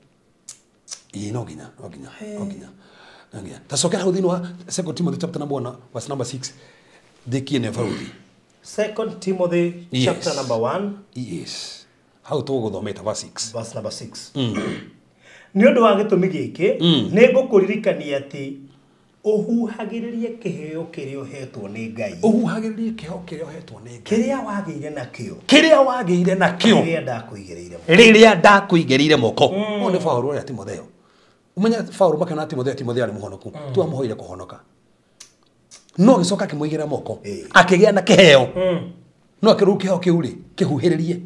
no nginya tacokera hau thiini wa 2 Timothy chapter number 1 verse number 6 thikie ne baruthi 2 Timothy chapter number 1 yes how tuguthometa verse 6 verse number 6 Nĩ ũndũ wa gĩtũmi gĩkĩ nĩ ngũkũririkania atĩ ũhuhagĩrĩrie kĩheo kĩrĩa ũhetwo nĩ Ngai. Ũhuhagĩrĩrie kĩheo kĩrĩa ũhetwo nĩ Ngai. Kĩrĩa wagĩire nakĩo. Kĩrĩa wagĩire nakĩo. Rĩrĩa ndakũigĩrĩire moko. Ũũ nĩ Paulo ũrĩa Timotheo. Umenya Paulo makana Timotheo arĩ mũhonoku. Tu amũhoire kũhonoka. No gĩcoka kĩmũigĩra moko. Akĩgĩa na kĩheo. No akĩrũu kĩheo kĩu rĩ kĩhuhĩrĩrie.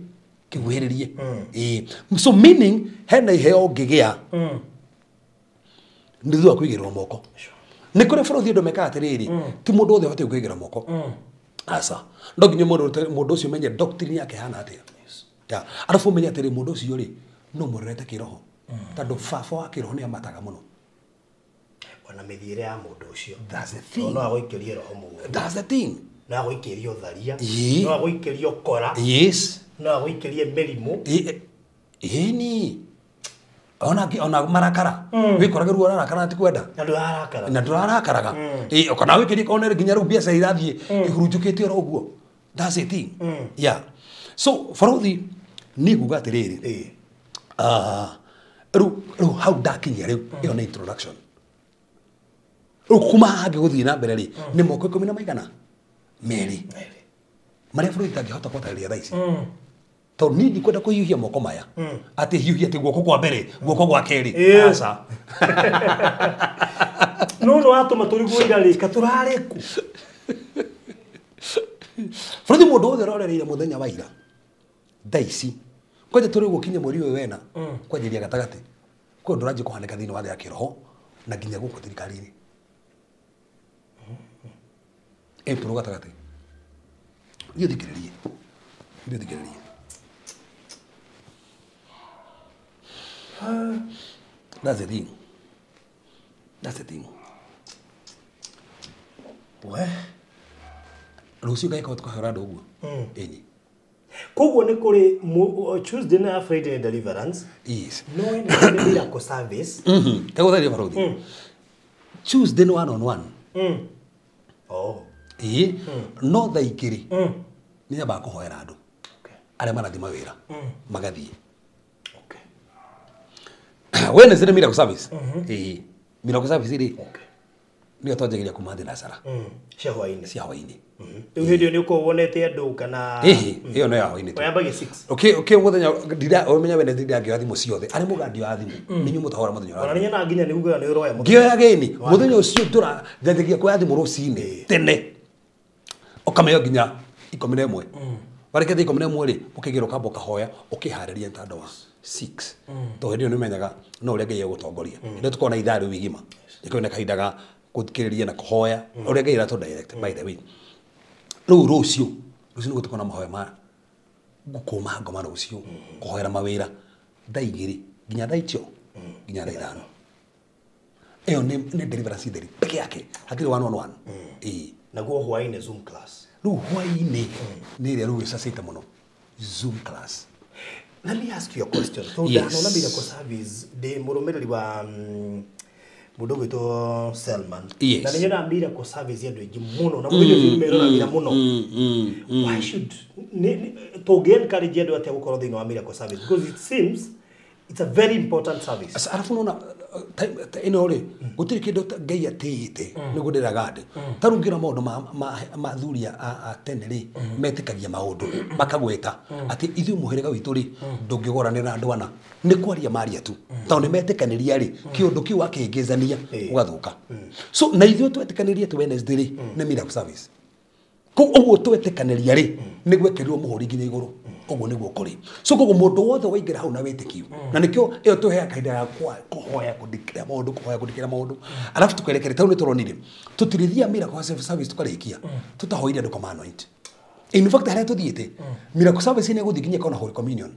So meaning hena iheo ngĩgĩa. Nĩ thutha kũigĩrĩrwo moko. Nĩ kũrĩ bũrũri andũ mekaga atĩrĩrĩ ti mũndũ wothe ũhote kũigĩra moko. Aca no nginya mũndũ ũcio menye doctrine yake hana atĩa. Arabu menye atĩrĩ mũndũ ũcio rĩ no mũrorete kĩroho. Tondũ baba wa kĩroho nĩ amataga mũno. Ona mĩthiĩre ya mũndũ ũcio. That's the thing. No agũikĩrie roho mũgũnda. That's the thing. No agũikĩrie ũtharia. No agũikĩrie ũkora. Yes. No agũikĩrie mĩrimũ. Ĩni. Ona marakara. Wĩkoraga ruo ararakara ati kwenda. Na ndũrarakaraga. Kana wĩkĩrie kone nginya rĩu biacara irathiĩ ihurunjũkĩte oro ũguo. That's the thing. Yeah. So baruthi nĩ nguga atĩrĩrĩ. Rĩu hau ndakinyia rĩu ĩyo nĩ introduction. Rĩu kuma hangĩ gũthiĩ na mbere rĩ nĩ moko 10 na maigana merĩ. Marĩa bũrũri ndangĩhota gũtarĩria thaa ici. Tondũ niĩ ndikwenda kũhiũhia moko maya atĩ hiũhia atĩ guoko kwa mbere guoko gwa kerĩ. Aca no watũma tũriguo rĩka tũrarĩ ku. Bũrũri mũndũ wothe ũrorereire mũthenya wa ira thaa ici kwanja tũrĩ gũkinya mweri ũyũ wena kwanjĩria gatagatĩ kwĩ ũndũ ũranjia kũhanĩka thĩinĩ wa thĩ ya kĩroho na nginya gũkũ thirikari-inĩ. Tũrĩ gatagatĩ thiĩ thikĩrĩrie. That's the thing. Rũciũ ngaika ũtukahora andũ ũguo. Ĩni. Koguo nĩ kũrĩ Tuesday na Friday deliverance. Yes. No nĩ miracle service. Tegũtharia baruthi. Tuesday nĩ 1-on-1. Oh. No thaa igĩrĩ nĩ nyambaga kũhoera andũ arĩa marathiĩ mawĩra magathiĩ. Wednesday nĩ miracle service. Miracle service rĩ nĩyo twanjagĩria kuma thinacara cia hwaĩ-inĩ. Rĩu hĩndĩ ĩyo nĩ ũkorwo wonete andũ kana ĩyo no ya hwaĩ-inĩ. Wayambagia 6. Mũthenya ũmenya Wednesday ndangĩoya thimũ ciothe arĩ mũgandio wa thimũ nĩ inyuĩ mũtahora mũthenya ũrĩa. Ona nĩnyona nginya nĩ ugaga nĩ ũroya mũthenya. Ngĩoya gĩni mũthenya ũcio tũranjagia kuoya thimũ rũcinĩ tene ũkamenya nginya 11. Wareke thikũ mene mweri ũkĩgĩra ũkamba ũkahoya ũkĩharĩria ntanda wa 6. Tondũ hĩndĩ ĩyo nĩmenyaga no ũrĩa Ngai egũtongoria. Nĩ tũkorwo na ithaa rĩu igima. Nĩkĩo nĩ kahinda ga gũthikĩrĩria na kũhoya ũrĩa Ngai aratũ direct by the way. Rĩu rũciũ nĩ gũtuĩka na mahoya ma gũkũma ngoma rũciũ kũhoera mawĩra thaa 2 nginya thaa 5 nginya thaa 5. Ĩyo nĩ deliverance theri peke yake hakiri 1-on-1. Naguo hwaĩ-inĩ Zoom class. Rĩu hwaĩ-inĩ nĩ ĩrĩa rĩu ĩcacĩte mũno Zoom class. Let me ask you a question. So ndanaona miracle service ndĩ mũrũmĩrĩri wa mũndũ gwĩtwo Selman. Na nĩnyona miracle service andũ aingĩ mũno na mũndũ ũmeroragĩra mũno. Why should tũngĩ-encourage andũ atĩa gũkorwo thĩinĩ wa miracle service? Because it seems it's a very important service. Arabu nona ino rĩ gũtirĩ kĩndũ Ngai atĩĩte nĩguo ndĩraga andĩ. Ta rĩu ngĩra maũndũ ma thuria a tene rĩ metĩkagia maũndũ makagweta atĩ ithuĩ mũhĩrĩga witũ rĩ ndũngĩgoranĩra na andũ ana nĩ kwaria maria tu tondũ nĩ metĩkanĩria rĩ kĩũndũ kĩu akĩngĩzania ũgathũka. So na ithuĩ twetĩkanĩria atĩ Wednesday rĩ nĩ miracle service. Koguo twetĩkanĩria rĩ nĩguo ekĩrirwo mũhũri nginya igũrũ. Ũguo nĩguo kũrĩ. So koguo mũndũ wothe waingĩra hau na wĩtĩkio na nĩkĩo ĩyo tũheaga kahinda ga kũhoya kũndĩkĩra maũndũ arabu tũkerekere tau nĩ tũronire tũtirithia miracle service tũkarĩkia tũtahoire andũ koma anoint. In fact harĩa tũthiĩte miracle service nĩ egũthiĩ nginya kana holy communion.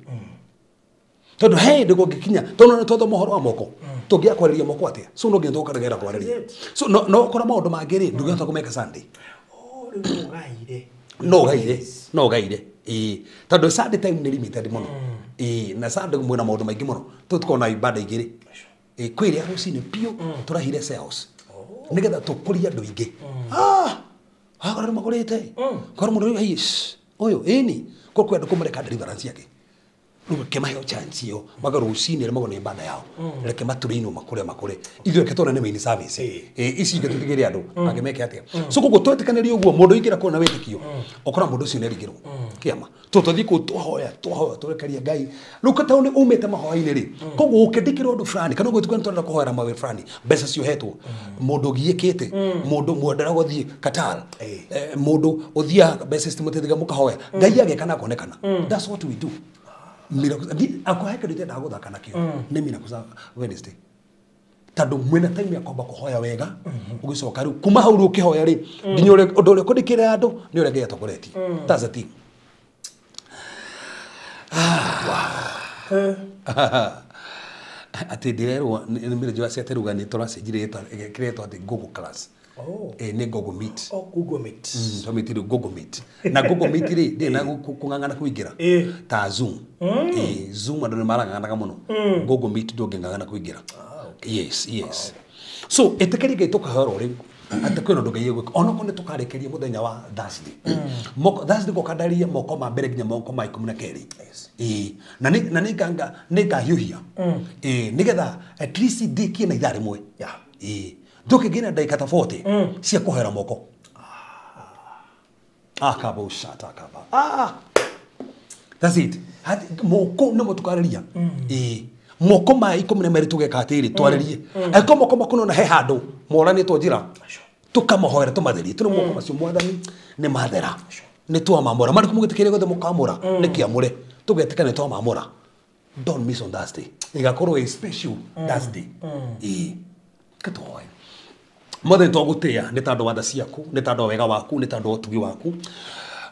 tondu he ndigo ngikinya tondu ni totho mohoro wa moko tungia kwariria moko atia so no ngiendo ukagera kwariria so no kora maundu mangiri ndugihota kumeka Sunday no gaire tondu Sunday time ni limited muno na Sunday mwina maundu maingi muno tukona ibada igiri kwiri arucini pio turahire sales nigetha tukuria andu ingi agora magurite kora mundu yes oyo eni kokwe andu kumureka deliverance yake ruke mayo chance yo magarucini mago ni ibada yao reke maturino makure ithu reke tona ni main service ici ingi tutigire andu agemeke atia so kugo twetikaniri uguo mundu ingira kona wetikio okora mundu ucio nerigirwo kiama tuthi ku twahoya turekaria ngai rukata une umete mahoya-ini ri kugo ukendikirwo undu fulani kana gwetukana twenda kuhoera mawe fulani mbeca cio hetwo mundu giikite mundu mwendera guthie Qatar mundu uthia mbeca citimutithiga mukahoya ngai agekana konekana that's what we do akoheka ndite ndaguthaka nakio ni mina kuza Wednesday tando mwena time ya kwamba kuhoya wega ugicoka riu kuma hau ru kihoya ri nginya ure undu ure kundikira andu ni ure ngai atokoreti that's the thing ati ndirerwo ni mire jwa cia teruga ni turacenjire kiretwo ati Google Class ni Google Meet Google Meet so metiru Google Meet na Google Meet ri ndi na kungangana kuingira ta Zoom Zoom andu ni maranganaga muno Google Meet ndungengana kuingira yes so etekeri ngai tukahoro ri ati kwino ndu ngai gwika ona kone tukarekeria muthenya wa Thursday Thursday gokandaria moko ma mbere nginya moko ma 12 na nega hiuhia nigetha at least dikie na idare mwe nduke gina dakika ta 40 cia kuhera moko akaba ushata akaba that's it moko no mutukariria moko ma 12 tugeka atiri twaririe ako moko makuno na he handu moranitwo njira tukamahoera tumatheri tuno moko macio mwathani ni mathera ni twa mamora mari kumugitikiria gothe mukamura ni kiamure tugetikane twa mamura don't miss on Thursday igakorwo a special Thursday katoy mothe twagutia ni tando watha ciaku ni tando wega waku ni tando utugi waku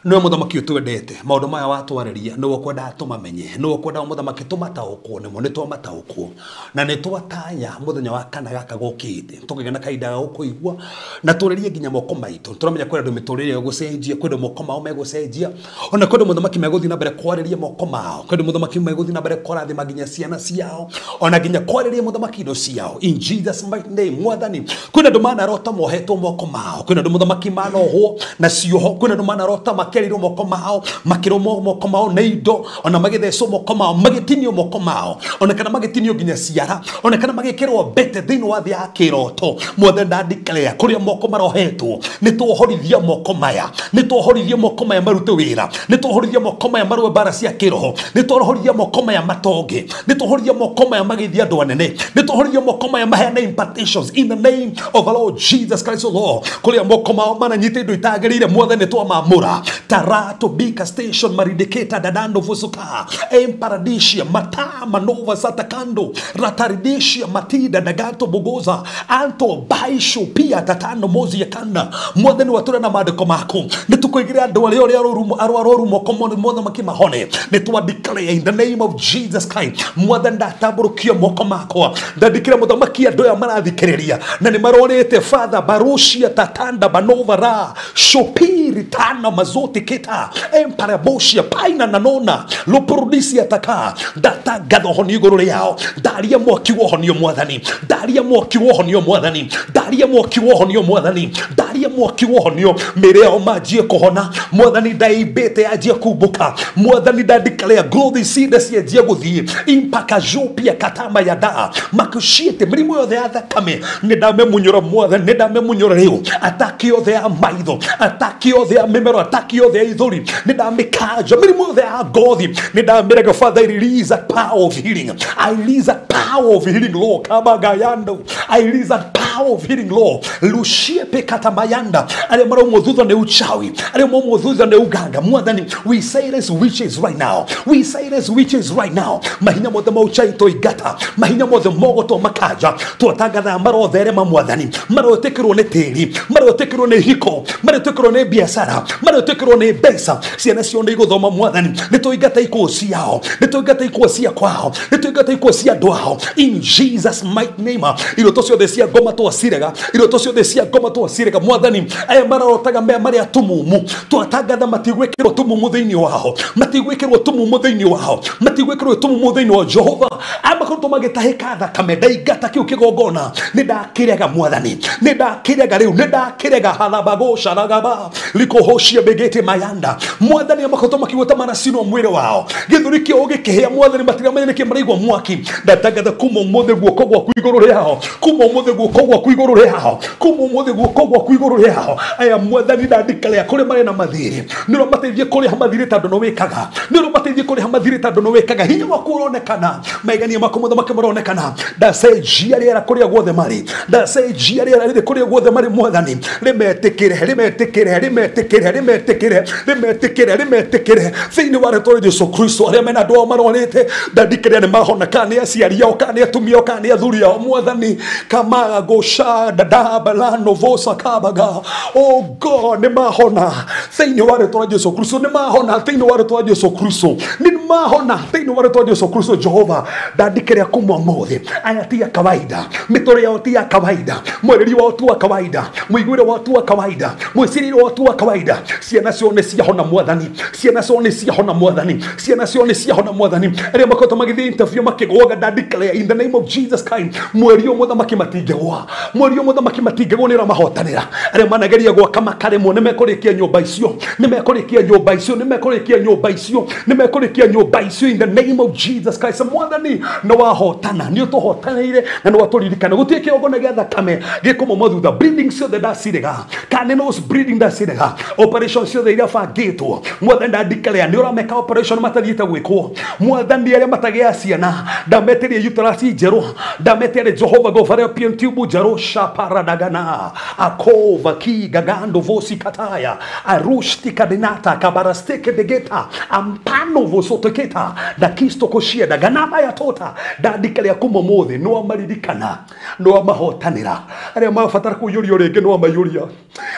no muthamaki utwendete maundu maya watwariria no kwenda tumamenye no kwenda muthamaki tumataukwo nimo ni twamataukwo na ni twatanya muthenya wa kana gaka gokite tukigena kaida ga ukuigwa na turirie nginya moko maitu turamenya kwenda miturire gucenjia kwenda moko mao megucenjia ona kwenda muthamaki meguthi na mbere kwariria moko mao kwenda muthamaki meguthi na mbere korathi maginya ciana ciao ona nginya kwariria muthamaki indo ciao in Jesus mighty name mwathani kwenda ndumana rota mohetwo moko mao kwenda muthamaki manohwo na cioho kwenda ndumana rota makerirwo moko mao makiromo moko mao na indo ona magithecwo moko mao magitinio moko mao ona kana magitinio nginya ciara ona kana magikirwo bete thini wa thia ya kiroto mothe ndandikarea kuria moko marohetwo ni twohorithia moko maya ni twohorithia moko maya marute wira ni twohorithia moko maya marwe bara cia kiroho ni twohorithia moko maya matonge ni twohorithia moko maya magithia andu anene ni twohorithia moko maya maheana impartations in the name of the Lord Jesus Christ, O Lord. Kuria moko mao mananyite indo itagirire mothe ni twamamura Tarato Bika Station Marideketa Dadando Vusuka Emparadishia Mata Manova Satakando Rataridishia Matida Dagato Bogoza Anto Baisho Pia Tatano Mozi Yakanda mothe ni watura na madeko mako ni tukuigiria andu ali ori aroru moko mothe makimahone ni twa declare in the name of Jesus Christ mothe ndataburukia moko mako ndadikira muthamaki andu ya marathikiriria na ni marorete Father Barushia Tatanda Banova Ra Shopiri Tana Mazote Keta Emparaboshia Paina Nanona Loprodisia Taka Data Gadohoni Goroyao Daria Mokiwohonio Mwadani Daria Mokiwohonio Mwadani Daria Mokiwohonio Mwadani Daria Mokiwohonio Mereo Majie Kohona Mwadani Daibete Ajia Kubuka Mwadani Dadicalea Glody Sidas Yajia Guthi Impaka Jopia Katama Yada Makushiete Mrimo the other Kame Nedame Munyora Mwadani Nedame Munyora Reo Atakio the Maido Atakio the Memero Atakio the Idori Nedamekaja Mrimo the Agodi Nedamega Father I release that power of healing I release that power of healing Lord Kabagayando I release that power power of healing law lushie pekata mayanda ale mara umodhuza ne uchawi ale umodhuza ne uganga mwathani we silence witches right now, we silence witches right now. Mahinya mothe mauchai to igata mahinya mothe mogo to makaja tuatangatha maro therema mwathani maro tekirwo ne tiri maro tekirwo ne hiko maro tekirwo ne biashara maro tekirwo ne besa ciana cionde iguthoma mwathani nituigata ikuo ciao nituigata ikuo cia kwao nituigata ikuo cia ndwao in Jesus mighty name. Iroto ciothe cia ngoma twacirega iroto ciothe cia ngoma twacirega mwathani aya marotaga me maria tumumu twatangatha matigwikirwo tumumu thiini wao matigwikirwo tumumu thiini wao matigwikirwo tumumu thiini wa Jehova amakorwo magitahika thakame ndaigata kiu kigongona nindakirega mwathani nindakirega riu nindakirega halabagosha ragaba likohoshia begete mayanda mwathani amakorwo makigweta maracino mwire wao githuri kio gikihia mwathani matigamenye niki maraigwa mwaki ndatangatha kuma umothe guoko gwa kuiguru riao kuma umothe guoko gwa kuiguru riao kuma umothe guoko gwa kuiguru riao aya mwathani ndandikale kuri mari na mathiri niro mateithie kuri hamathiri tandu no wikaga niro mateithie kuri hamathiri tandu no wikaga hinya waku uronekana maigania makomothe makimaronekana ndase jia riera kuri guothe mari ndase jia riera riri kuri guothe mari mwathani rimetikire rimetikire rimetikire rimetikire rimetikire rimetikire thiini wa rĩtwa rĩa Yesu Kristo aria mena ndwao marwarĩte ndandikire ni mahona kana aciari ao kana atumia ao kana athuri ao mwathani kama gosha dadabala novosa kabaga oh God ni mahona thiini wa rĩtwa rĩa Yesu Kristo ni mahona thiini wa rĩtwa rĩa Yesu Kristo ni mahona thiini wa rĩtwa rĩa Yesu Kristo Jehova ndandikire kuma mothe aya ti ya kawaida mitore yao ti ya kawaida mwereri wao tu wa kawaida muigwire wao tu wa kawaida mwiciriri wao tu wa kawaida ciana cione ciahona mwathani ciana cione ciahona mwathani ciana cione ciahona mwathani aria makoto magithii interview makigwaga ndandikire in the name of Jesus Christ mweri omothe makimatingegwa mweri omothe makimatingegwa nira mahotanira aria manageria gwaka makaremo nimekurikia nyumba icio nimekurikia nyumba icio nimekurikia nyumba icio nimekurikia nyumba icio in the name of Jesus Christ mwathani no wahotana ni utuhotanire na no waturirikana gutiike ogona gia thakame gikumo mathutha bleeding ciothe ndacirega kana no bleeding ndacirega operation ciothe iria bangitwo mwathani ndandikire ni urameka operation matathiite gwikwo mwathani aria matagia ciana ndameteria uterus njeru ndameteria Jehova go fallopian tube njeru shaparadagana akova ki gagando vosi kataya arushti kadinata kabarasteke degeta ampano vosotoketa da kisto koshia da ganama ya tota ndandikire akuma mothe no amaririkana no amahotanira aria mafatara kuyuria rege no amayuria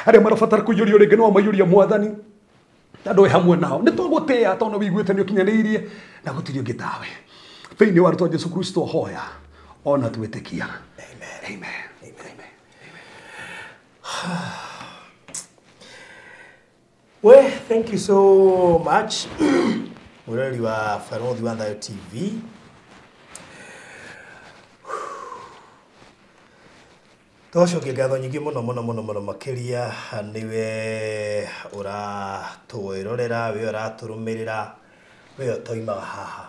aria marafatara kuyuria rege no amayuria mwathani tando hamwe nao nitũgũtĩa tondũ wiguĩte nĩ ũkinyanĩirie na gũtirĩ ũngĩ tawe thĩinĩ wa rĩtwa Jesũ Kristo hoya ona twĩtĩkia amen amen amen Well, thank you so much mureri wa Farothi wa Thayo TV. Toshoke ngatho nyingi muno makiria niwe uratwirorera we uraturumirira we utoimaga haha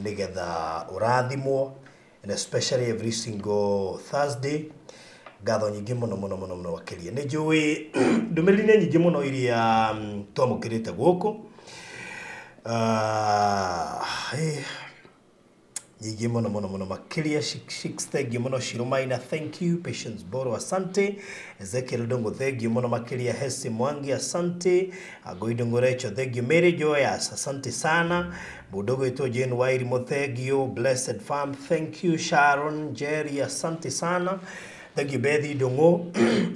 nigetha urathimwo, and especially every single Thursday. Ngatho nyingi muno makiria ni njui ndumiriri nyingi muno iria twamukirite guku nyingi muno makiria Shix thank you muno Shirumaina thank you Patience Boro asante Ezekiel Dongo thank you muno makiria Hesi Mwangi asante Agoidongo Recho thank you Mary Joyas asante sana Budogo ito Jane Wairi mo thank you Blessed Farm thank you Sharon Jerry asante sana thank you Bethy Dongo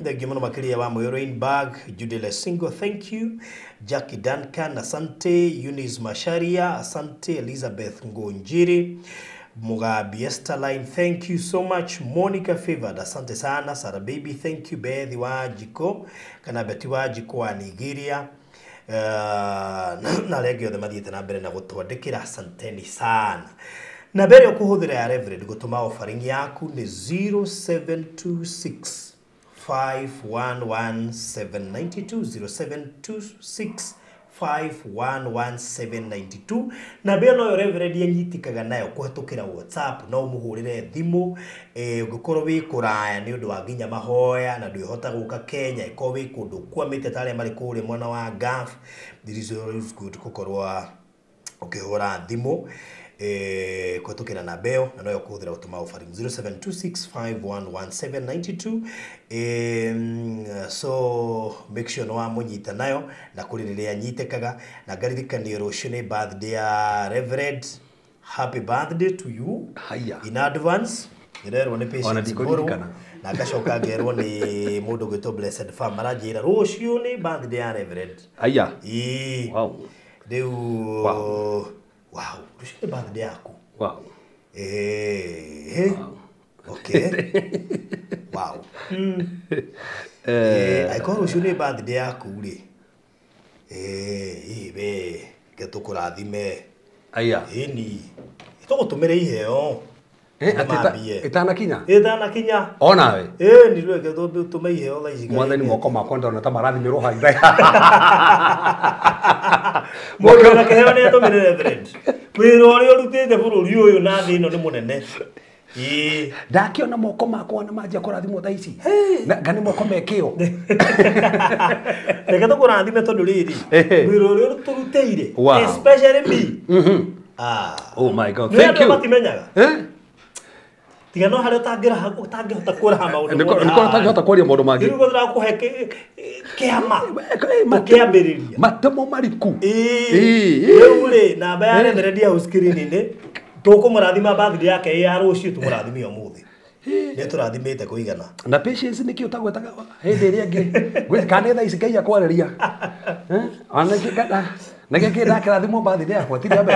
thank you muno makiria wa Moyorain Bag Jude Lesingo thank you Jackie Duncan asante Eunice Masharia asante Elizabeth Ngonjiri Mugabi Estaline thank you so much Monica Favored asante sana Sarah Baby thank you Bethy Wajiko kana Betty Wajiko wa Nigeria na legio de madite na mbere na gutwandikira asanteni sana na mbere okuhuthira ya Reverend gutuma offering yaku ni 0726 511792 0726511792 na mbere no Reverend yenyitikaga nayo kuhetukira WhatsApp no muhurire thimu ugikorwo wi kuraya ni undu wa nginya mahoya na ndwihota guka Kenya iko wi kundu kwamite tare mari kure mwana wa Gaf this is always good gukorwo ukihura thimu kwetukira na beo na noyo kuthira utuma offering 0726511792 so make sure no amunyita nayo na kuririria nyitekaga na ngaririkania rucio ni birthday ya Reverend. Happy birthday to you in advance. Ndirerwo ni patient Mburu na gacoka ngerwo ni mundu gwitwo Blessed Farm maranjira rucio ni birthday ya Reverend. Wow. Deu wow. Rucio ni birthday yaku. Wow. Okay. Wow. Aiko rucio ni birthday yaku ri. Be getukurathime. Ni itugutumire iheo. Itana kinya ona we ni rweke tume iheo tha ici mwathani moko makwa ndona ta marathimirwo haitha mundu na keheo ni atumire Reverend wira uria urutite bururi uyu na thi ino ni munene ndakiona moko makwa na manjia kurathimwo tha ici ngani moko mekio reke tukurathime tondu riri wira uria turutire especially me oh my god thank you batimenyaga tiga no hario utangihota kuraha maundu niko utangihota kwaria maundu mangi niko ndira kuhe kiama kiambiriria matemo mariku ule na baya Reverend ya screen ine tukumurathima birthday yake ya rucio tumurathimia umuthi ni turathimite kuigana na patience niki utagwetaga hindi ria ngi gwikane tha ici ngai akwareria ana kigada nage kida kirathimo birthday yakwa tiria be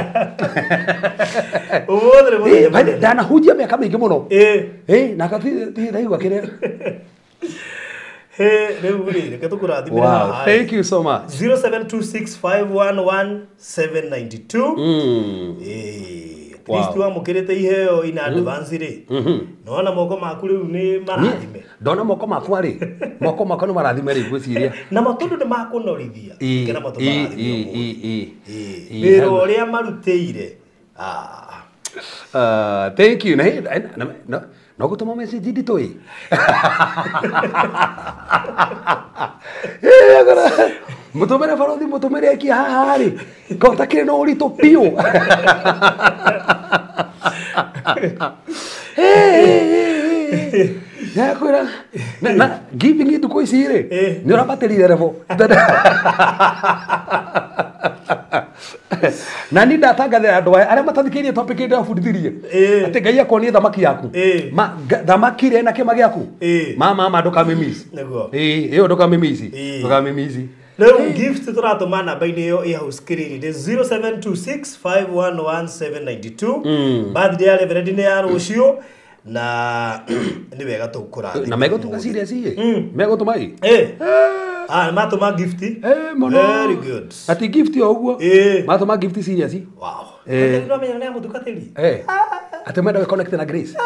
umuthi dana hujia miaka mingi muno na kathi ndaigwa kire reke tukurathimire wow thank you so much 0726511792 Kristo wa mukirite iheo in advance ri no na moko maku riu ni marathime ndona moko maku ari moko makwa no marathime ri gwiciria na matundu ni makunorithia kena matundu marathime wira uria marutire thank you no gutuma message nditoi mutumere farothi mutumere ki haha ri kota kire no urito pio ya kwira na giving it ko isire ni ora bateri revo na ni ndatangathira andu aria matathikirie topic inde afundithirie ati ngai akonie thamaki yaku thamaki ri na kima giaku mama ndukamimici iyo ndukamimici Leo gift turatuma namba-ini iyo ya screen ni 0726511792 birthday ya Reverend ni ya rucio na ni wega tukurathima na mego tuka serious mego tumai matuma gift very good ati gift yo uguo matuma gift serious wow no menya na mutukatiri ati mwenda we connect na Grace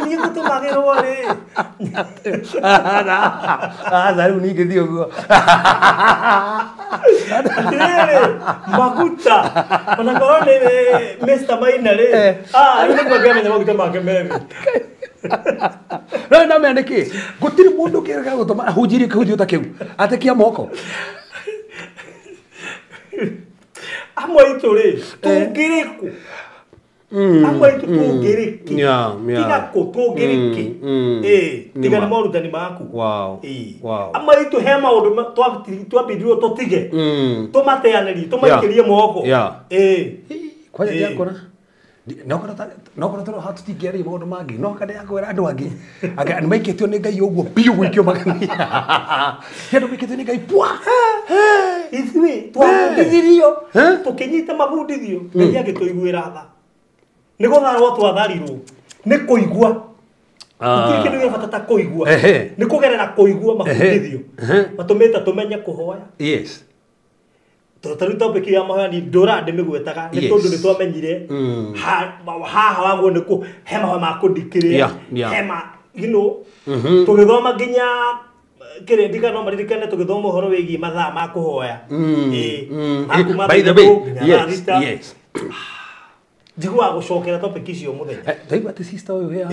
ni gutumagirwo ri zaru ni githio uguo maguta ona korone Mr. Mainare ni kwa menya maguta make meme no me aneke gutiri mundu kiraga gutuma hujiri kuhujio ta kiu atekia moko amwe ri tungiriku amwe tungiriki tiga kutungiriki tiga ni morutani maku wow amwe he maundu twabidirwo tutige tumateaniri tumaikirie moko kwa ndia kora no kora hatutikeri maundu mangi no kada yakwira andu angi aga ni maiketio ni ngai uguo biu gwikio magani hendu maiketio ni ngai pwa ithui twabundithirio tukinyita mabundithio ngai agituiguira tha ni gutharwo twatharirwo ni kuigua kindu gya bata ta kuigua ni kugerera kuigua mabundithio matumite tumenye kuhoya Totari topic ya mahani ndora ndimigwetaga ni tondu ni twamenyire ha wangu ni ku hema ma kudikiria hema tugithoma nginya kire ndika no maririkane tugithoma horo wigi mathaa ma kuhoya by the way yes jigwa gucokera topic icio muthenya taiba ati sister oyo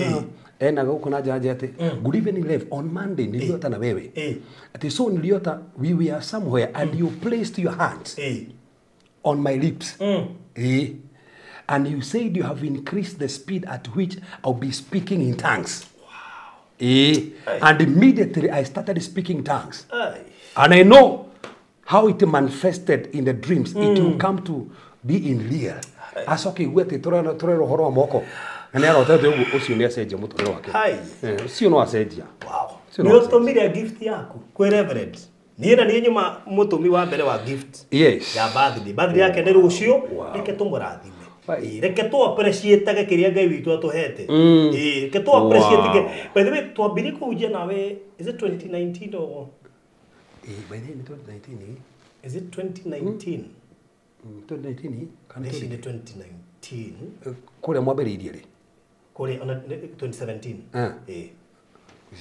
ena gukuna jaje ati good evening live on Monday niliota na wewe ati so niliota we were somewhere and you placed your hands on my lips and you said you have increased the speed at which I'll be speaking in tongues. Wow. And immediately I started speaking tongues. And I know how it manifested in the dreams. It will come to be in real. As okay, wait, torero horo moko. And I wrote that you near said Jamuto. Hi. See, no, I said, yeah. Wow. You told me a gift yaku, Reverend. Nina ni nyuma moto mi wa mbere wa gift. Yes. Ya birthday. Birthday yake ni rucio, reke tumurathime. Reke tu appreciate ga kiria Ngai witu atuhete. Reke tu appreciate ge. By the way, twambire kujia nawe, is it 2019 or by the way, 2019. Is it 2019? 2019. Can it be 2019? Kule mwabiririe ri. Kule 2017. In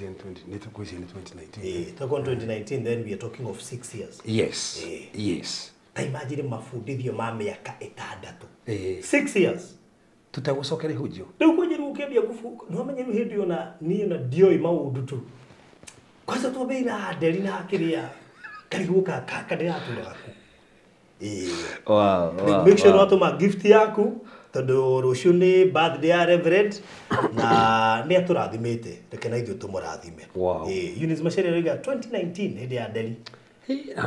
2019. Talk on 2019, then we are talking of 6 years. Yes. Yes. I imagine mafundithio ma miaka 6. 6 years. Tutagusokere hujio. Ndio kujiru ukebia kufu. No amenye hindi ona ni na dioi maundu tu. Kwanza tu bei na adeli na akiria. Karibuka kaka de atu gaku. Wow. Make sure watu ma gift yaku. Todo rucio ni birthday ya Reverend na ni aturathimite reke na ithu tumurathime. Wow. Eunice Machere riga 2019 hindi ya Delhi.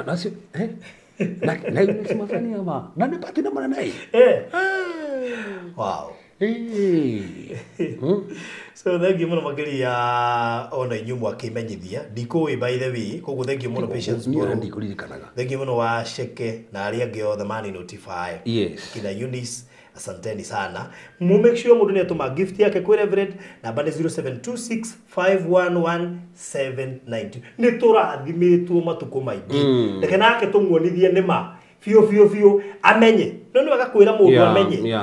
Nasio na Eunice Machere ama na ni pati na mana nai. Wow. So thank you muno makiri ya ona nyumu akimenyithia ndikuwi by the way koguo thank you muno Patience Mboro ndikuririkanaga. Thank you muno wa Sheke na ari angi othe mani notify. Yes. Kina Eunice asanteni sana. Mu make sure mundu ni atuma gift yake kwa Reverend namba ni 0726511792. Ni turathimitwo matuko maingi. Ndeke nake tumuonithie nima fio amenye. Noni wagakwira mundu amenye.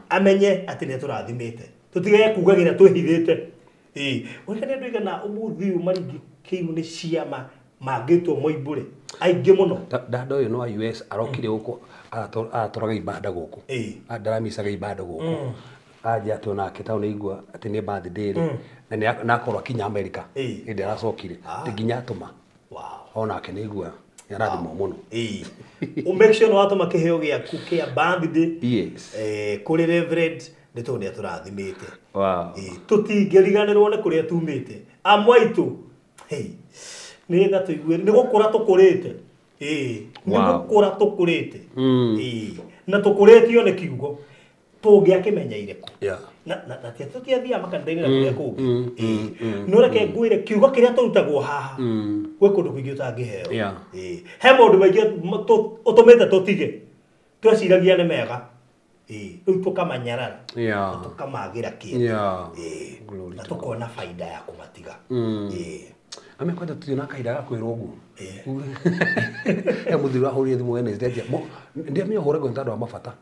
Amenye ati ni turathimite. Tutige kugagira twihithite. Weka ni ndu igana umuthi umaringi kiinu ni ciama magitwo moibure. Aingi muno. Dado yo no wa US arokire uko atoraga ibada guku. Adaramisaga ibada guku. Aje atona kitauna igwa ati ni birthday na akorwa kinya America. Inde aracokire. Tiginya atuma. Wow. Ona akenigwa yarathimo muno. Make sure watu makiheo gya kukia birthday. Yes. Kuri Reverend nito ni aturathimite. Wow. Tutingeriganirwo ne kuria tumite. Amwaitu. Ni gatu igwe ni gukura tukurite. Ni gukura tukurite. Na tukuritio ne kiugo. Tugia kimenya ireku. Na tutia makandaini na kuria kugi. No reke ngwire kiugo kiria turutagwo haha. Gwe kundu kwingi utangiheo. He maundu maingi utumite tutige. Twaciragia ne mega. Riu tukamanyarara. Tukamagira kindu. Na tukona faida ya kumatiga. Ame kwenda tuona kaida ga kwirwo ugu. Muthiri ahuri thimu Wednesday ndia mi ahura gonta ndo mafata.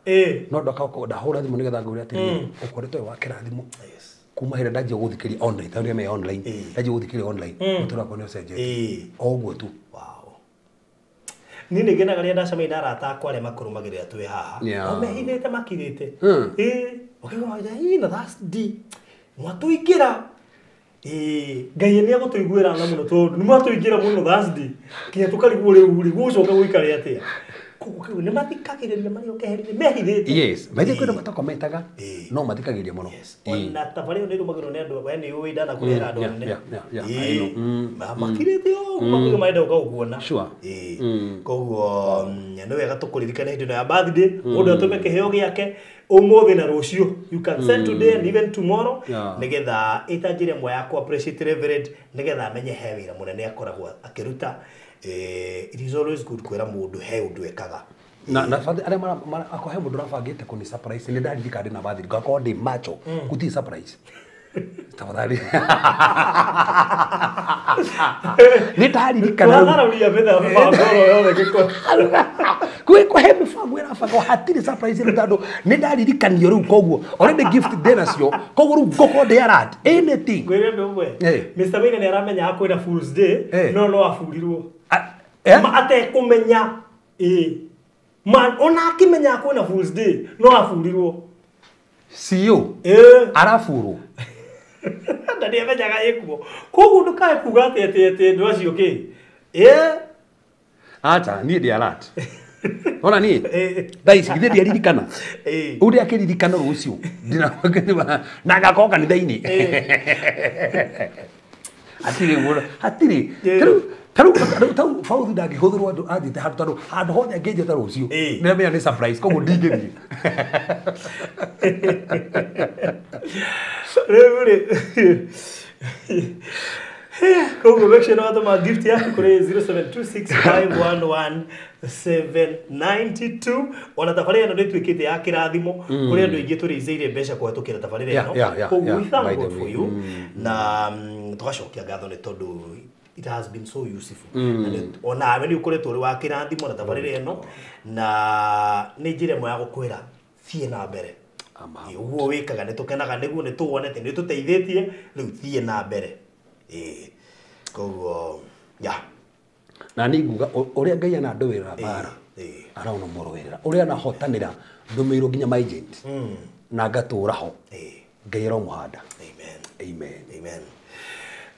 No ndoka ko ndahura thimu nigetha nguri atiri ukoretwo wa kirathimo. Kuma hira ndaje guthikiria online tari me online. Ndaje guthikiria online. Mutura ko ne cenjetie. Oguo tu. Wow. Nini genaga ria ndacama idara atakwa ria makurumagirira twi haha. Omehithite makirite. Ukigwa na that's D. Mwatuikira. Ngai ni agutuiguira na muno tondu ni mwatuigira muno Thursday kinya tukarigwo uri gucoka guikare atia kuko ni mathikagiriria mari okeherire mehithite. Yes maithe kwina matakometaga no mathikagiria muno. Na tabari ni rumagiro ni andu yani uwi ndana kurera andu ne makirite o makuga maenda ukaguona koguo ni wega tukuririkana hindi ya birthday undu atumeke heo giake umuthi na rucio. You can send today and even tomorrow. Nigetha itajire mwa yako appreciate Reverend nigetha amenye he wira munene akoragwo akiruta. It is always good kwera mundu he undu ekaga. Na fadhi ale mara akohe mundu rafagite kuni surprise ni ndari dikade na bathi gako ndi macho kuti surprise. Tafadhali. Ni tari dikana. Nara ulia betha mfagoro yothe giko. Kwa he mifango irafago hatiri surprise ni tando ni ndari dikanio ru koguo. Already gift denacio koguo ru goko de arat anything. Gwire ndumwe. Mr. Wayne ni aramenya hakwina Fool's Day no afurirwo. Ma ate kumenya man ona akimenya hakwina Fool's Day no afurirwo. Sio arafuru. Ndani amenyaga ikuo koguo ndukae kuga ati ndo acio ki acha ni ndi alert Ona ni daici githia ririkana uri akiririkana rucio ndina na gakoka kanitha-ini atiri taru fauthi ndangĩhũthĩrwo andũ athiĩte handũ hothe angĩnjeta rũciũ nĩramenya nĩ surprise koguo ndingĩthiĩ koguo make sure watũma gift yaku kũrĩ 0726511792 ona tabarĩra ĩno nĩtuĩkĩte ya kĩrathimo kũrĩ andũ aingĩ tũrĩicĩire mbeca kũhetũkĩra tabarĩra ĩno koguo we thank God for you na tũgacokia ngatho nĩ tondũ it has been so useful ona we nĩ ũkoretwo ũrĩ wa kĩrathimo na tabarĩra ĩno na nĩ njĩra ĩmwe ya gũkwĩra thiĩ na mbere ũguo wĩkaga nĩ tũkenaga nĩguo nĩ tũwonete nĩ tũteithĩtie rĩu thiĩ na mbere koguo na nĩ nguga ũrĩa Ngai ana andũ wĩra bara arauna mũrũĩrĩra ũrĩa anahotanĩra ndũmĩirwo nginya my agent na ngatũra ho Ngai aromũhanda amen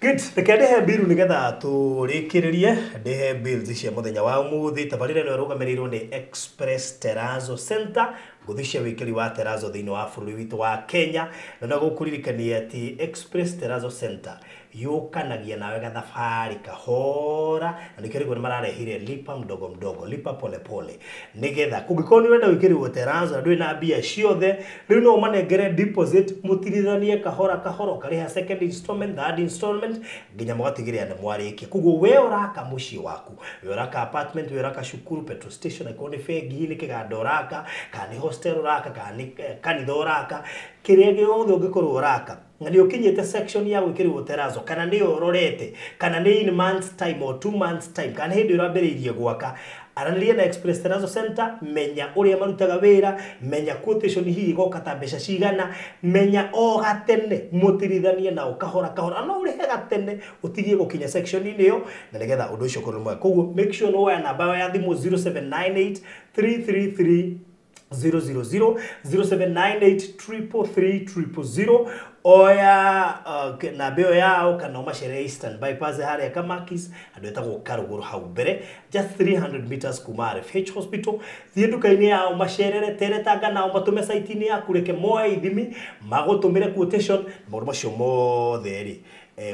good reke ndehe mbiru nĩgetha tũrĩkĩrĩrie ndehe bills cia mũthenya wa ũmũthĩ tabarĩra ĩno ĩrũgamĩrĩirwo nĩ Express Terrazzo Center ngũthi cia wĩkĩri wa Terrazzo thĩinĩ wa bũrũri witũ wa Kenya na no gũkũririkania atĩ Express Terrazzo Center yũkanagia nawe gathabarĩ kahora na nĩkĩo rĩu mararehire lipa mdogo mdogo lipa pole pole nĩgetha kũngĩkorwo nĩ wenda wĩkĩrĩrwo Terrazzo na ndũrĩ na mbia ciothe rĩu no ũmanengere deposit mũtirithanie kahora kahora ũkarĩha second installment third installment nginya mũgatigĩrĩra nĩ mwarĩkia koguo we ũraka mũciĩ waku we ũraka apartment we ũraka cukuru petrol station akorwo nĩ bengi nĩ kĩganda ũraka kana nĩ hostel ũraka kana nĩ kanitha ũraka kĩrĩa gĩothe ũngĩkorwo ũraka na nĩ ũkinyĩte section ya gwĩkĩrĩrwo Terrazzo kana nĩ ũrorete kana nĩ in months time or 2 months time kana hĩndĩ ũrambĩrĩirie gwaka aranĩria na Express Terrazzo Center menya ũrĩa marutaga wĩra menya quotation hihi goka ta mbeca cigana menya o gatene mũtirithanie na kahora kahora no ũrĩhe gatene ũtigie gũkinya section inĩ ĩyo na nĩgetha ũndũ ũcio ũkorwo mwega koguo make sure no woya namba ya thimũ 0798 333 000 0798333000 oya na beo yao kana machere standby paze harĩa Kamakis andũ etagwo Karuguru hau mbere just 300 meters kuma RFH hospital thiĩ nduka-inĩ yao macerere teretanga nao matume site-inĩ yaku reke moya ithimi magũtũmĩre quotation maũndũ macio mothe rĩ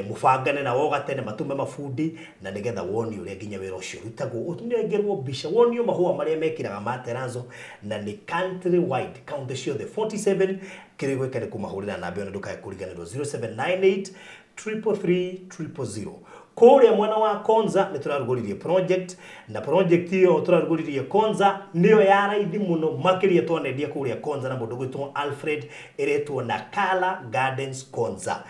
mũbangane na wogatene matume mabundi na nĩgetha woni ũrĩa nginya wĩra ũcio rutagwo ũtunengerwo mbica wonio mahũa marĩa mekĩraga ma Terrazzo na nĩ country wide county ciothe 47 kĩrĩ gwĩka nĩ kũmahũrĩra namba ĩyo ndũkae kũriganĩrwo 0798 333 kũrĩa mwena wa Konza nĩ tũrarugũririe project na project ĩyo tũrarugũririe Konza nĩyo ya raithi mũno makĩria twanendia kũrĩa Konza na mũndũ gwĩtwo Alfred ĩretwo Nakala Gardens Konza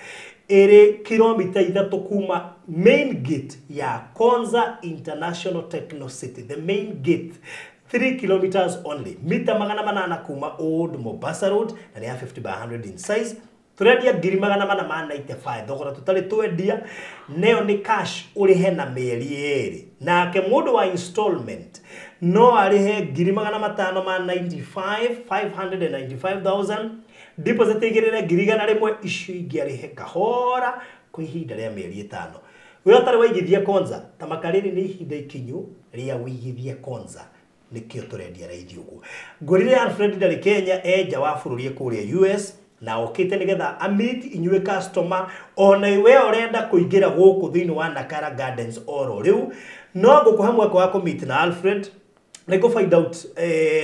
ere kilomita 3 kuma main gate ya Konza International Techno City the main gate 3 kilometers only mita 800 kuma Old Mombasa Road na ya 50 by 100 in size turendia ngiri 495 thogora tutari twendia neo ni cash urihe na mĩeri ĩrĩ nake mũndũ wa installment no arihe ngiri 595,000 deposit igirire ngiri 100 icio ingĩarihe kahora kwa ihinda rĩa mĩeri 5 wewe ũtarĩ waigithia Konza tamakarĩrĩ nĩ ihinda ikinyu rĩa wĩigithia Konza nikio turendia raithi ũguo ngorire Alfred ndarĩ Kenya enja wa bũrũri kũrĩa US na okite nigetha amit inyuĩ customer ona we urenda kũingĩra gũkũ thĩinĩ wa Nakala Gardens oro rĩu no ngũkũhe mweke wa kũmeet na Alfred nĩgo find out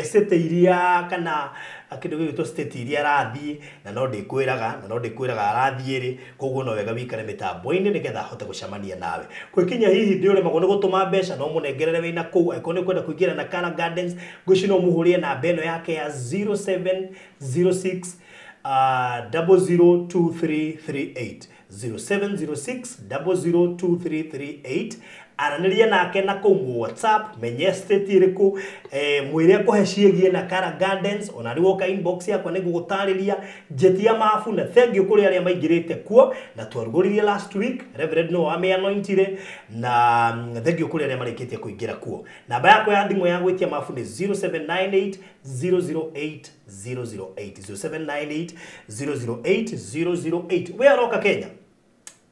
state iria kana kĩndũ gĩgĩtwo state iria arathiĩ na no ndĩkwĩraga arathiĩ rĩ koguo no wega wĩikare mĩtambo-inĩ nĩgetha ahote gũcemania nawe kwĩkinya hihi ndĩũremagwo nĩ gũtũma mbeca no mũnengerere wĩna kũu angĩkorwo nĩ kwenda kũingĩra Nakala Gardens ngũci no mũhũrĩre namba ĩno yake ya 0706 002338 0706 002338 aranĩria nake na kũu WhatsApp menye state ĩrĩkũ mwĩre akũhe ciĩgie Nakala Gardens ona rĩwoka inbox yakwa nĩngũgũtarĩria njetia mabu na thank you kũrĩ arĩa maingĩrĩte kuo na twarugũririe last week Reverend no ameanointire na thank you kũrĩ arĩa marĩkĩtie kũingĩra kuo namba yakwa ya thimũ ya gwĩtia mabu nĩ 0798 008 008 0798 008 008 we aroka Kenya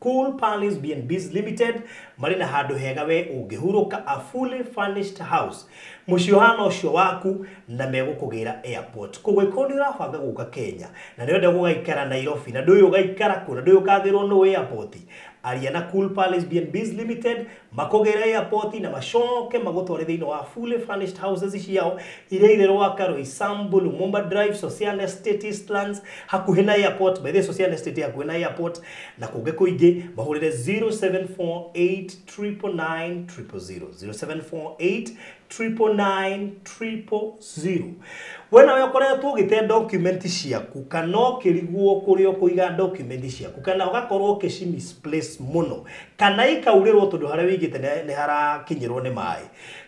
Cool Palace B&Bs Limited marina handu hega we ungihuruka a fully furnished house mushiuhana ucio waku na megukugira airport kugwiko ni urabanga guka Kenya na ni wenda gugaikara Nairobi na nduyu ugaikara kuna nduyu kathirwo no airport Ariana Cool Palace B&Bs Limited makogera airport na mashoke magotware thino wa fully furnished houses ciao ire rwaka Roysambu Lumumba Drive Social Estate Eastlands hakuhe na airport by the Social Estate hakuhe na airport na kuge kuingi mahurire 0748 000 0748 wena wakoretwo gite document ciaku kana kiriguo kurio kuiga document ciaku kana ugakorwo kici misplace muno kana ikaurirwo tondu haria wigite ne harakinyirwo ni mai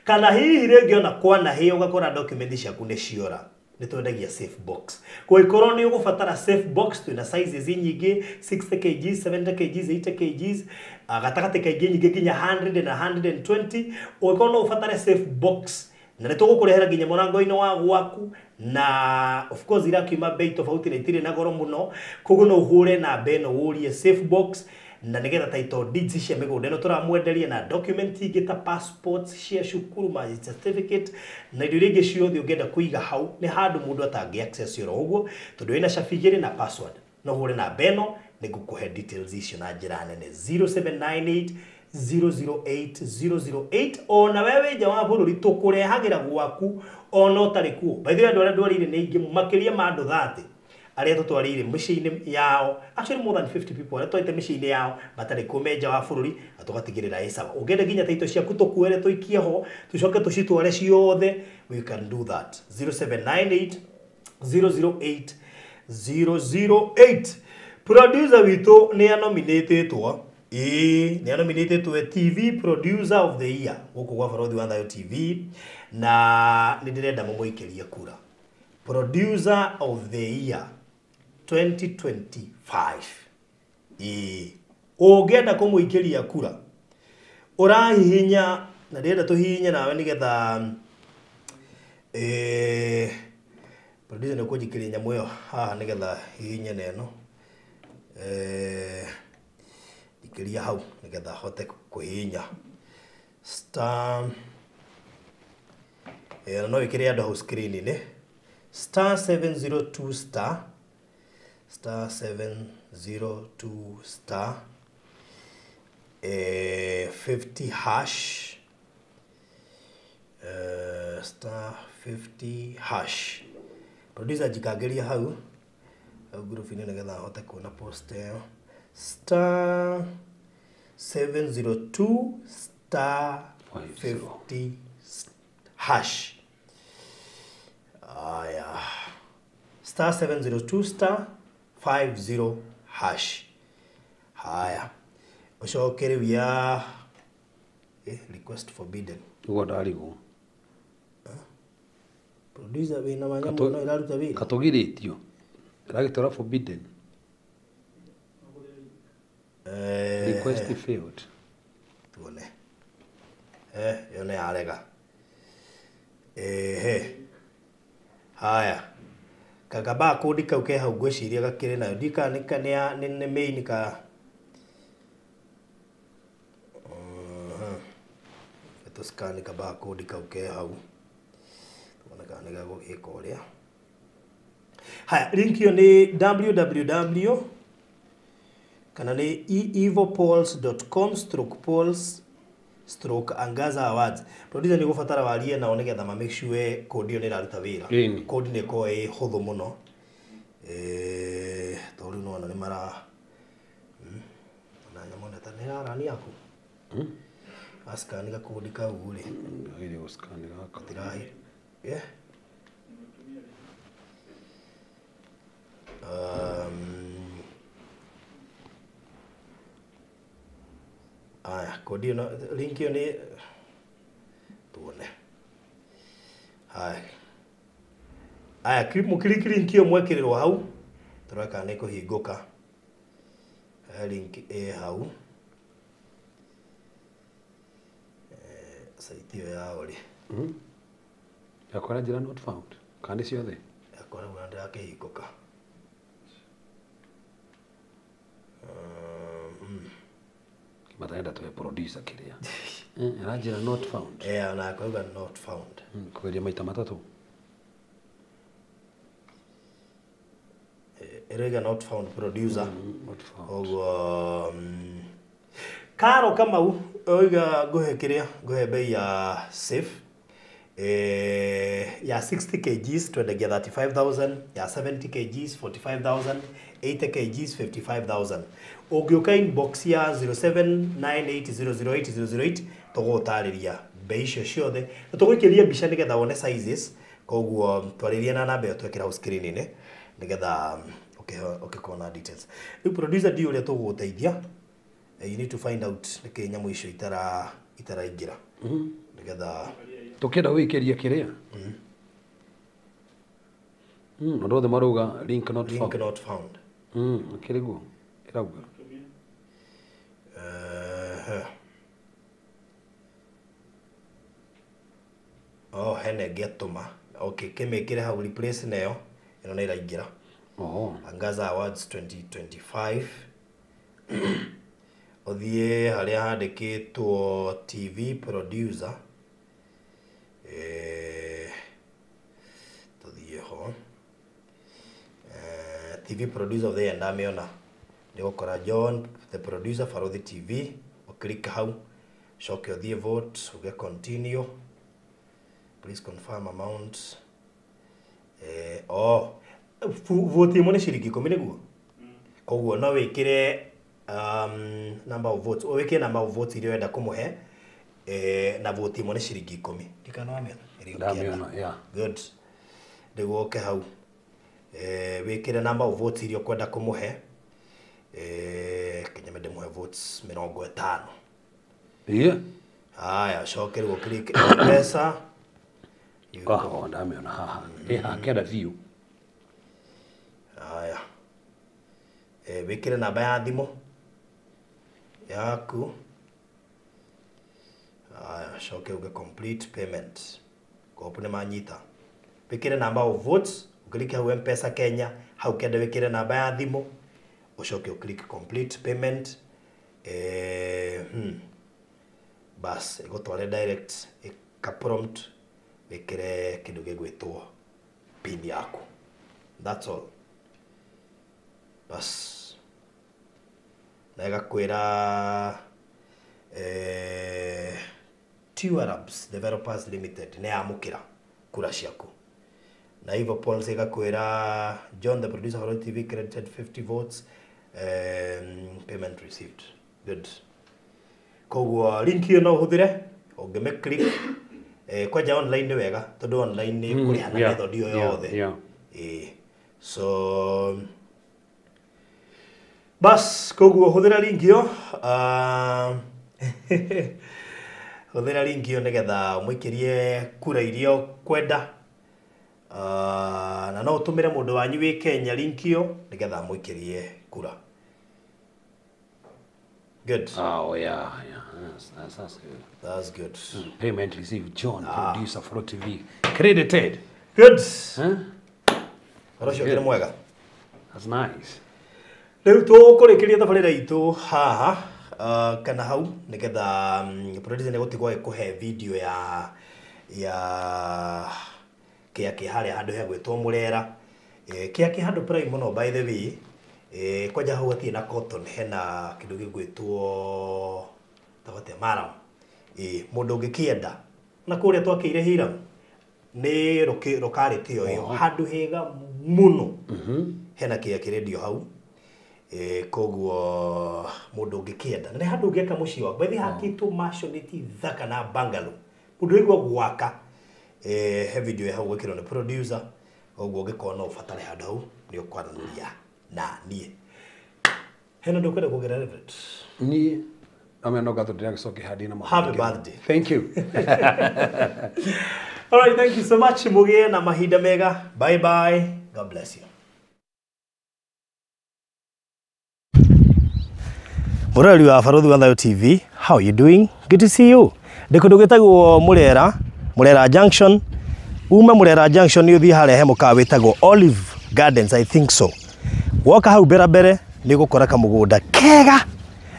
kana hihi rĩngĩ ona kwana hiyo ugakora document ciaku ni ciora nitwendagia safe box kwa ikorwo ni ugubatara safe box twina sizes nyingi 60 kg 70 kg 80 kg gatagate kaingĩ nyingi nginya 100 na 120 ukorwo no ubatare safe box na nitugukurehera nginya murango-ini wa gwaku na of course irakiuma bei tofauti na itire na goro muno koguo no uhure na beno urie safe box na nigetha title deeds cia migunda ino turamwenderia na document ingĩ ta passports cia cukuru marriage certificate na indo iria ingĩ ciothe ũngĩenda kũiga hau nĩ handũ mũndũ atangĩ access oro ũguo tondũ ina cabigĩrĩ na password no hure na beno nĩngũkũhe details icio na njĩra nene 0798 008 ona wewe nja wa bũrũri tũkũrehagĩra gwaku ona ũtarĩ kuo by the way andũ arĩa ndwarĩire nĩ aingĩ makĩria ma andũ 30 aria tutwarire mĩciĩ-inĩ yao actually more than 50 people aria twaite mĩciĩ-inĩ yao matarĩ kumenja wa bũrũri atugatigĩrĩra ĩcaba ũngĩenda nginya taito ciaku tũkuere tũikie ho tũcoke tũcitware ciothe we can do that 0798 008 producer witũ nĩ anominatetwo nĩ anominatetwo TV producer of the year gũkũ gwa Barothi wa Thayo TV na nĩ ndĩrenda mũmũikĩrie kura producer of the year 2025 ũngĩenda kũmũikĩria kura ũrahihinya na ndĩrenda tũhihinye nawe nĩgetha producer nĩ kũnjikĩria nyamũ ĩyo haha nĩgetha hihinye neno ikĩria hau nĩgetha hote kũhihinya star no wĩkĩre andũ hau screen-inĩ star 702 star 702 star 50 hash star 50 hash producer jikageria hau group-inĩ nĩgetha hote kuona post ĩyo star 702 star 50 hash star 702 star 50 hash haya ucokere wia request forbidden ugo ndarigo producer wina manyamu no iraruta wira katugiritio iragitora forbidden request failed tuone yone arega haya kagaba kodi kau ke hau gweciria gakire nayo ndika nĩ main ka to scan kaba kodi kau ke hau tuone kana nĩ gagũgĩka ũrĩa haya link yo nĩ www kana nĩ evopolls.com/polls/Angaza Awards producer nĩ gũbatara warie nao nĩgetha ma make sure kodi nĩ ĩraruta wĩra kodi nĩ ko hũthũ mũno tondũ no ona nĩ mara na nyamũ neta nĩ rarani yaku askani ga kodi kau rĩ ile uskani ga tirahi kodi no link yo ni tuone click link yo mwekererwo hau turaka nĩ kũhingũka link hau site yo yao ri yakora njĩra not found kandi ciothe yakora wanda yakĩhingũka Mataenda tuwe producer kiria. Ranjira not found. Na kwa hivyo not found. Kwa maita matatu. Erega not found producer. Not found. Ogo Karo kama oiga gohe bei ya safe. Ya 60 kgs twendegia 35,000, ya 70 kgs 45,000, 80 kgs 55,000. Ogioka inbox ya 0798008008 tugutariria bei icio ciothe. Tugukiria mbica nigetha wone sizes. Koguo twariria na namba yo twekira screen ini nigetha ukikona details. Riu producer ndio uria tuguteithia. You need to find out niki nyamu icio itaraingira. Nigetha Tukenda wikiria kiria. Ndothe maruga link not found. Link not found. Kiriguo. Kirauga. Hene getuma. Okay, kemekire hau replace nayo. Ino ni iraingira. Angaza Awards 2025. Othie haria handikitwo TV producer. Tuthie ho. TV producer of the year ndamiona. Nigukora John the producer Farodhi TV. Ukirika hau. Shock othie vote, uge continue. Please confirm amount. Vote imwe ni ciringi 10 niguo. Koguo no wikire number of votes. Wikire number of votes iria wenda kumuhe na vote imwe ni ciringi 10. Ndikana wamena. Ndamiona, yeah. Good. Niguo oke hau. Wikire number of votes iria kwenda kumuhe. Kenya mende muhe votes 50. Yeah. Haya, shokeri go click pesa. Ndamiona haha. Kenda view. Haya. Wikire namba ya thimo yaku. Haya, shoke uge complete payment. Kopune manyita. Wikire number of votes, uklike hau M-Pesa Kenya, hau kenda wikire namba ya thimo, ushoke uklik complete payment. Bas, igotware direct, prompt wikire kindu gigwitwo pin yaku. That's all. Bas. Na igakwira Tuarabs Developers Limited ne amukira kura ciaku. Na hivyo Paul igakwira John the producer of TV credited 50 votes. Payment received. Good. Koguo link yo no huthire ungime click kwaja online ni wega tondu online ni kuri hana method yo yothe. So bas koguo huthira link yo huthira link yo nigetha muikirie kura irio kwenda na no utumire mundu wanyu wi Kenya link yo nigetha muikirie kura. Good. Oh yeah. That's good. That's good. Payment received, John, producer for TV. Credited. Good. That's kire mwega. That's nice. Riu tukurikiria tabarira itu haha kana hau nigetha producer ne gutigwa ikuhe video ya kia haria handu he gwitwo Murera kia handu prime muno by the way kwaja hau atie na cotton hena kindu gigwitwo tabate maram mundu ngikienda na kuria twakiire Hiram ni rokarite yo handu hega muno hena kia kiredio hau koguo mundu ngikienda na handu ngeka muci wa bethi hakitu mashoniti thaka na bangalo mundu igwa gwaka he video ya hau gwikirwo ni producer koguo ngikona ufatare handu hau ni ukwaranĩria na nie hena ndokwenda kugira Reverend Ni no gato direct so kihadi na happy birthday. Thank you. All right, thank you so much. Mugie na mahinda mega. Bye bye. God bless you. Murari wa Farodhi wa Thayo TV, how are you doing? Good to see you. Ndikundu gitagwo Murera Junction. Uma Murera Junction ni uthi haria he mukawa witagwo Olive Gardens, I think so. Woka hau bere ni gukora kamugunda kega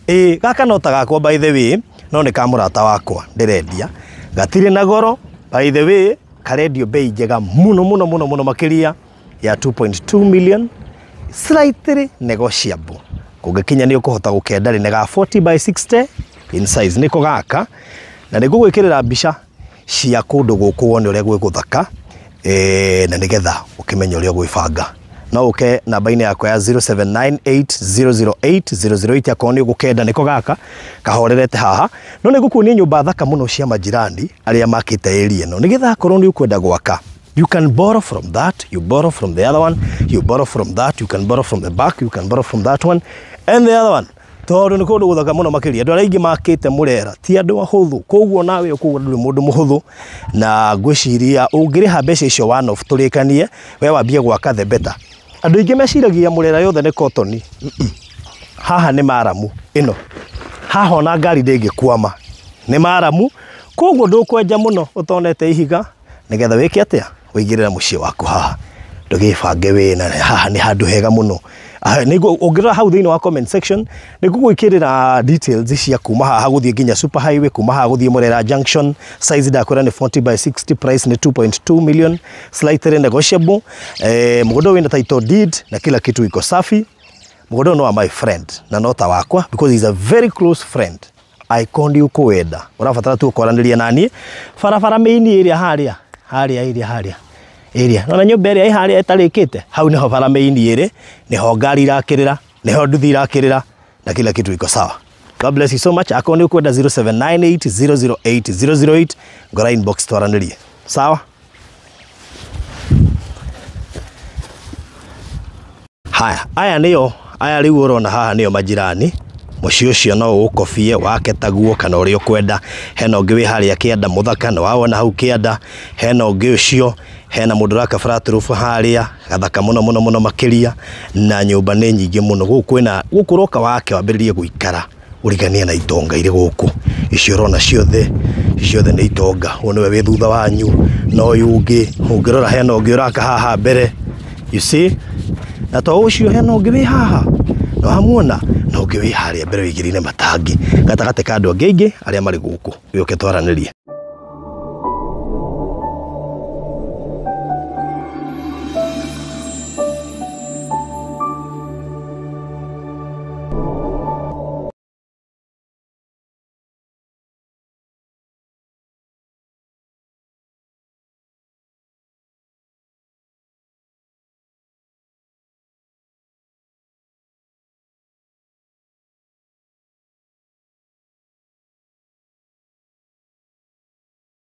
Gaka no ta gakwa by the way, no nĩ ka mũrata wakwa ndĩrendia. Gatirĩ na goro, by the way, karendio bei njega mũno makĩria ya 2.2 million, slightly negotiable. Kũngĩkinya nĩ ũkũhota gũkenda rĩ ga 40 by 60 in size nĩko gaka, na nĩ ngũgwĩkĩrĩra mbica cia kũndũ gũkũ wone ũrĩa gwĩgũthaka, na nĩgetha ũkĩmenya ũrĩa gwĩbanga. No ũke namba-inĩ yakwa ya 0798008008 akorwo nĩ ũgũkenda nĩko gaka kahorerete haha. No nĩ ngũkuonia nyũmba thaka mũno cia majirani arĩa makĩte area ĩno, nĩgetha akorwo nĩ ũkwenda gwaka. You can borrow from that, you borrow from the other one, you borrow from that, you can borrow from the back, you can borrow from that one and the other one. Tondũ nĩ kũndũ gũthaka mũno makĩria. Andũ arĩa aingĩ makĩte Mũrera ti andũ ahũthũ, koguo nawe ũkũgũra ndũrĩ mũndũ mũhũthũ, na ngwĩciria ũngĩrĩha mbeca icio one off tũrĩkanie we wambie gwaka the better. Andũ aingĩ meciragia Mũrera yothe nĩ cotton. Haha nĩ Maramu ĩno, haha ona ngari ndĩngĩkwama, nĩ Maramu, koguo ndũkwenja mũno ũtonete ihiga, nĩgetha wĩke atĩa wĩigĩrĩra mũciĩ waku haha. Ndũgĩbange wĩna haha nĩ handũ hega mũno. Ũngĩrora hau thĩinĩ wa comment section nĩ ngũgwĩkĩrĩra details cia kuma haha gũthiĩ nginya super highway, kuma haha gũthiĩ Mũrera junction. Size ndakwĩra nĩ 40 by 60, price nĩ 2.2 million, slightly negotiable. Mũgũnda wĩna title deed na kila kitu iko safi. Mũgũnda no wa my friend na no ta wakwa, because he's a very close friend. Aikondi ũkũwenda ũrabatara tu ũkwaranĩria nani barabara mĩini ĩrĩa harĩa area. Na nyũmba ĩrĩa ĩharĩa ĩtarĩkĩte hau nĩho bara mĩini ĩrĩ, nĩho ngari irakĩrĩra, nĩho nduthi irakĩrĩra na kila kitu iko sawa. God bless you so much. Akorwo nĩ ũkwenda 0798008008 ngora inbox twaranĩrie. Sawa? Aya rĩu ũrona haha nĩo majirani. Mũciĩ ũcio no ũkobie wake taguo kana ũrĩa ũkwenda. Hena ũngĩ wĩ harĩa kĩanda mũthaka na wawona hau kĩanda. Hena ũngĩ ũcio, hena mũndũ ũraka flat roof harĩa gathaka mũno makĩria, na nyũmba nĩ nyingĩ mũno. Gũkũ roka wake wambĩrĩrie gũikara ũriganie na itonga irĩ gũkũ. Icio ũrona ciothe nĩ itonga. Ũyũ nĩwe wĩ thutha wanyu, no ũyũ ũngĩ ũngĩrora hena ũngĩ ũraka haha mbere, you see, na to ũcio hena ũngĩ wĩ haha no hamuona, na ũngĩ wĩ harĩa mbere wĩigĩrĩire matangi gatagatĩ ka andũ angĩ arĩa marĩ gũkũ. Ũke twaranĩrie.